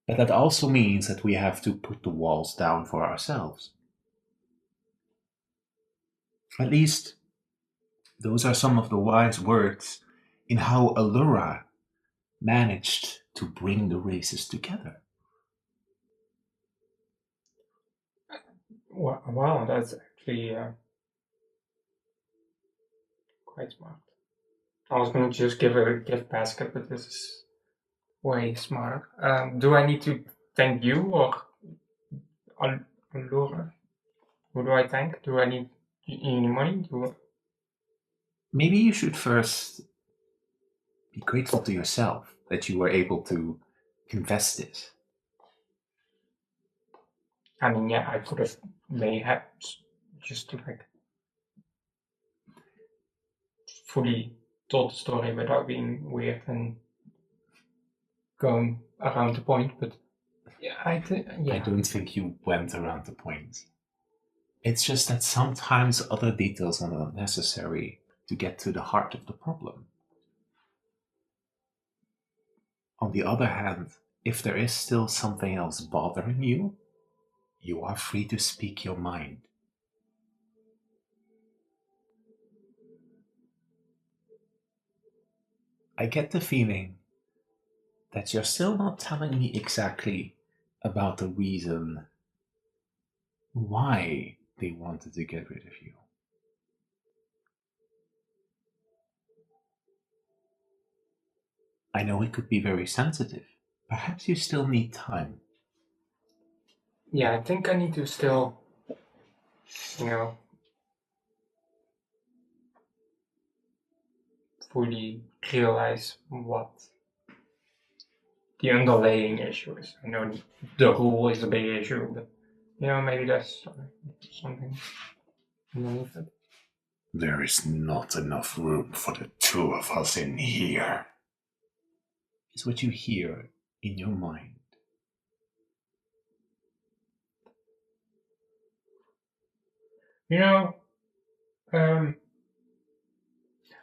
But that also means that we have to put the walls down for ourselves. At least, those are some of the wise words in how Allura managed to bring the races together. Wow, that's actually quite smart. I was gonna just give a gift basket, but this is way smarter. Do I need to thank you or Laura? Who do I thank? Do I need any money? Maybe you should first be grateful to yourself that you were able to confess this. I mean, yeah, I could have maybe just like fully told the story without being weird and going around the point, but yeah, I don't think you went around the point. It's just that sometimes other details are not necessary to get to the heart of the problem. On the other hand, if there is still something else bothering you, you are free to speak your mind. I get the feeling that you're still not telling me exactly about the reason why they wanted to get rid of you. I know it could be very sensitive. Perhaps you still need time. Yeah, I think I need to still, fully realize what the underlying issue is. I know the rule is a big issue, but maybe there's something underneath it. There is not enough room for the two of us in here, is what you hear in your mind.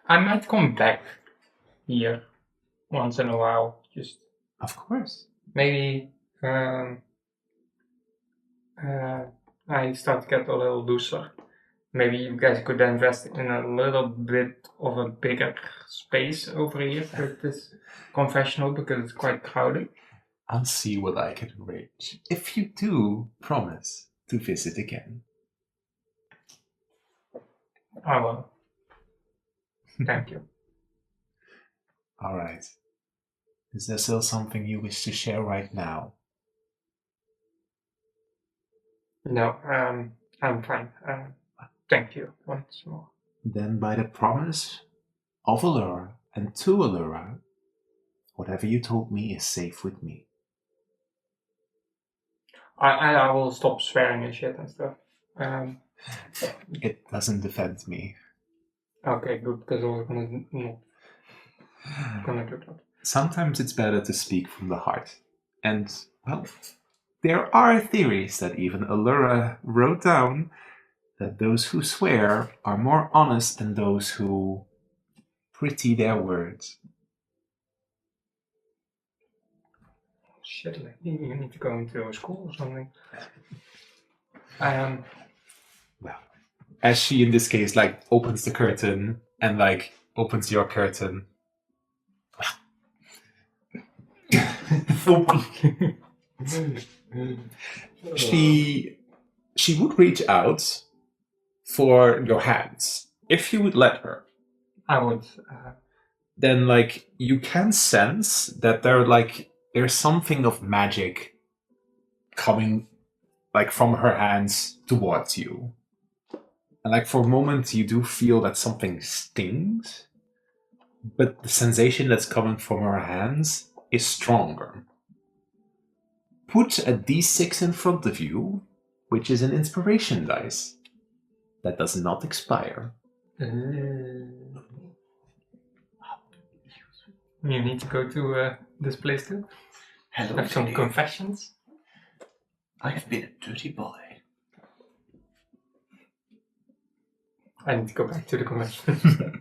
I might come back here once in a while Just Of course. maybe I start to get a little looser. Maybe you guys could invest in a little bit of a bigger space over here with this confessional because it's quite crowded. I'll see what I can arrange. If you do promise to visit again. I will. Thank you. All right. Is there still something you wish to share right now? No, I'm fine. Thank you once more. Then by the promise of Allura and to Allura, whatever you told me is safe with me. I will stop swearing and shit and stuff. It doesn't offend me. Okay, good, because I was gonna do that. Sometimes it's better to speak from the heart. And, well, there are theories that even Allura wrote down that those who swear are more honest than those who pretty their words. Shit, like, you need to go into a school or something. Well, as she in this case opens the curtain and opens your curtain. she would reach out for your hands if you would let her. I would. Then you can sense that there's something of magic coming from her hands towards you. And for a moment you do feel that something stings, but the sensation that's coming from her hands is stronger. Put a d6 in front of you, which is an inspiration dice. That does not expire. You need to go to this place too? Hello, Have some Teddy. confessions? I've been a dirty boy. I need to go back to the convention.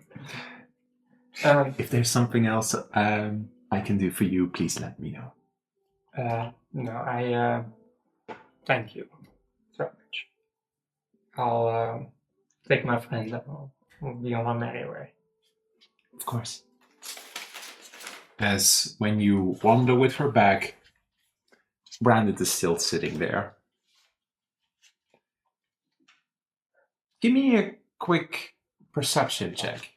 If there's something else I can do for you, please let me know. No, I thank you so much. I'll take my friend and we'll be on our merry way. Of course. As when you wander with her back, Brandon is still sitting there. Give me a quick perception check.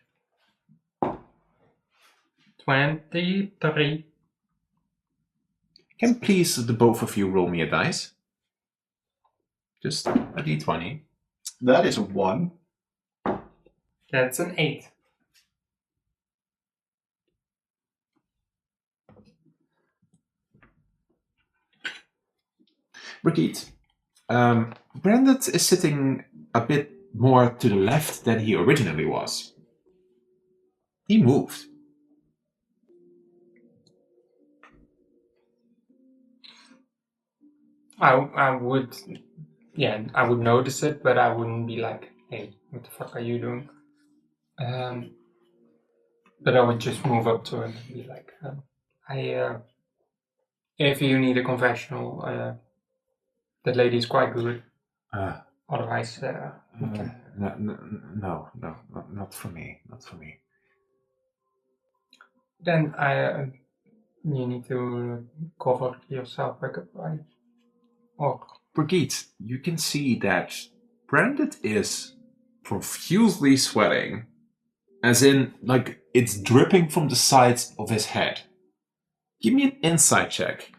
23. Can please the both of you roll me a dice? Just a d20. That is a 1. That's an 8. Brigitte, Brandon is sitting a bit more to the left than he originally was. He moved. I would notice it, but I wouldn't be like, hey, what the fuck are you doing? But I would just move up to him and be like, if you need a confessional, that lady is quite good. Otherwise, No, not for me. Not for me. Then you need to cover yourself back up, right? Or Brigitte, you can see that Brandon is profusely sweating, as in, it's dripping from the sides of his head. Give me an insight check.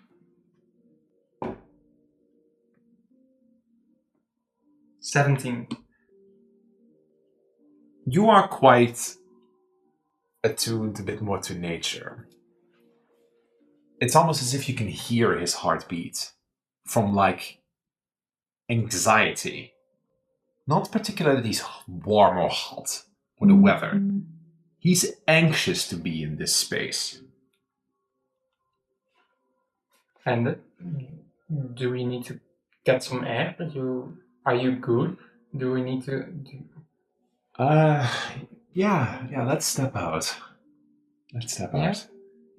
17. You are quite attuned a bit more to nature. It's almost as if you can hear his heartbeat from anxiety. Not particularly that he's warm or hot, or the weather. He's anxious to be in this space. And do we need to get some air? Are you good? Do we need to? Yeah. Let's step out.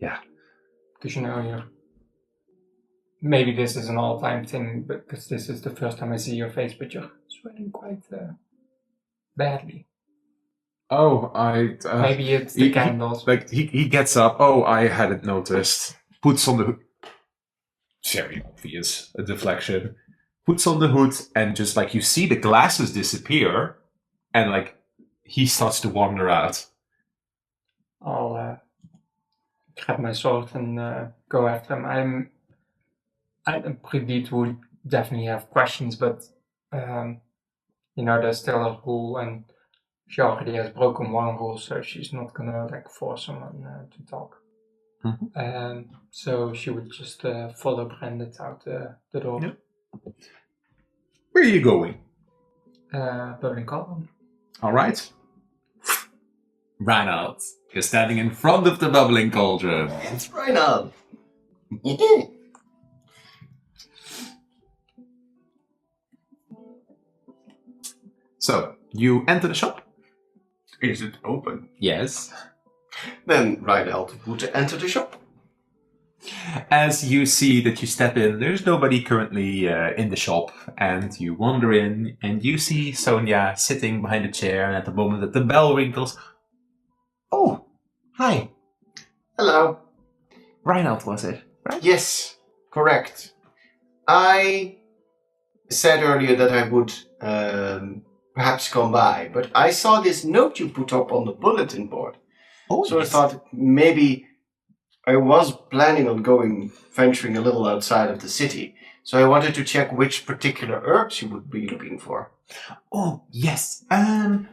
Yeah. Because maybe this is an all-time thing, because this is the first time I see your face, but you're sweating quite badly. Oh, Maybe it's the candles. He gets up. Oh, I hadn't noticed. Puts on the hood. Very obvious, a deflection. Puts on the hood, and just you see the glasses disappear, and he starts to wander out. I'll grab my sword and go after him. Predit would definitely have questions, but there's still a rule, and she already has broken one rule, so she's not gonna force someone to talk. Mm-hmm. So she would just follow Brandit out the door. Yep. Where are you going? Building Cauldron. All right. Reinald, you're standing in front of the bubbling cauldron. It's Reinald. So, you enter the shop? Is it open? Yes. Then Reinald would enter the shop. As you see that you step in, there's nobody currently in the shop, and you wander in, and you see Sonia sitting behind a chair, and at the moment that the bell rings, oh, hi. Hello. Reinald, was it? Right? Yes, correct. I said earlier that I would perhaps come by, but I saw this note you put up on the bulletin board. Oh, so yes. I thought maybe I was planning on venturing a little outside of the city. So I wanted to check which particular herbs you would be looking for. Oh, yes.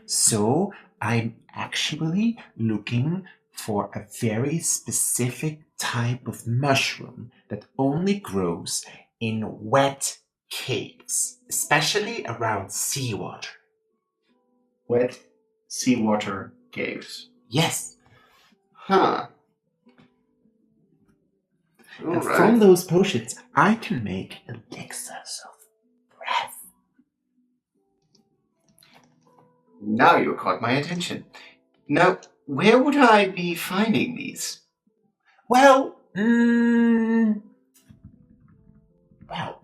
So I'm actually looking for a very specific type of mushroom that only grows in wet caves, especially around seawater. Wet seawater caves. Yes. Huh. And from those potions, I can make elixirs of breath. Now you caught my attention. Now, where would I be finding these? Well,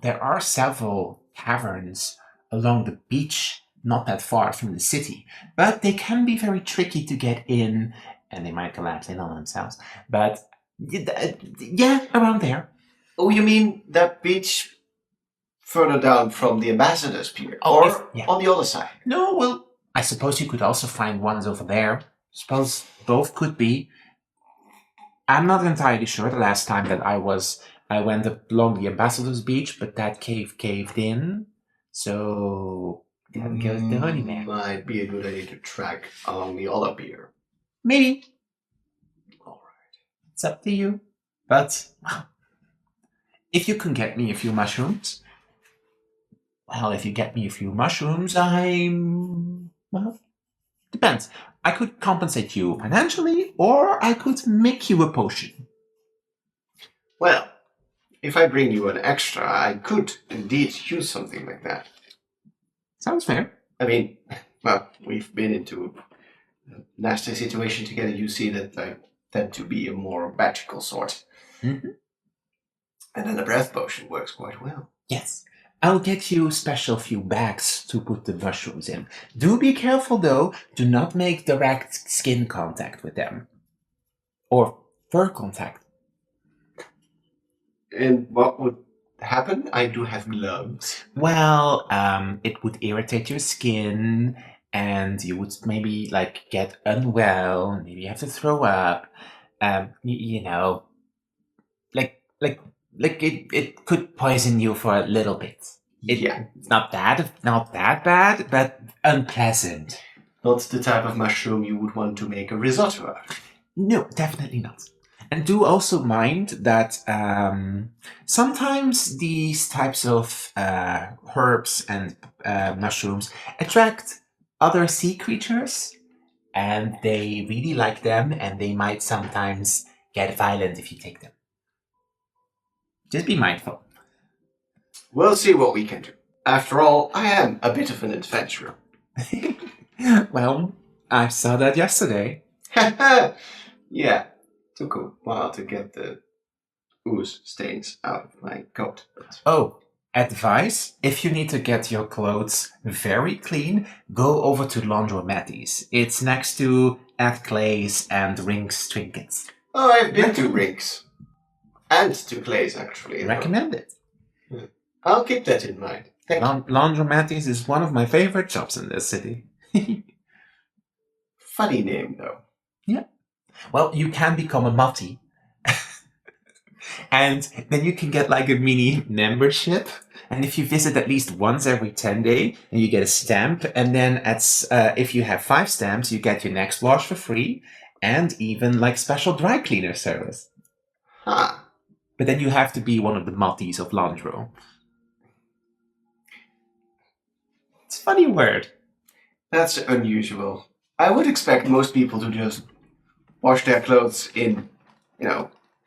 there are several caverns along the beach, not that far from the city, but they can be very tricky to get in, and they might collapse in on themselves. But yeah, around there. Oh, you mean that beach further down from the Ambassador's Pier? Oh, or on the other side? No, well, I suppose you could also find ones over there. Suppose both could be. I'm not entirely sure. The last time that I went along the Ambassador's Beach, but that cave caved in. So that goes the honey man. Might be a good idea to track along the other pier. Maybe. All right. It's up to you. But, well, if you can get me a few mushrooms, depends. I could compensate you financially, or I could make you a potion. Well, if I bring you an extra, I could indeed use something like that. Sounds fair. I mean, well, we've been into a nasty situation together. You see that I tend to be a more magical sort. Mm-hmm. And then the breath potion works quite well. Yes. I'll get you a special few bags to put the mushrooms in. Do be careful, though. Do not make direct skin contact with them. Or fur contact. And what would happen? I do have gloves. Well, it would irritate your skin, and you would maybe, get unwell. Maybe you have to throw up. It could poison you for a little bit. It's not that bad, but unpleasant. Not the type of mushroom you would want to make a risotto out of. No, definitely not. And do also mind that sometimes these types of herbs and mushrooms attract other sea creatures, and they really like them, and they might sometimes get violent if you take them. Just be mindful. We'll see what we can do. After all, I am a bit of an adventurer. Well, I saw that yesterday. Yeah, took a while to get the ooze stains out of my coat. Oh, advice: if you need to get your clothes very clean, go over to Laundromatties. It's next to At Clay's and Rinks Trinkets. Oh, I've been to Rinks. And to Clay's, actually. Recommend it. I'll keep that in mind. Thank you. Laundromatties is one of my favorite shops in this city. Funny name, though. Yeah. Well, you can become a mutty. And then you can get like a mini membership. And if you visit at least once every 10 days, and you get a stamp. And then if you have 5 stamps, you get your next wash for free. And even like special dry cleaner service. Huh. But then you have to be one of the mutties of Landro. It's a funny word. That's unusual. I would expect most people to just wash their clothes in,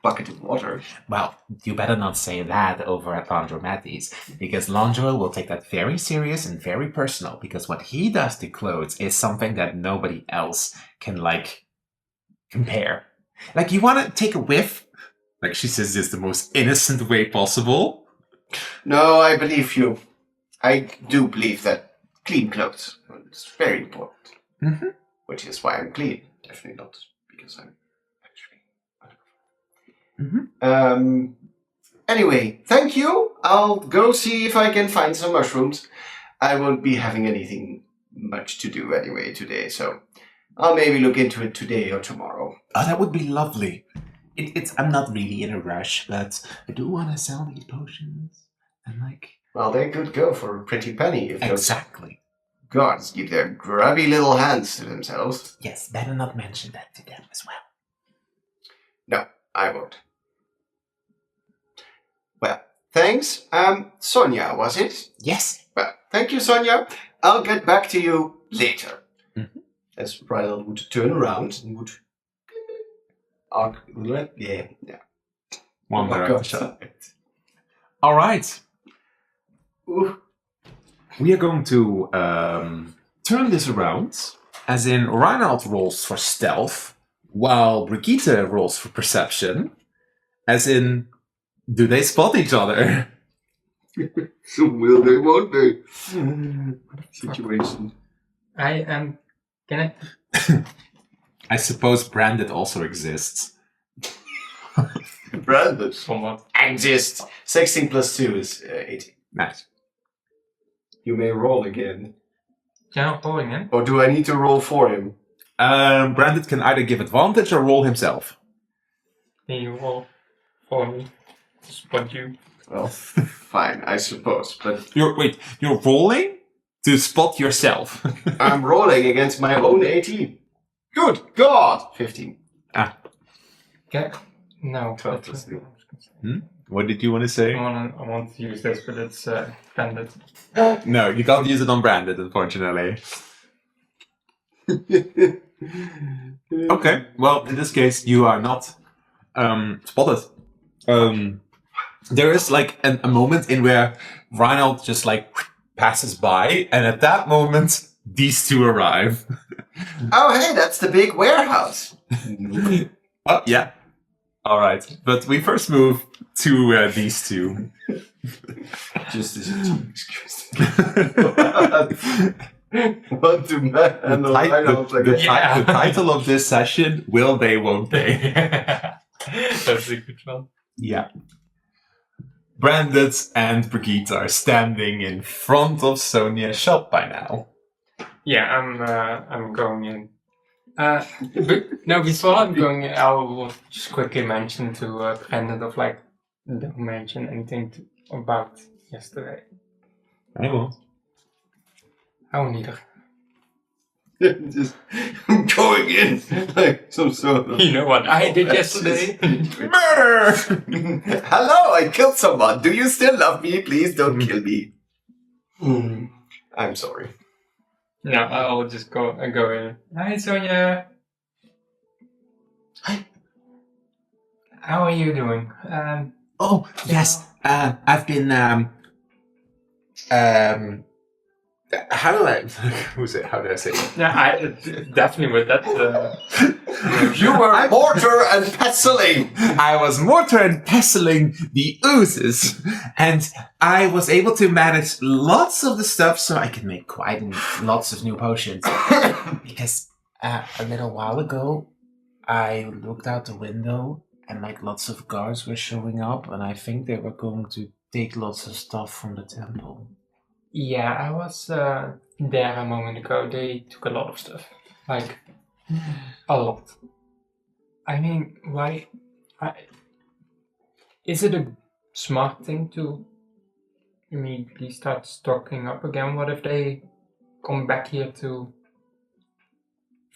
bucket of water. Well, you better not say that over at Laundromatties, because Landro will take that very serious and very personal, because what he does to clothes is something that nobody else can, compare. Like, you want to take a whiff? Like, she says this the most innocent way possible. No, I believe you. I do believe that clean clothes is very important. Mm-hmm. Which is why I'm clean. Definitely not because I'm actually. Mm-hmm. Anyway, thank you. I'll go see if I can find some mushrooms. I won't be having anything much to do anyway today, so I'll maybe look into it today or tomorrow. Oh, that would be lovely. I'm not really in a rush, but I do want to sell these potions. And Well, they could go for a pretty penny if exactly. those guards keep their grubby little hands to themselves. Yes, better not mention that to them as well. No, I won't. Well, thanks. Sonia, was it? Yes. Well, thank you, Sonia. I'll get back to you later. Mm-hmm. As Reinald would turn around and would... Yeah. Wander Oh, out the shop. All right. Ooh. We are going to turn this around, as in Reinald rolls for stealth, while Brigitte rolls for perception, as in, do they spot each other? So will they, won't they? Situation. I am connected. I suppose branded also exists. Branded. Somewhat. Exist. 16 plus 2 is 18. Nice. You may roll again. Yeah, rolling in. Or do I need to roll for him? Branded can either give advantage or roll himself. Can you roll for me? Spot you. Well, fine, I suppose. But You're rolling to spot yourself. I'm rolling against my own 18. Good God! 15. Okay. No. 12 that's plus what I 2. was gonna say. What did you want to say? I want to use this, but it's banded. No, you can't use it on branded, unfortunately. Okay, well, in this case, you are not spotted. There is a moment in where Reinald just passes by, and at that moment, these two arrive. Oh, hey, that's the big warehouse. Oh, yeah. All right, but we first move to these two. Just as What do man and the title of this session, Will They, Won't They? That's a good one. Yeah. Branded and Brigitte are standing in front of Sonia's shop by now. Yeah, I'm going in. But no, before I'm going in, I will just quickly mention to Brandon don't mention anything about yesterday. I won't. Oh, neither. Just going in like some sort of... You know what I did yesterday? Murder! Hello, I killed someone. Do you still love me? Please don't kill me. I'm sorry. No, I'll just go in. Hi, Sonia. Hi. How are you doing? Oh, yes. I've been, how do I say it? Yeah, I definitely with that. You were mortar and pestling. I was mortar and pestling the oozes, and I was able to manage lots of the stuff so I could make quite lots of new potions. Because a little while ago, I looked out the window and like lots of guards were showing up, and I think they were going to take lots of stuff from the temple. Yeah, I was there a moment ago. They took a lot of stuff. Like, a lot. I mean, why? Is it a smart thing to immediately start stocking up again? What if they come back here to...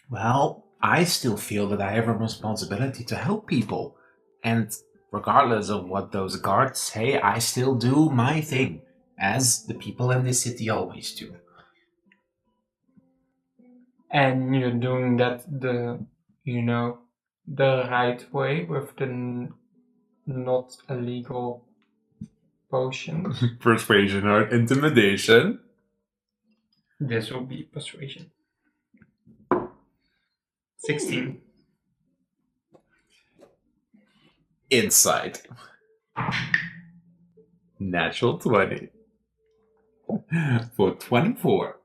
Well, I still feel that I have a responsibility to help people. And regardless of what those guards say, I still do my thing, as the people in this city always do. And you're doing that the right way with the not illegal potion. Persuasion or intimidation. This will be persuasion. 16. Insight. Natural 20. For 24.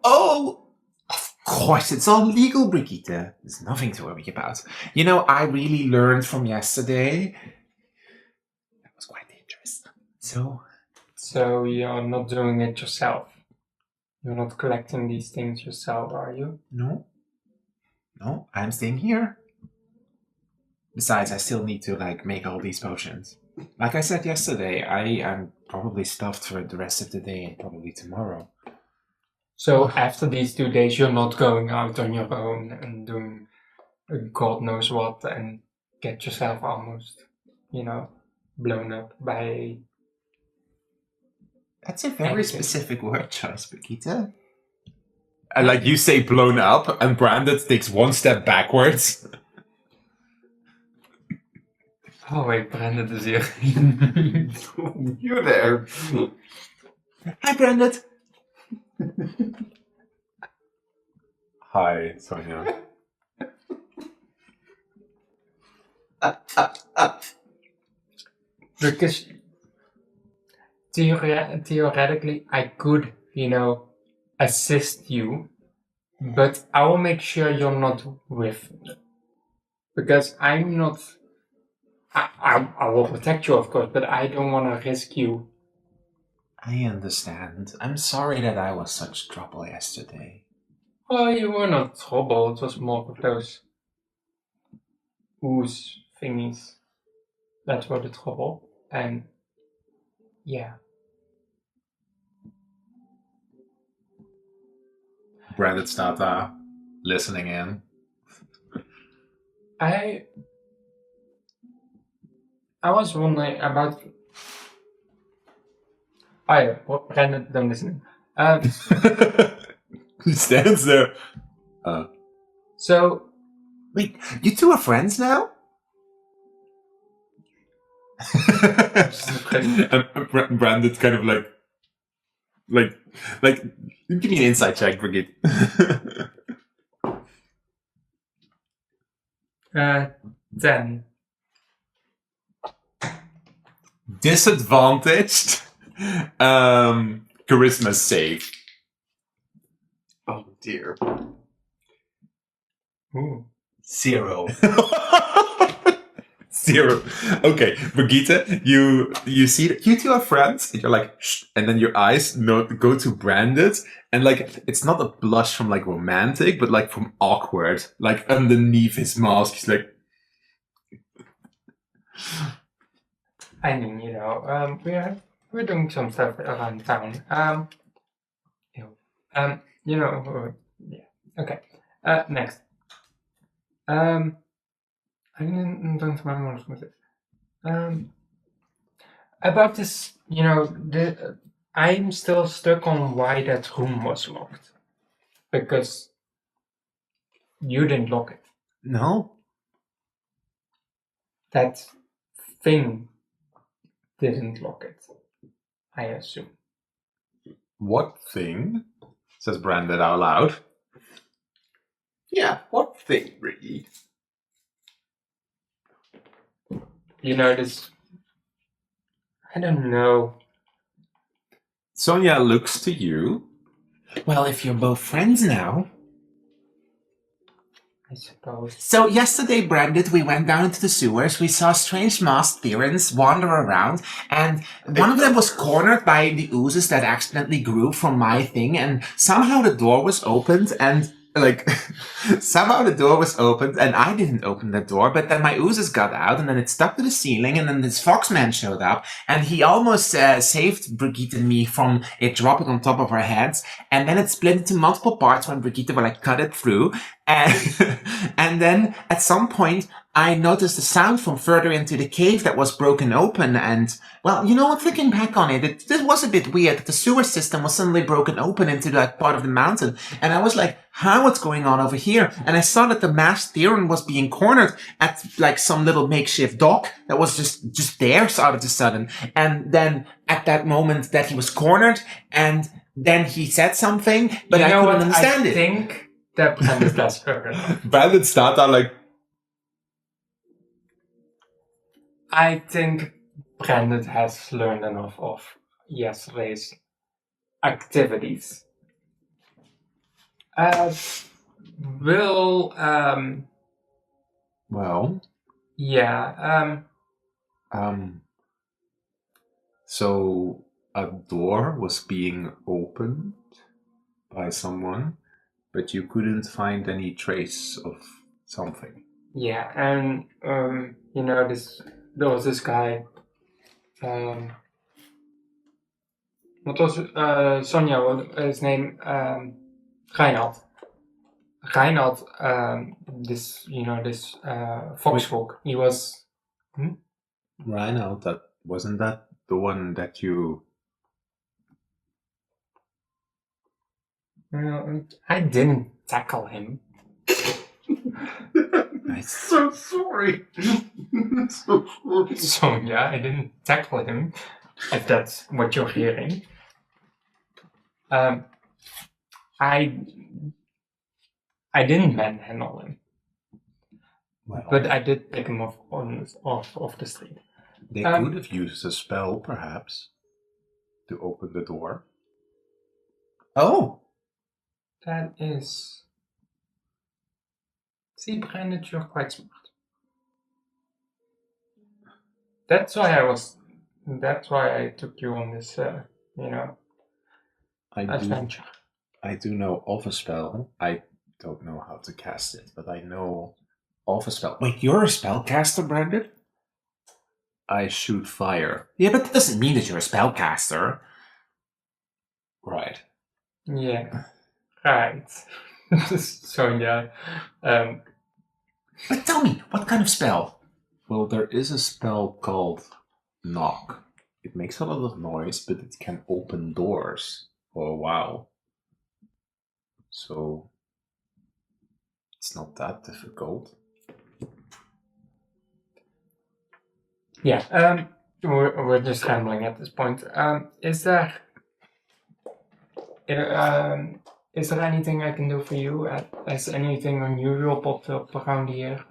Oh, of course, it's all legal, Brigitte. There's nothing to worry about. You know, I really learned from yesterday. That was quite dangerous. So you're not doing it yourself? You're not collecting these things yourself, are you? No, I'm staying here. Besides, I still need to, make all these potions. Like I said yesterday, I am probably stuffed for the rest of the day and probably tomorrow. So after these 2 days, you're not going out on your own and doing God knows what and get yourself almost, blown up by... That's a very specific word choice, Brigitte. And you say blown up, and Brandon takes one step backwards. Oh wait, Brandon is here. You're there. Hi, Brandon. Hi, Sonia. Because theoretically, I could, assist you, but I will make sure you're not with me. Because I'm not... I will protect you, of course, but I don't want to risk you. I understand. I'm sorry that I was such trouble yesterday. Oh, you were not trouble. It was more of those ooze thingies that were the trouble. And yeah. Brandon started listening in. I was wondering about... Oh yeah, Brandon, don't listen. He stands there. So... Wait, you two are friends now? And Brandon's kind of like, give me an insight check, Brigitte. 10. Disadvantaged. Charisma save. Oh dear. Ooh. 0. 0. Okay, Brigitte, you see that you two are friends, and you're like, shh, and then your eyes go to Brandon, and it's not a blush from romantic, but from awkward, underneath his mask, he's like. I mean, we're doing some stuff around town. Yeah. Okay. Next. I don't remember what was it. About this, I'm still stuck on why that room was locked. Because you didn't lock it. No. That thing didn't lock it, I assume. What thing? Says Brandon out loud. Yeah, what thing, really? You know, this... I don't know. Sonia looks to you. Well, if you're both friends now. I suppose. So yesterday, Brandon, we went down into the sewers. We saw strange masked Thyrans wander around, and one of them was cornered by the oozes that accidentally grew from my thing, and somehow the door was opened, and somehow the door was opened, and I didn't open the door, but then my oozes got out, and then it stuck to the ceiling, and then this foxman showed up, and he almost saved Brigitte and me from it dropping on top of our heads, and then it split into multiple parts when Brigitte were cut it through, and and then at some point I noticed a sound from further into the cave that was broken open, and well, you know what, thinking back on it, it was a bit weird that the sewer system was suddenly broken open into that part of the mountain, and I was like, huh, what's going on over here? And I saw that the masked Theron was being cornered at some little makeshift dock that was just there out of the sudden, and then at that moment that he was cornered, and then he said something, but I couldn't understand it. I think that Brandon does enough. Brandon started I think Brandon has learned enough of yesterday's activities. Well. Yeah. So a door was being opened by someone, but you couldn't find any trace of something. Yeah, and you know, there was this guy. What was Sonia? What his name? Reinhard. Reinhard. This foxfolk. He was. Reinhard. That wasn't that the one that you. I didn't tackle him. I'm so sorry. So sorry. So yeah, I didn't tackle him, if that's what you're hearing. I didn't manhandle him, Well, but I did pick him off the street. They could have used a spell, perhaps, to open the door. Oh! That is... See, Brandon, you're quite smart. That's why I took you on this, adventure. I do know of a spell. I don't know how to cast it, but I know of a spell. Wait, you're a spellcaster, Brandon? I shoot fire. Yeah, but that doesn't mean that you're a spellcaster. Right. Yeah. Right. So, yeah. But tell me, what kind of spell? Well, there is a spell called Knock. It makes a lot of noise, but it can open doors for a while. So, it's not that difficult. Yeah, we're just rambling at this point. Is there anything I can do for you? Has anything unusual popped up around here?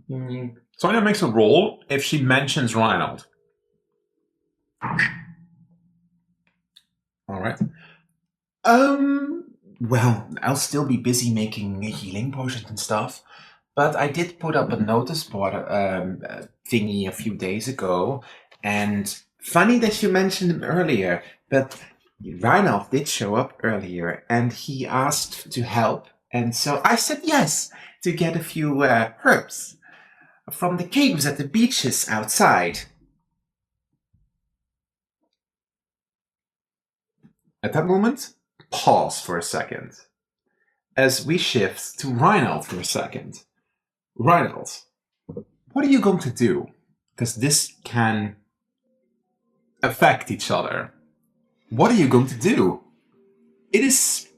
You need... Sonia makes a roll if she mentions Reinhold. Alright. Well, I'll still be busy making healing potions and stuff. But I did put up a notice board thingy a few days ago. And funny that you mentioned him earlier, but Reinhold did show up earlier and he asked to help. And so I said yes to get a few herbs from the caves at the beaches outside. At that moment, pause for a second, as we shift to Reinhold for a second. Reinhold, what are you going to do? Because this can affect each other. What are you going to do? It is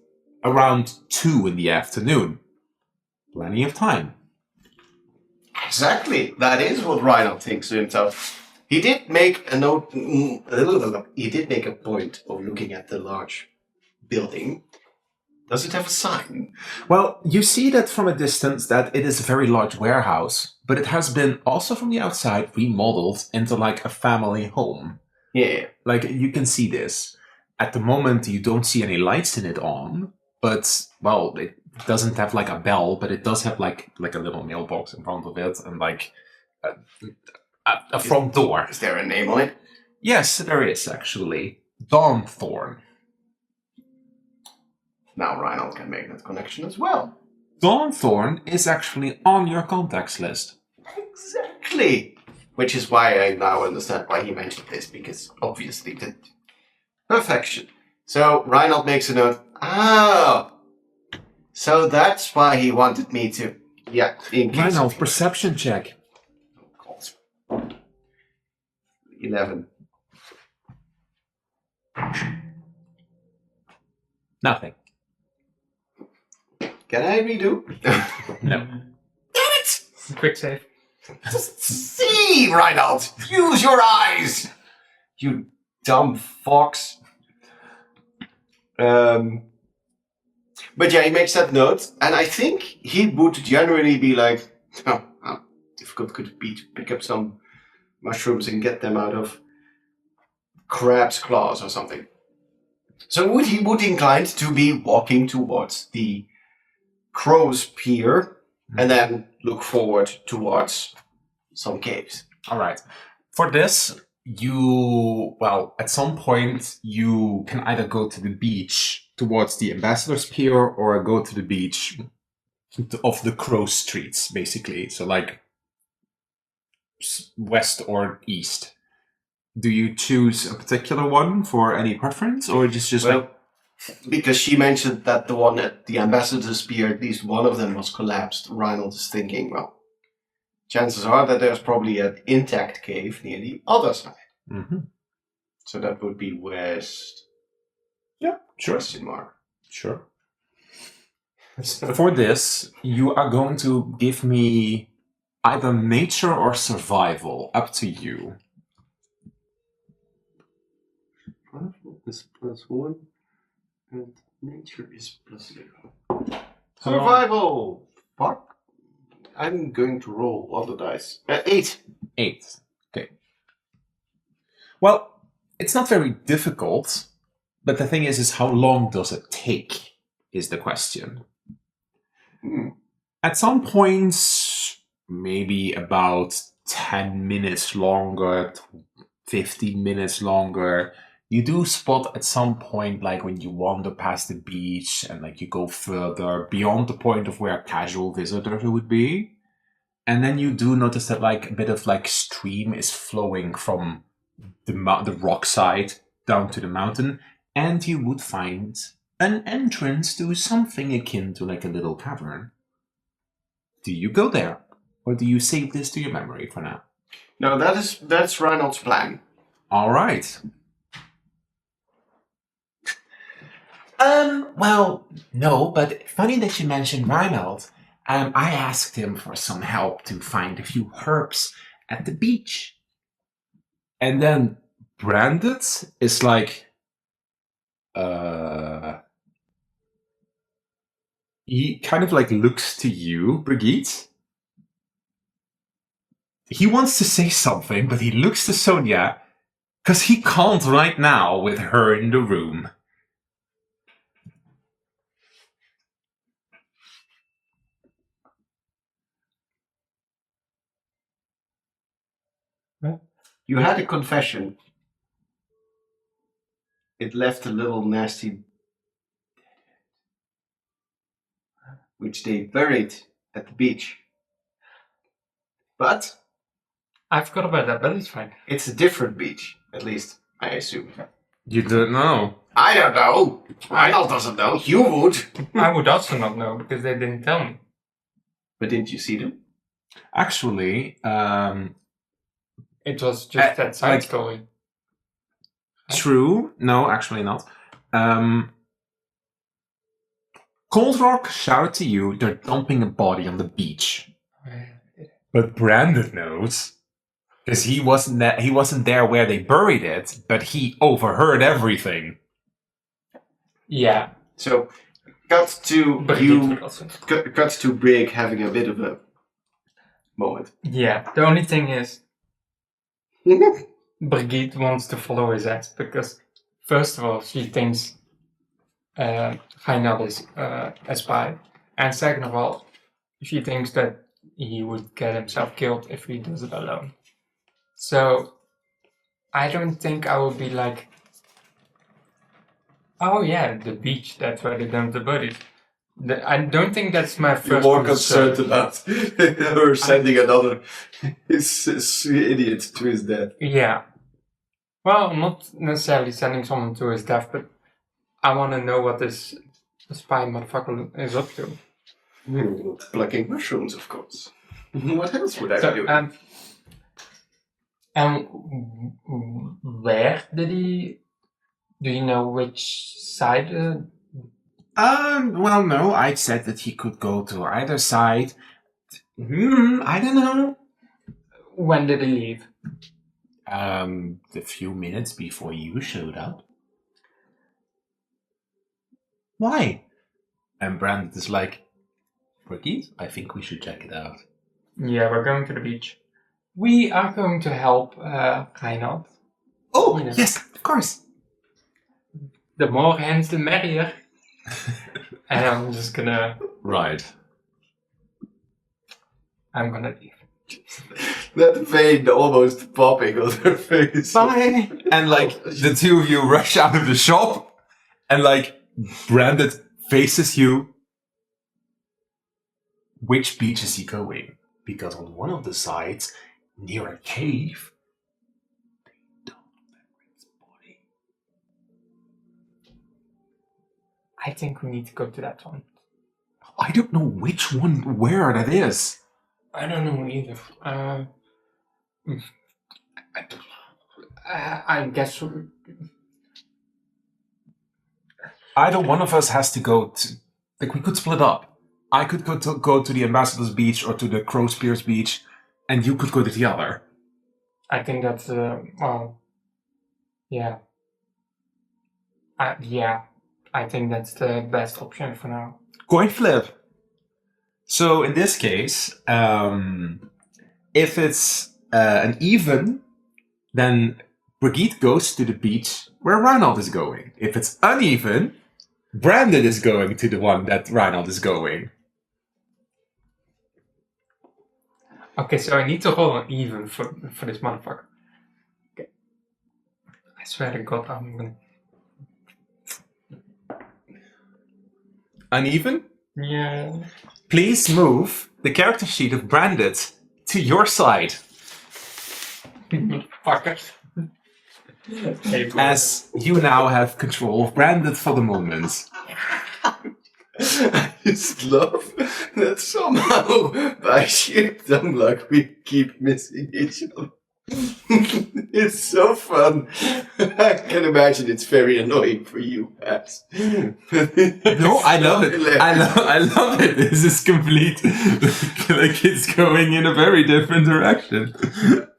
around 2 in the afternoon. Plenty of time. Exactly. That is what Reinhard thinks to himself. He did make a note. He did make a point of looking at the large building, Does it have a sign? Well, you see that from a distance that it is a very large warehouse, but it has been also from the outside remodeled into like a family home. Yeah. Like, you can see this. At the moment, you don't see any lights in it on, but, well, it doesn't have like a bell, but it does have like a little mailbox in front of it and like a front door. Is there a name on it? Yes, there is actually. Dawnthorn. Now Reinhold can make that connection as well. Dawnthorn is actually on your contacts list. Exactly. Which is why I now understand why he mentioned this, because obviously the perfection. So Reinhold makes a note. Oh, so that's why he wanted me to. Yeah, in case Reinhold, of perception check. 11. Nothing. Can I redo? No. Damn it! Quick save. Just see, Reinhold! Use your eyes! You dumb fox. But yeah, he makes that note, and I think he would generally be like, oh, how difficult could it be to pick up some mushrooms and get them out of crab's claws or something. So he would inclined to be walking towards the crow's pier and then look forward towards some caves. All right. For this, at some point, you can either go to the beach towards the Ambassador's Pier or go to the beach of the Crow Streets, basically. So, like, west or east. Do you choose a particular one for any preference, or just Well, like... because she mentioned that the one at the Ambassador's Pier, at least one of them was collapsed, Reinhold is thinking, well, chances are that there's probably an intact cave near the other side. Mm-hmm. So that would be west. Yeah, sure. Question mark. Sure. For this, you are going to give me either nature or survival. Up to you. Survival is +1, and nature is +0. Survival! Fuck. I'm going to roll other dice. 8. 8. Okay. Well, it's not very difficult, but the thing is how long does it take, is the question. At some points, maybe about 10 minutes longer, 15 minutes longer, you do spot at some point, like when you wander past the beach and like you go further beyond the point of where a casual visitor would be. And then you do notice that like a bit of like stream is flowing from the rock side down to the mountain. And you would find an entrance to something akin to like a little cavern. Do you go there? Or do you save this to your memory for now? No, that's Reinhold's plan. All right. Well, no, but funny that you mentioned Reinhold. I asked him for some help to find a few herbs at the beach. And then Branded is like, he kind of like looks to you, Brigitte. He wants to say something, but he looks to Sonia, because he can't right now with her in the room. You had a confession. It left a little nasty, which they buried at the beach. But I forgot about that, but it's fine. it's a different beach, at least I assume. You don't know. I don't know. Reinhold doesn't know. You would. I would also not know because they didn't tell me. But didn't you see them? Actually, It was just that side like- story. true. No, actually not. Cold Rock shouted to you they're dumping a body on the beach. But Brandon knows. Because he wasn't there where they buried it, but he overheard everything. Yeah. So cut to Brigitte you. would also. Cut to Brig having a bit of a moment. Yeah, the only thing is, Brigitte wants to follow his ex because, first of all, she thinks Reinhard is a spy, and second of all, she thinks that he would get himself killed if he does it alone. So, I don't think I would be like, oh yeah, the beach, that's where they dump the bodies. I don't think that's my first You're more concern. concerned about her sending another his idiot to his death. Yeah. Well, not necessarily sending someone to his death, but I want to know what this spy motherfucker is up to. Plucking mushrooms, of course. What else would I be doing? And where did he? Do you know which side? Well, no, I said that he could go to either side. I don't know. When did he leave? A few minutes before you showed up. Why? And Brandon is like, Brigitte, I think we should check it out. Yeah, we're going to the beach. We are going to help Reinhard. Oh, You know. yes, of course. The more hands, the merrier. And I'm just gonna. Right. I'm gonna leave. That vein almost popping on her face. Bye. And like the two of you rush out of the shop, and like Brandon faces you. Which beach is he going? Because on one of the sides, near a cave, they dumped Benrick's body. I think we need to go to that one. I don't know which one, where that is. I don't know either. I guess. Either one of us has to go to. Like, we could split up. I could go to the Ambassador's Beach or to the Crow Spears Beach, and you could go to the other. I think that's well, yeah. Yeah, I think that's the best option for now. Coin flip. So in this case, if it's an even, then Brigitte goes to the beach where Reinhard is going. If it's uneven, Brandon is going to the one that Reinhard is going. Okay, so I need to roll an even for this motherfucker. Okay. I swear to God, I'm gonna. Uneven? Yeah. Please move the character sheet of Brandon to your side. Fucker. Okay, As you now have control of Brandon for the moment. I just love that somehow, by sheer dumb luck, we keep missing each other. It's so fun. I can imagine it's very annoying for you, Paps. No, I love it. I love it. This is complete. Like it's going in a very different direction.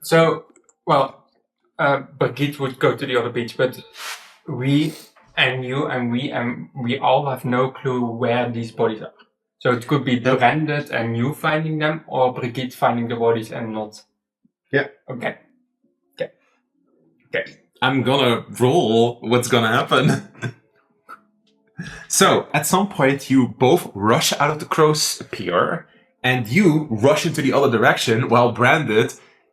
So, well, Brigitte would go to the other beach, but we and you and we all have no clue where these bodies are. So it could be Brandon and you finding them, or Brigitte finding the bodies and not. Yeah. Okay. I'm gonna roll what's gonna happen. So, at some point, you both rush out of the crow's pier, and you rush into the other direction, while Brandon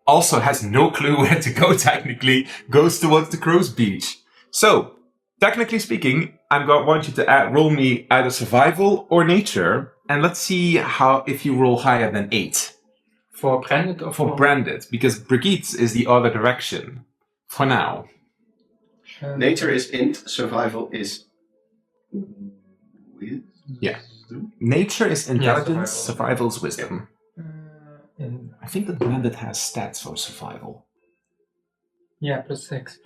also has no clue where to go, technically, goes towards the crow's beach. So, technically speaking, I'm going to want you to roll me either survival or nature, and let's see if you roll higher than 8. For Brandon or For Brandon, because Brigitte is the other direction. For now. Nature is int, survival is wisdom. Yeah. Nature is intelligence, survival. survival is wisdom. And I think that Brandon has stats for survival. yeah, +6.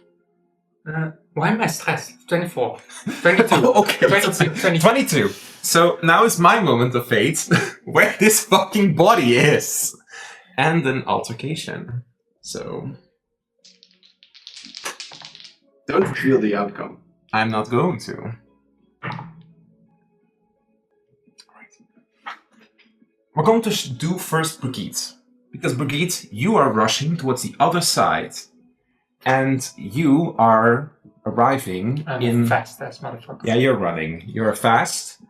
Why am I stressed? 24. 22. Oh, okay. 22. 22. So now is my moment of fate, where this fucking body is. And an altercation. So... Don't reveal the outcome. I'm not going to. We're going to do first Brigitte. Because Brigitte, you are rushing towards the other side. And you are arriving in... fast as motherfucker. Yeah, you're running. You're fast.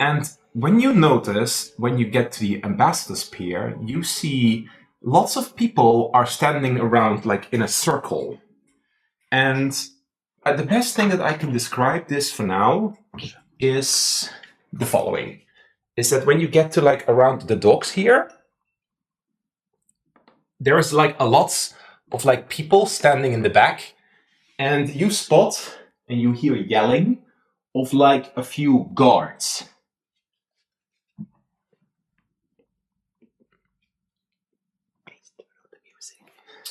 And when you notice, when you get to the Ambassador's Pier, you see lots of people are standing around like in a circle. And the best thing that I can describe this for now is the following. Is that when you get to like around the docks here, there's like a lot of like people standing in the back, and you spot and you hear yelling of like a few guards.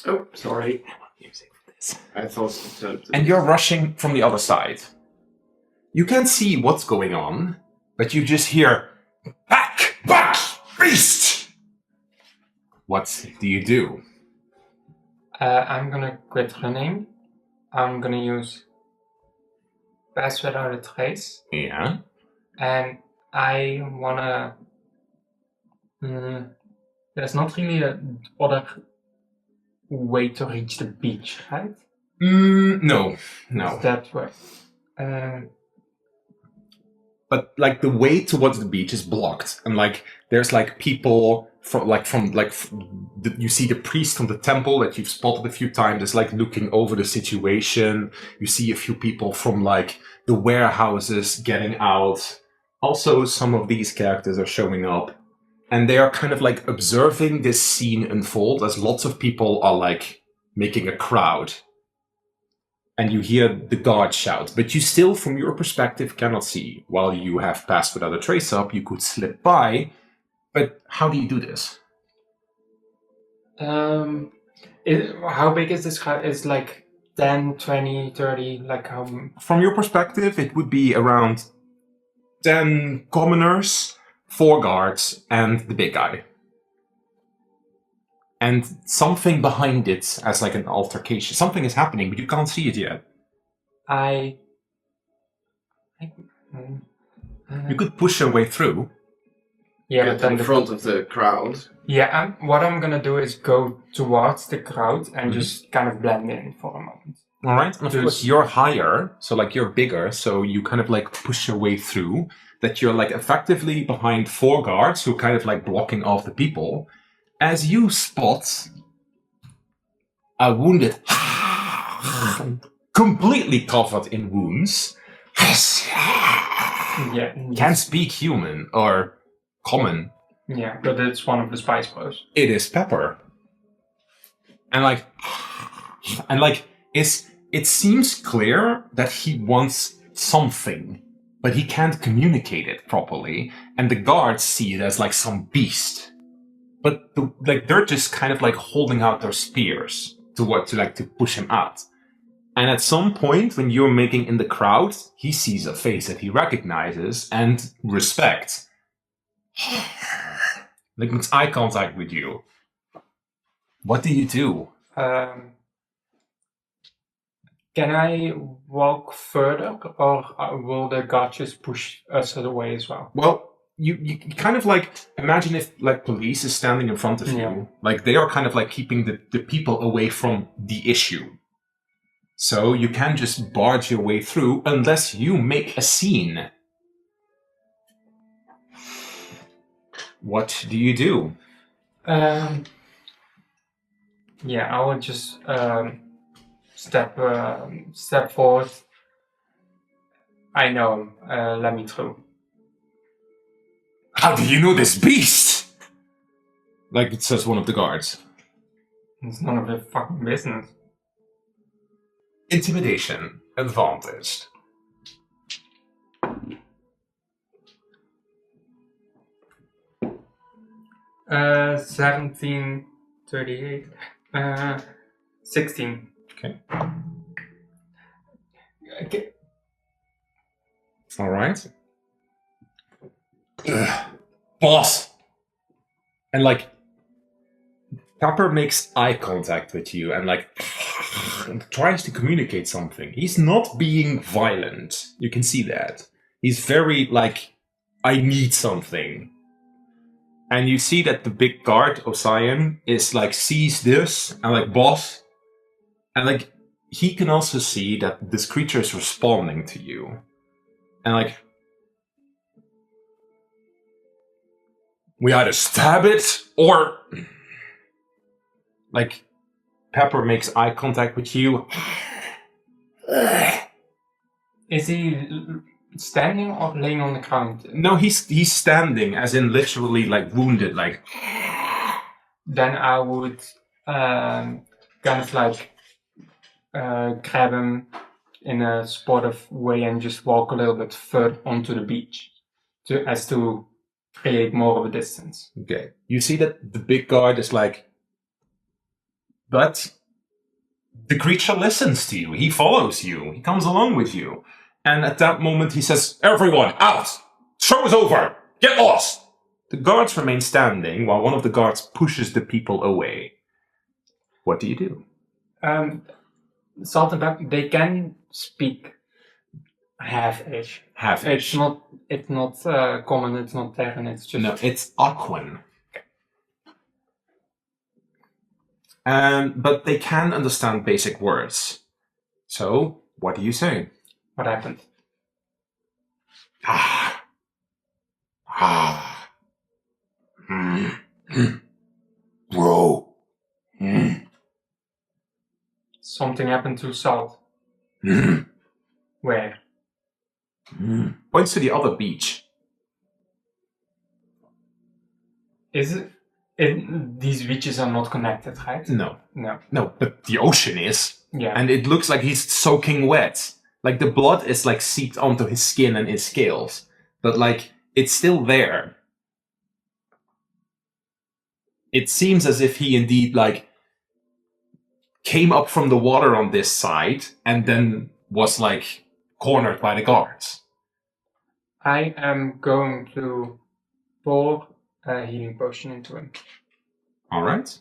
Oh, sorry. I want music for this. I thought... And you're rushing from the other side. You can't see what's going on, but you just hear, back, beast! What do you do? I'm gonna quit running. I'm gonna use Pass Without a Trace. Yeah. And I wanna... there's not really a other way to reach the beach, right? No. It's that way. But like the way towards the beach is blocked, and like there's like people you see the priest from the temple that you've spotted a few times is like looking over the situation. You see a few people from like the warehouses getting out. Also, some of these characters are showing up, and they are kind of like observing this scene unfold as lots of people are like making a crowd. And you hear the guard shout, but you still, from your perspective, cannot see. While you have passed without a trace up, you could slip by. But how do you do this? How big is this crowd? It's like 10, 20, 30, like how... From your perspective, it would be around 10 commoners, 4 guards, and the big guy. And something behind it as like an altercation. Something is happening, but you can't see it yet. You could push your way through. Yeah, Get but then in front of the crowd. Yeah, what I'm gonna do is go towards the crowd and just kind of blend in for a moment. All right, and of course you're higher, so like you're bigger, so you kind of like push your way through. That you're like effectively behind 4 guards who are kind of like blocking off the people. As you spot a wounded, completely covered in wounds, Yeah. can't speak human or common. Yeah, but it's one of the Spice Bros. It is Pepper, and it seems clear that he wants something, but he can't communicate it properly, and the guards see it as like some beast. But they're just kind of like holding out their spears to push him out. And at some point, when you're making in the crowd, he sees a face that he recognizes and respects. Like makes eye contact with you. What do you do? Can I walk further, or will the guard just push us away as well? Well, you kind of like imagine if like police is standing in front of you, like they are kind of like keeping the people away from the issue. So you can just barge your way through unless you make a scene. What do you do? Yeah, I would just step forward. I know him. Let me through. How do you know this beast? Like it says one of the guards. It's none of your fucking business. Intimidation advantage. Uh, 17, 38, 16. Okay. Okay. All right. Boss! And like, Pepper makes eye contact with you and like tries to communicate something. He's not being violent. You can see that. He's very like, I need something. And you see that the big guard, Osian, is like sees this and like boss. And like he can also see that this creature is responding to you. And like we either stab it or like Pepper makes eye contact with you. Is he standing or laying on the ground? No, he's standing, as in literally like wounded, like. Then I would kind of like grab him in a sportive way and just walk a little bit further onto the beach to create more of a distance. Okay. You see that the big guard is like, but the creature listens to you. He follows you. He comes along with you. And at that moment he says, "Everyone, out! Show is over! Get lost!" The guards remain standing while one of the guards pushes the people away. What do you do? Salt and pepper, they can speak half-ish. Half-ish. It's not common, it's not Terran, it's just... No, it's Aquan. But they can understand basic words. So, what do you say? What happened? Bro. Something happened to Salt. Where? Points to the other beach. Is it? These beaches are not connected, right? No. No. But the ocean is. Yeah. And it looks like he's soaking wet. Like the blood is like seeped onto his skin and his scales. But like, it's still there. It seems as if he indeed like came up from the water on this side and then was like cornered by the guards. I am going to pour a healing potion into him. All right.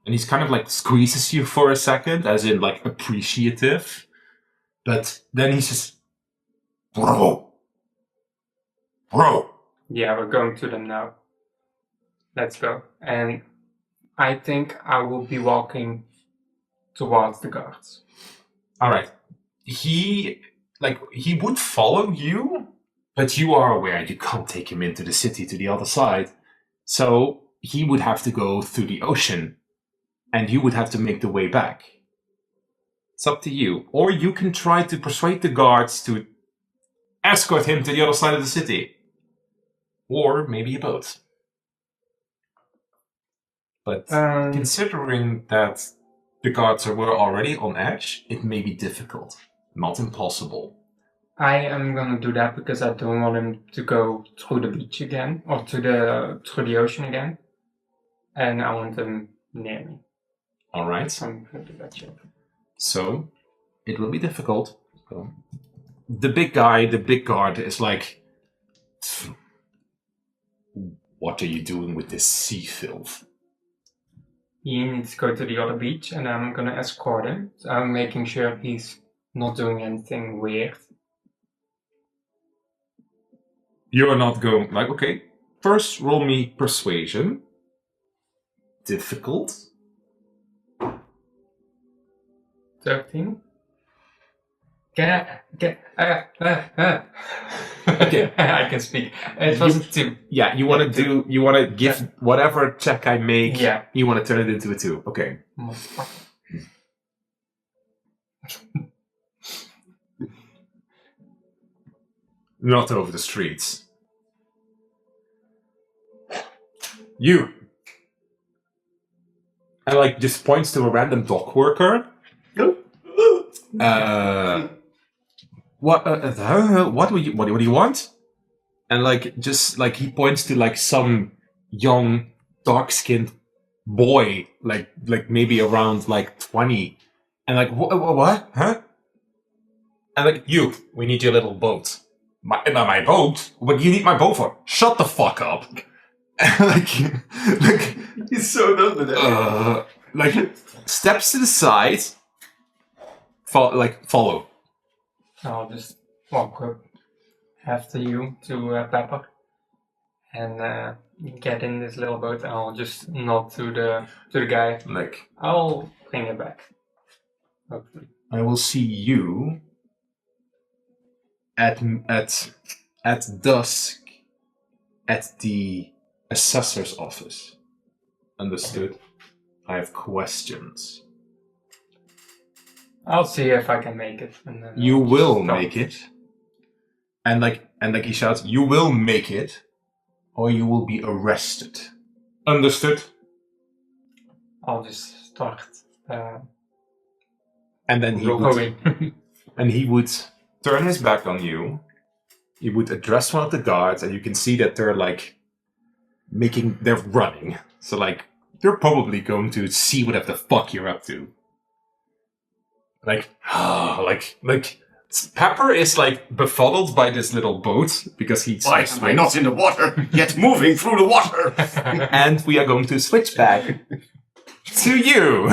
And he's kind of like squeezes you for a second, as in like appreciative. But then he says, Bro. Yeah, we're going to them now. Let's go. And I think I will be walking towards the guards. All right. He would follow you, but you are aware you can't take him into the city to the other side. So he would have to go through the ocean, and you would have to make the way back. It's up to you. Or you can try to persuade the guards to escort him to the other side of the city. Or maybe a boat. But considering that the guards were already on edge, it may be difficult. Not impossible. I am gonna do that because I don't want him to go through the beach again, or through the ocean again. And I want him near me. Alright. So I'm gonna do that shit. So, it will be difficult. So, the big guard is like, what are you doing with this sea filth? He needs to go to the other beach and I'm gonna escort him. So I'm making sure he's not doing anything weird. You're not going, like, okay, first roll me persuasion. Difficult. 13. Okay. I can speak. It was a 2. Yeah, you want to give whatever check I make, Yeah. you want to turn it into a 2. Okay. Not over the streets. You. And like just points to a random dock worker. What do you want? And like just like he points to like some young dark-skinned boy, like maybe around like 20, and like what? Huh? And like we need your little boat. My boat? What do you need my boat for? Shut the fuck up. like He's so done with it. like steps to the side, follow. I'll just walk up after you to Pepper and get in this little boat. I'll just nod to the guy. Like, I'll bring it back. Hopefully. I will see you at dusk at the assessor's office. Understood? I have questions. I'll see if I can make it. And then You I'll will just stop. make it. And like he shouts, you will make it, or you will be arrested. Understood? I'll just start And then rowing. he would turn his back on you. He would address one of the guards, and you can see that they're like they're running. So like they're probably going to see whatever the fuck you're up to. Like Pepper is like befuddled by this little boat because he's Why am I not in the water, yet moving through the water? and we are going to switch back to you.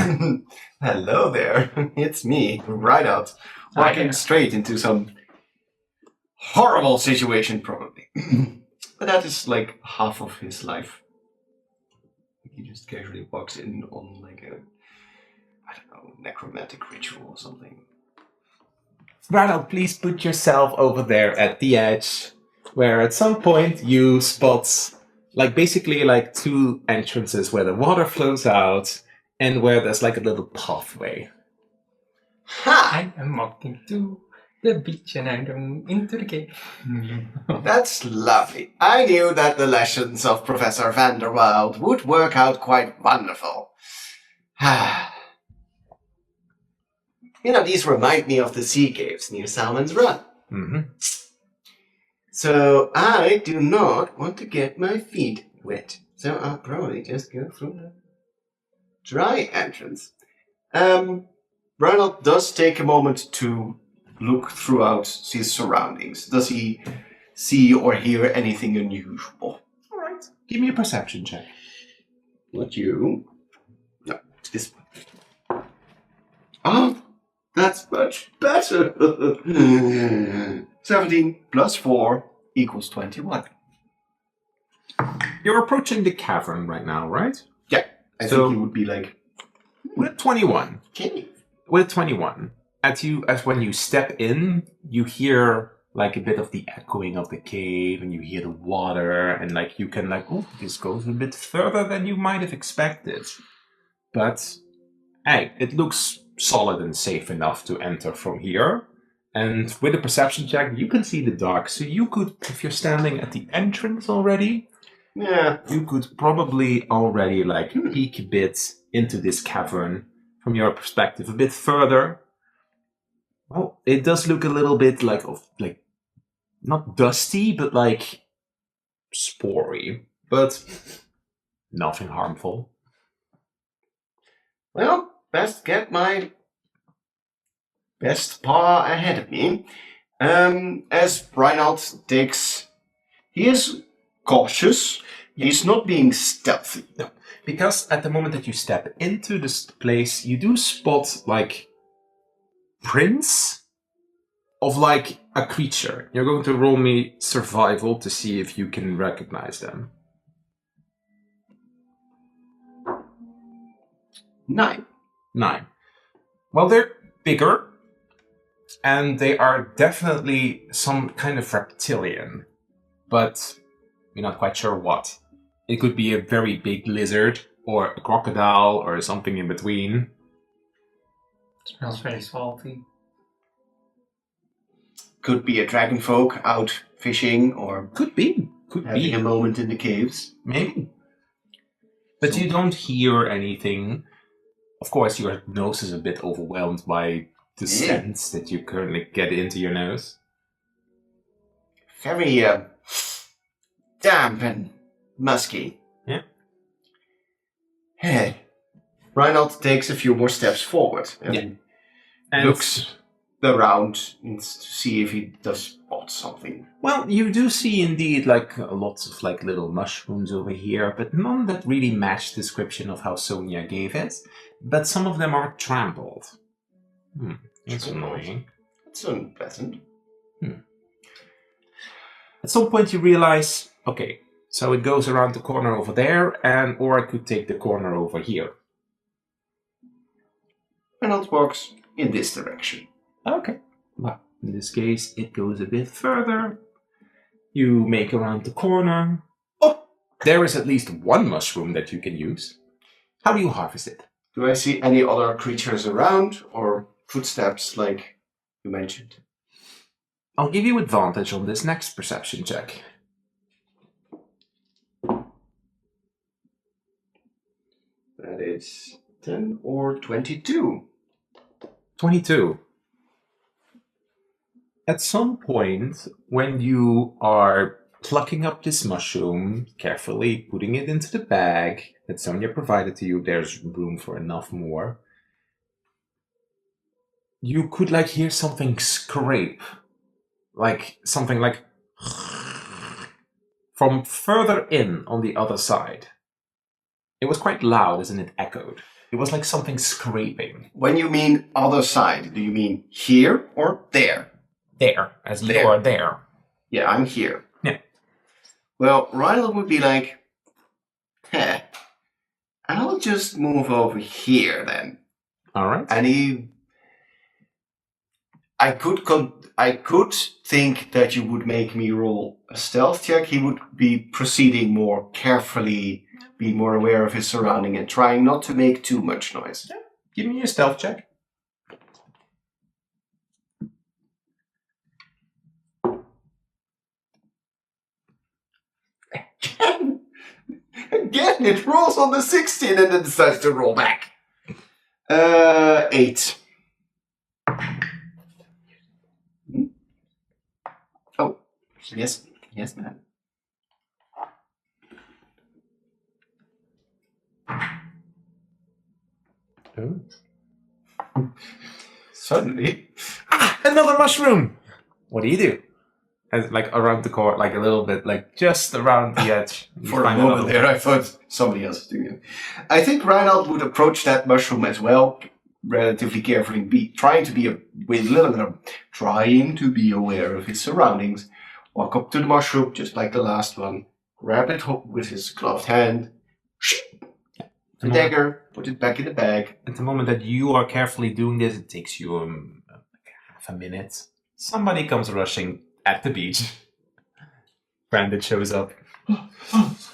Hello there, it's me, Rideout, walking straight into some horrible situation, probably. But that is like half of his life. He just casually walks in on like a, I don't know, necromantic ritual or something. Ronald, please put yourself over there at the edge, where at some point you spot basically two entrances where the water flows out and where there's like a little pathway. Ha! I am walking to the beach and I'm going into the cave. That's lovely. I knew that the lessons of Professor Vanderwild would work out quite wonderful. You know, these remind me of the sea caves near Salmon's Run. Mm-hmm. So I do not want to get my feet wet. So I'll probably just go through the dry entrance. Ronald does take a moment to look throughout his surroundings. Does he see or hear anything unusual? All right. Give me a perception check. Not you. No, it's this one. Oh, that's much better. 17 plus 4 equals 21. You're approaching the cavern right now, right? Yeah, I think he would be like, with 21. cave. With 21. As when you step in, you hear like a bit of the echoing of the cave, and you hear the water, and like you can this goes a bit further than you might have expected. But hey, it looks solid and safe enough to enter from here. And with a perception check, you can see the dark. So you could, if you're standing at the entrance already, Yeah. you could probably already peek a bit into this cavern from your perspective a bit further. Well, it does look a little bit like not dusty, but like spory, but nothing harmful. Well, best get my best paw ahead of me. As Reinald takes... He is cautious. He's not being stealthy. No, because at the moment that you step into this place, you do spot prints of a creature. You're going to roll me survival to see if you can recognize them. 9. 9. Well, they're bigger, and they are definitely some kind of reptilian, but you're not quite sure what. It could be a very big lizard, or a crocodile, or something in between. Smells very salty. Could be a dragon folk out fishing or Could be. having a moment in the caves. Maybe. But you don't hear anything. Of course, your nose is a bit overwhelmed by the scents that you currently get into your nose. Very damp and musky. Yeah. Hey. Reinald takes a few more steps forward and looks around to see if he does spot something. Well, you do see indeed lots of little mushrooms over here, but none that really match the description of how Sonia gave it. But some of them are trampled. That's annoying. That's unpleasant. At some point you realize, okay, so it goes around the corner over there, or I could take the corner over here. Reynolds walks in this direction. Okay. Well, in this case, it goes a bit further. You make around the corner. Oh, there is at least one mushroom that you can use. How do you harvest it? Do I see any other creatures around or footsteps like you mentioned? I'll give you advantage on this next perception check. That is 10 or 22. 22. At some point, when you are plucking up this mushroom, carefully putting it into the bag that Sonia provided to you, there's room for enough more, you could hear something scrape. Something from further in on the other side. It was quite loud as in it echoed. It was like something scraping. When you mean other side, do you mean here or there? There, as you There. are there. Yeah, I'm here. Yeah. Well, Rydell would be like, I'll just move over here then. Alright. And I could think that you would make me roll a stealth check. He would be proceeding more carefully, be more aware of his surrounding, and trying not to make too much noise. Give me a stealth check. Again, it rolls on the 16 and then decides to roll back. 8. Oh, yes, ma'am. Oh. Suddenly, Another mushroom! What do? As, around the corner, a little bit, just around the edge. You for a find moment another there, I thought somebody else was doing it. I think Reinald would approach that mushroom as well, relatively carefully, trying to be aware of his surroundings. Walk up to the mushroom, just like the last one, grab it with his gloved hand, the dagger, put it back in the bag. At the moment that you are carefully doing this, it takes you half a minute. Somebody comes rushing at the beach. Brandon shows up.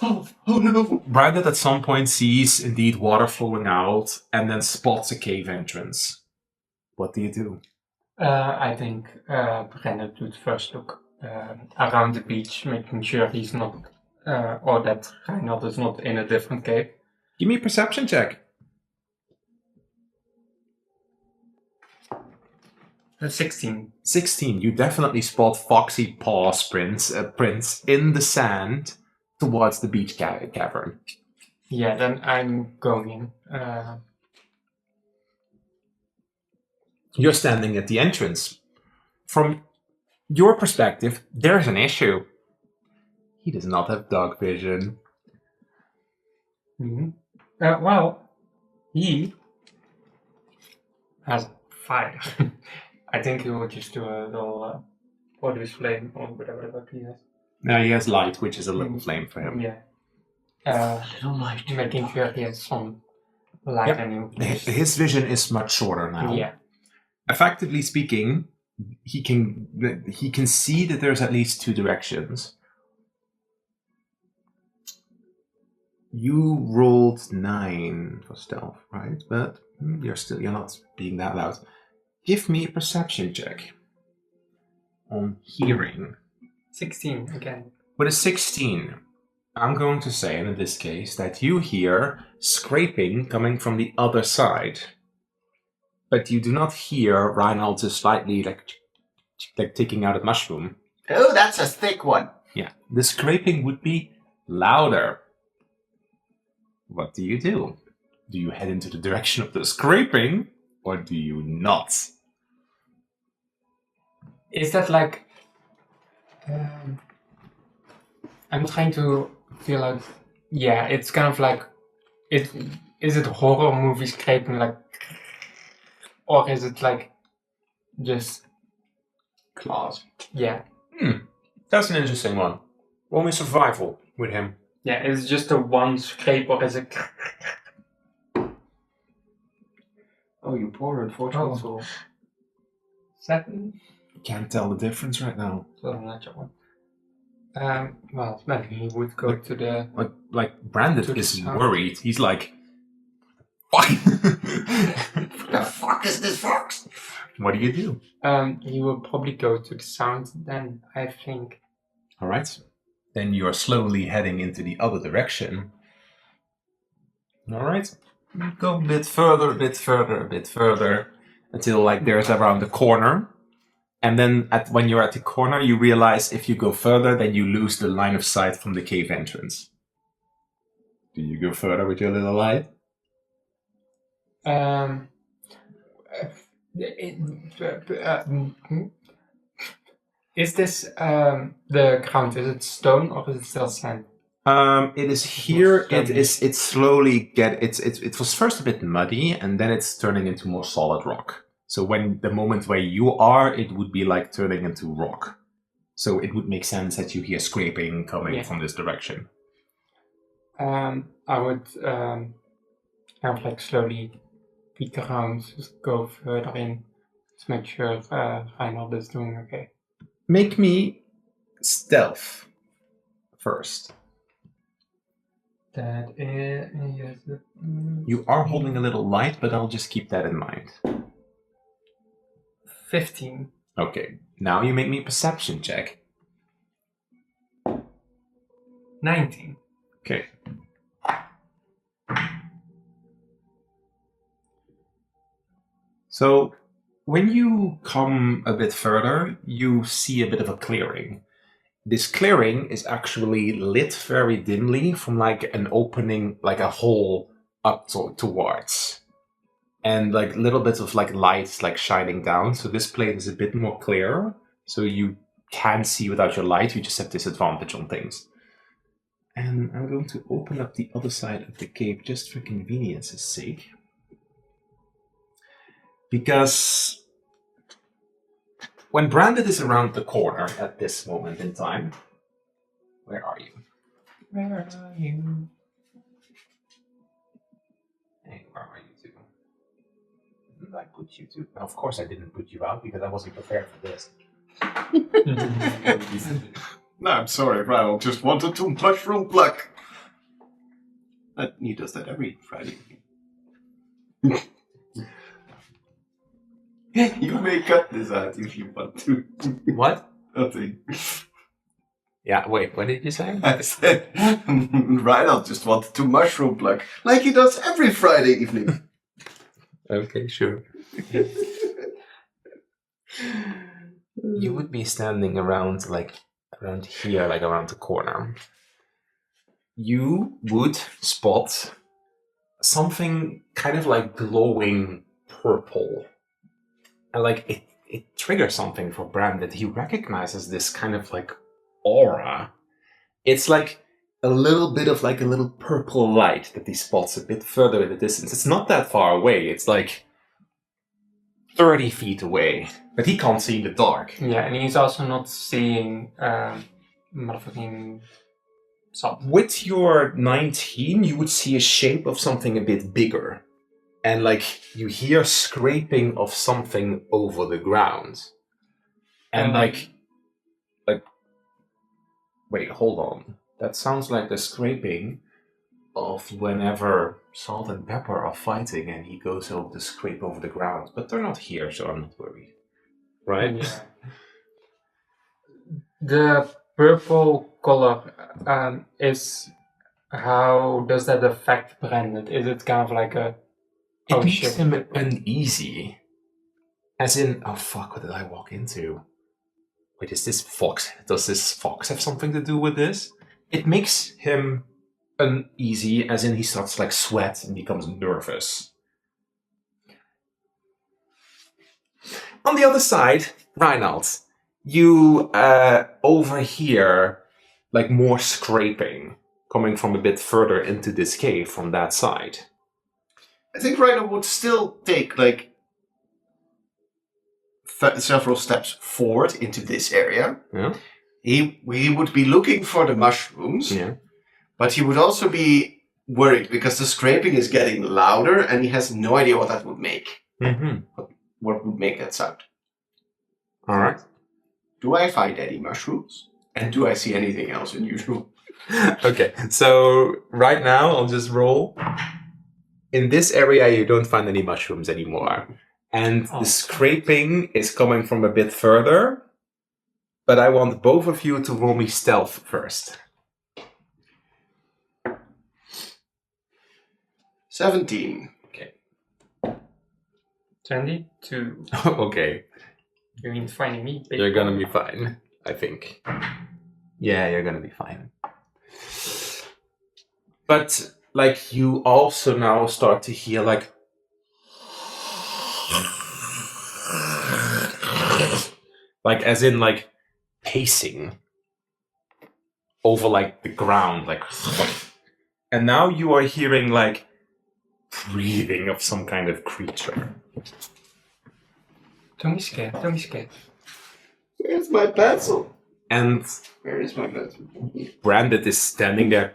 Oh no! Brandon at some point sees indeed water flowing out and then spots a cave entrance. What do you do? I think Brandon would first look around the beach, making sure he's not, or that Reinhard is not in a different cave. Give me a perception check. 16. 16. You definitely spot foxy paws prints in the sand towards the beach cavern. Yeah, then I'm going in. You're standing at the entrance. From your perspective, there's an issue. He does not have dog vision. Mm-hmm. Well, he has fire. I think he will just do a little produce flame or whatever that he has. Now he has light, which is a little flame for him. Yeah. Little light. Making sure he has some light Yep. and His vision is much shorter now. Yeah. Effectively speaking, he can see that there's at least two directions. You rolled 9 for stealth, right? But you're not being that loud. Give me a perception check on hearing. 16 again. With a 16, I'm going to say, in this case, that you hear scraping coming from the other side. But you do not hear Reinhold just slightly like taking out a mushroom. Oh, that's a thick one. Yeah, the scraping would be louder. What do you do? Do you head into the direction of the scraping, or do you not? Is that like... I'm trying to feel like... Yeah, it's kind of like... Is it horror movie scraping like... Or is it like just Claws. yeah. That's an interesting one. Only survival with him. Yeah, it's just a one scrape or is a Oh, you poor unfortunate soul. 7. Can't tell the difference right now. So not your one. Well, then he would go to the. Like Brandon To the is sound. worried. He's like, fuck. What the fuck is this fox? What do you do? He will probably go to the sound then, I think. All right. Then you are slowly heading into the other direction. All right. You go a bit further, a bit further, a bit further, until like there's around the corner. And then when you're at the corner, you realize if you go further, then you lose the line of sight from the cave entrance. Do you go further with your little light? Is this the ground? Is it stone or is it still sand? It is here. Stone. It's slowly it was first a bit muddy, and then it's turning into more solid rock. So when the moment where you are, it would be like turning into rock. So it would make sense that you hear scraping coming from this direction. I would kind of like slowly peek around, just go further in to make sure Reinhold is doing okay. Make me stealth first. That is yes. You are holding a little light, but I'll just keep that in mind. 15. Okay, now you make me a perception check. 19. Okay. So, when you come a bit further, you see a bit of a clearing. This clearing is actually lit very dimly from like an opening, like a hole up towards. And like little bits of like light like shining down. So this plate is a bit more clear. So you can see without your light, you just have disadvantage on things. And I'm going to open up the other side of the cave just for convenience's sake. Because when Brandon is around the corner at this moment in time, where are you? Where are you? Hey, where are you two? Where did I put you two? Of course I didn't put you out because I wasn't prepared for this. No, I'm sorry, Reinhold just wanted to mushroom pluck. He does that every Friday. You may cut this out if you want to. What? Nothing. Yeah, wait, what did you say? I said Reinhold just wanted to mushroom pluck, like he does every Friday evening. Okay, sure. You would be standing around here, like around the corner. You would spot something kind of like glowing purple. And like it triggers something for Bram that he recognizes this kind of like aura. It's like a little bit of like a little purple light that he spots a bit further in the distance. It's not that far away. It's like 30 feet away. But he can't see in the dark. Yeah, and he's also not seeing motherfucking something. With your 19, you would see a shape of something a bit bigger. And like you hear scraping of something over the ground. And like wait, hold on. That sounds like the scraping of whenever Salt and Pepper are fighting and he goes over to scrape over the ground. But they're not here, so I'm not worried. Right? Yeah. The purple color is how does that affect Brandon? Is it kind of like a It makes him uneasy. As in, oh fuck, what did I walk into? Wait, is this fox? Does this fox have something to do with this? It makes him uneasy, as in he starts like sweat and becomes nervous. On the other side, Reinhold, you overhear like more scraping coming from a bit further into this cave from that side. I think Reinhold would still take like several steps forward into this area. Yeah. He would be looking for the mushrooms, Yeah. but he would also be worried because the scraping is getting louder and he has no idea what that would make. Mm-hmm. What would make that sound? All right. Do I find any mushrooms? And do I see anything else unusual? Okay, so right now I'll just roll. In this area, you don't find any mushrooms anymore. And the scraping is coming from a bit further. But I want both of you to roll me stealth first. 17. Okay. 22. Okay. You mean finding me? Big You're gonna boy? be fine, I think. Yeah, you're gonna be fine. But, like, you also now start to hear, like... like, as in, like, pacing over, like, the ground, like... And now you are hearing, like, breathing of some kind of creature. Don't be scared, don't be scared. Where's my pencil? And Where is my pencil? Branded is standing there.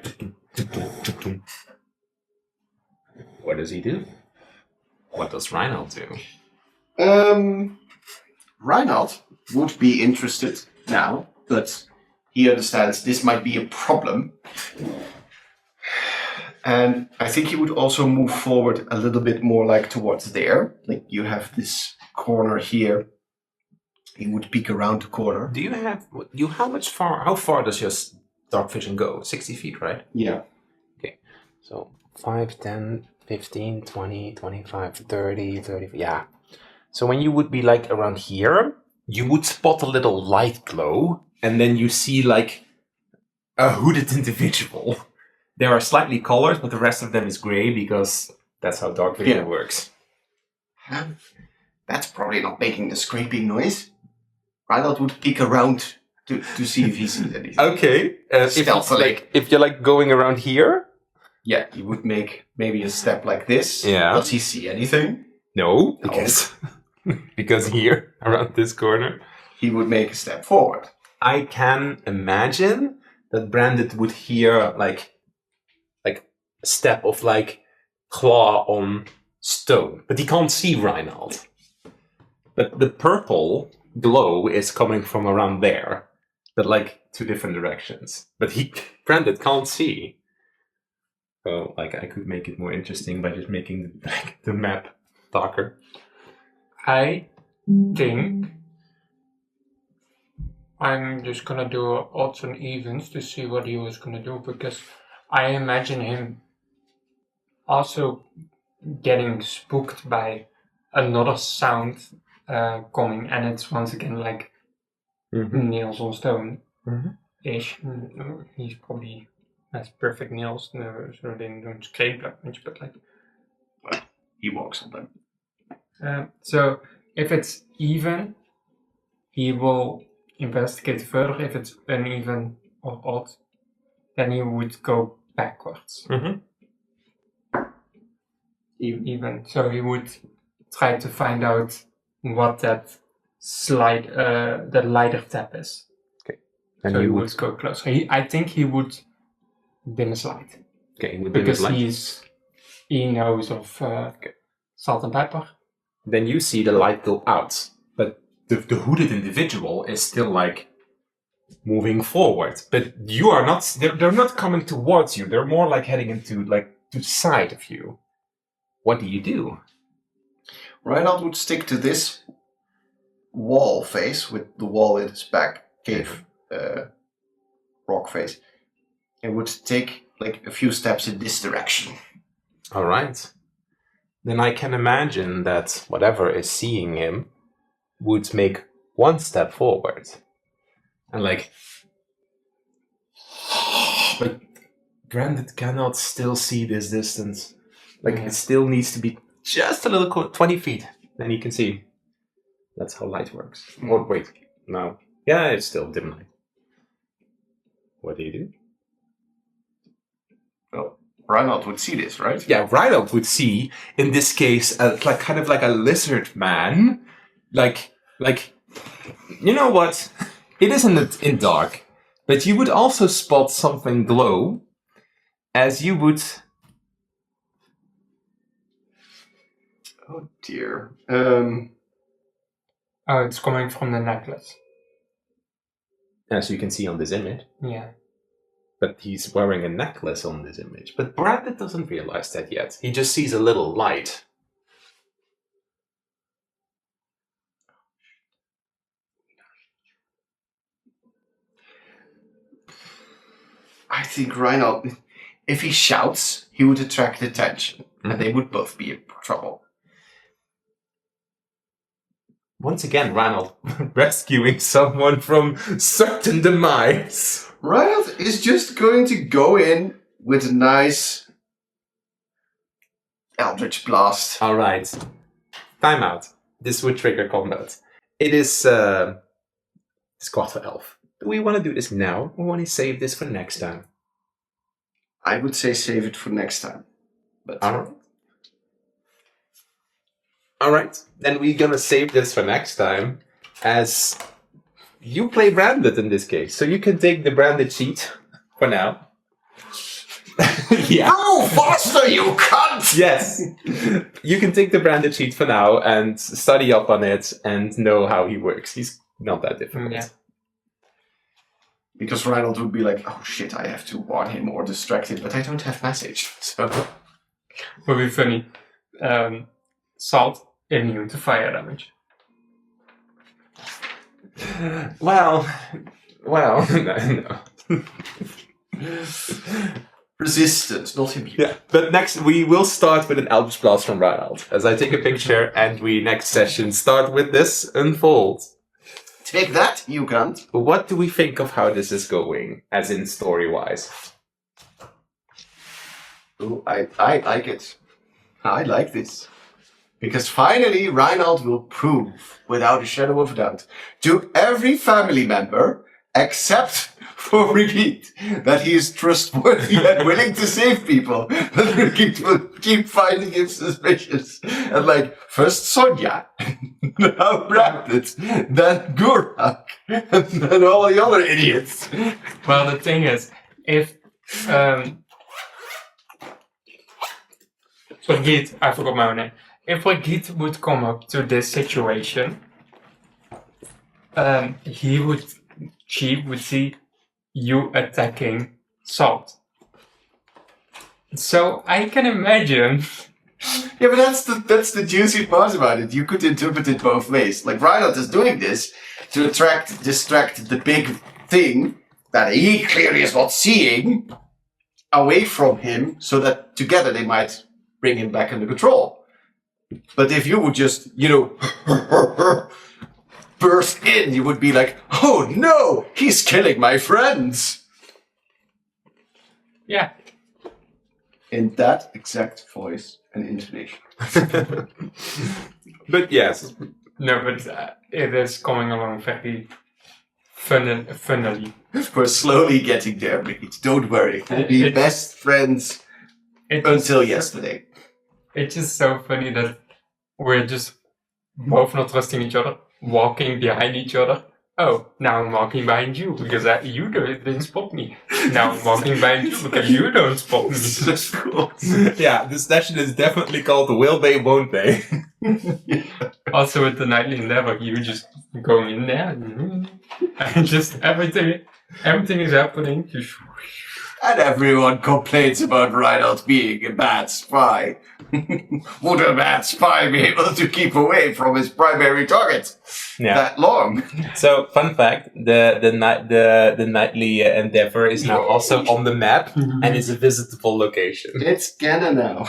What does he do? What does Reinald do? Reinald would be interested now, but he understands this might be a problem. And I think he would also move forward a little bit more like towards there. Like you have this corner here. He would peek around the corner. Do you have how far does your dark vision go? 60 feet, right? Yeah. Okay. So 5, 10, 15, 20, 25, 30, 30. Yeah. So when you would be like around here, you would spot a little light glow, and then you see like a hooded individual. They are slightly colored, but the rest of them is gray because that's how dark vision works. That's probably not making the scraping noise. Reinald would peek around to see if he sees anything. Okay. Stealthily. If you're like going around here. Yeah, he would make maybe a step like this. Yeah. Does he see anything? No, because because here around this corner, he would make a step forward. I can imagine that Brandon would hear like a step of like claw on stone, but he can't see Reinald. But the purple glow is coming from around there, but like two different directions. But Brandon can't see. So like I could make it more interesting by just making the map darker. I think I'm just gonna do odds and evens to see what he was gonna do, because I imagine him also getting spooked by another sound coming, and it's once again like nails on stone ish. He's probably has perfect nails, so they don't scrape that much, but like, well, he walks on them. So if it's even, he will investigate further. If it's uneven or odd, then he would go backwards. Even. So he would try to find out what that the lighter tap is. Okay. And so he would go closer. I think he would dim a slide. Okay, he would dim a because slide. he knows of salt and pepper. Then you see the light go out, but the hooded individual is still like moving forward. But you are not. They're not coming towards you. They're more like heading into like to the side of you. What do you do? Reinald would stick to this wall face with the wall in his back, cave rock face, and would take like a few steps in this direction. All right. Then I can imagine that whatever is seeing him would make one step forward. And like... But Brandon cannot still see this distance. Like, it still needs to be just a little... 20 feet. Then he can see. That's how light works. Or wait, no. Yeah, it's still dim light. What do you do? Well, Reinald would see this, right? Yeah, Reinald would see, in this case, like kind of like a lizard man, like Like, you know what? It isn't in dark, but you would also spot something glow as you would... Oh dear. Oh, it's coming from the necklace. As you can see on this image. Yeah. But he's wearing a necklace on this image. But Brandon doesn't realize that yet. He just sees a little light. I think Reinald, if he shouts, he would attract attention, and they would both be in trouble. Once again, Ranald rescuing someone from certain demise. Reinald is just going to go in with a nice Eldritch Blast. All right. Time out. This would trigger combat. It is Quarter Elf. Do we want to do this now, or want to save this for next time? I would say save it for next time. But All right. Then we're gonna save this for next time, as you play branded in this case, so you can take the branded sheet for now. Yeah. Oh, faster, you cunt! Yes. You can take the branded sheet for now and study up on it and know how he works. He's not that difficult. Yeah. Because Reinald would be like, oh shit, I have to warn him or distract him, but I don't have message. So Would be funny. Salt immune to fire damage. Well, no. Resistant, not immune. Yeah, but next we will start with an Eldritch Blast from Reinald. As I take a picture and we next session start with this unfold. Take that, you cunt. What do we think of how this is going, as in story-wise? Oh, I like it. I like this. Because finally, Reinald will prove, without a shadow of a doubt, to every family member, except for Brigitte, that he is trustworthy and willing to save people. But Brigitte will keep finding him suspicious. And like, first Sonja, now Brandon, then Gurak, and then all the other idiots. Well, the thing is, if Brigitte, I forgot my own name. If Brigitte would come up to this situation, she would see you attacking Salt. So I can imagine. Yeah, but that's the juicy part about it. You could interpret it both ways. Like Reinald is doing this to distract the big thing that he clearly is not seeing away from him, so that together they might bring him back under control. But if you would just, burst in, you would be like, oh no, he's killing my friends. Yeah. In that exact voice and intonation. But yes. No, but it is coming along very funnily. We're slowly getting there, mate. Don't worry. We'll be best friends until yesterday. It's just so funny that we're just both not trusting each other, walking behind each other. Oh, now I'm walking behind you because you didn't spot me. Now I'm walking behind you because you don't spot me. That's cool. Yeah, this session is definitely called Will They, Won't They? Also with the Nightly Endeavor, you just go in there and just everything is happening. And everyone complains about Reinald being a bad spy. Would a bad spy be able to keep away from his primary target that long? So, fun fact: the Nightly Endeavor is now also on the map and is a visitable location. It's canon now.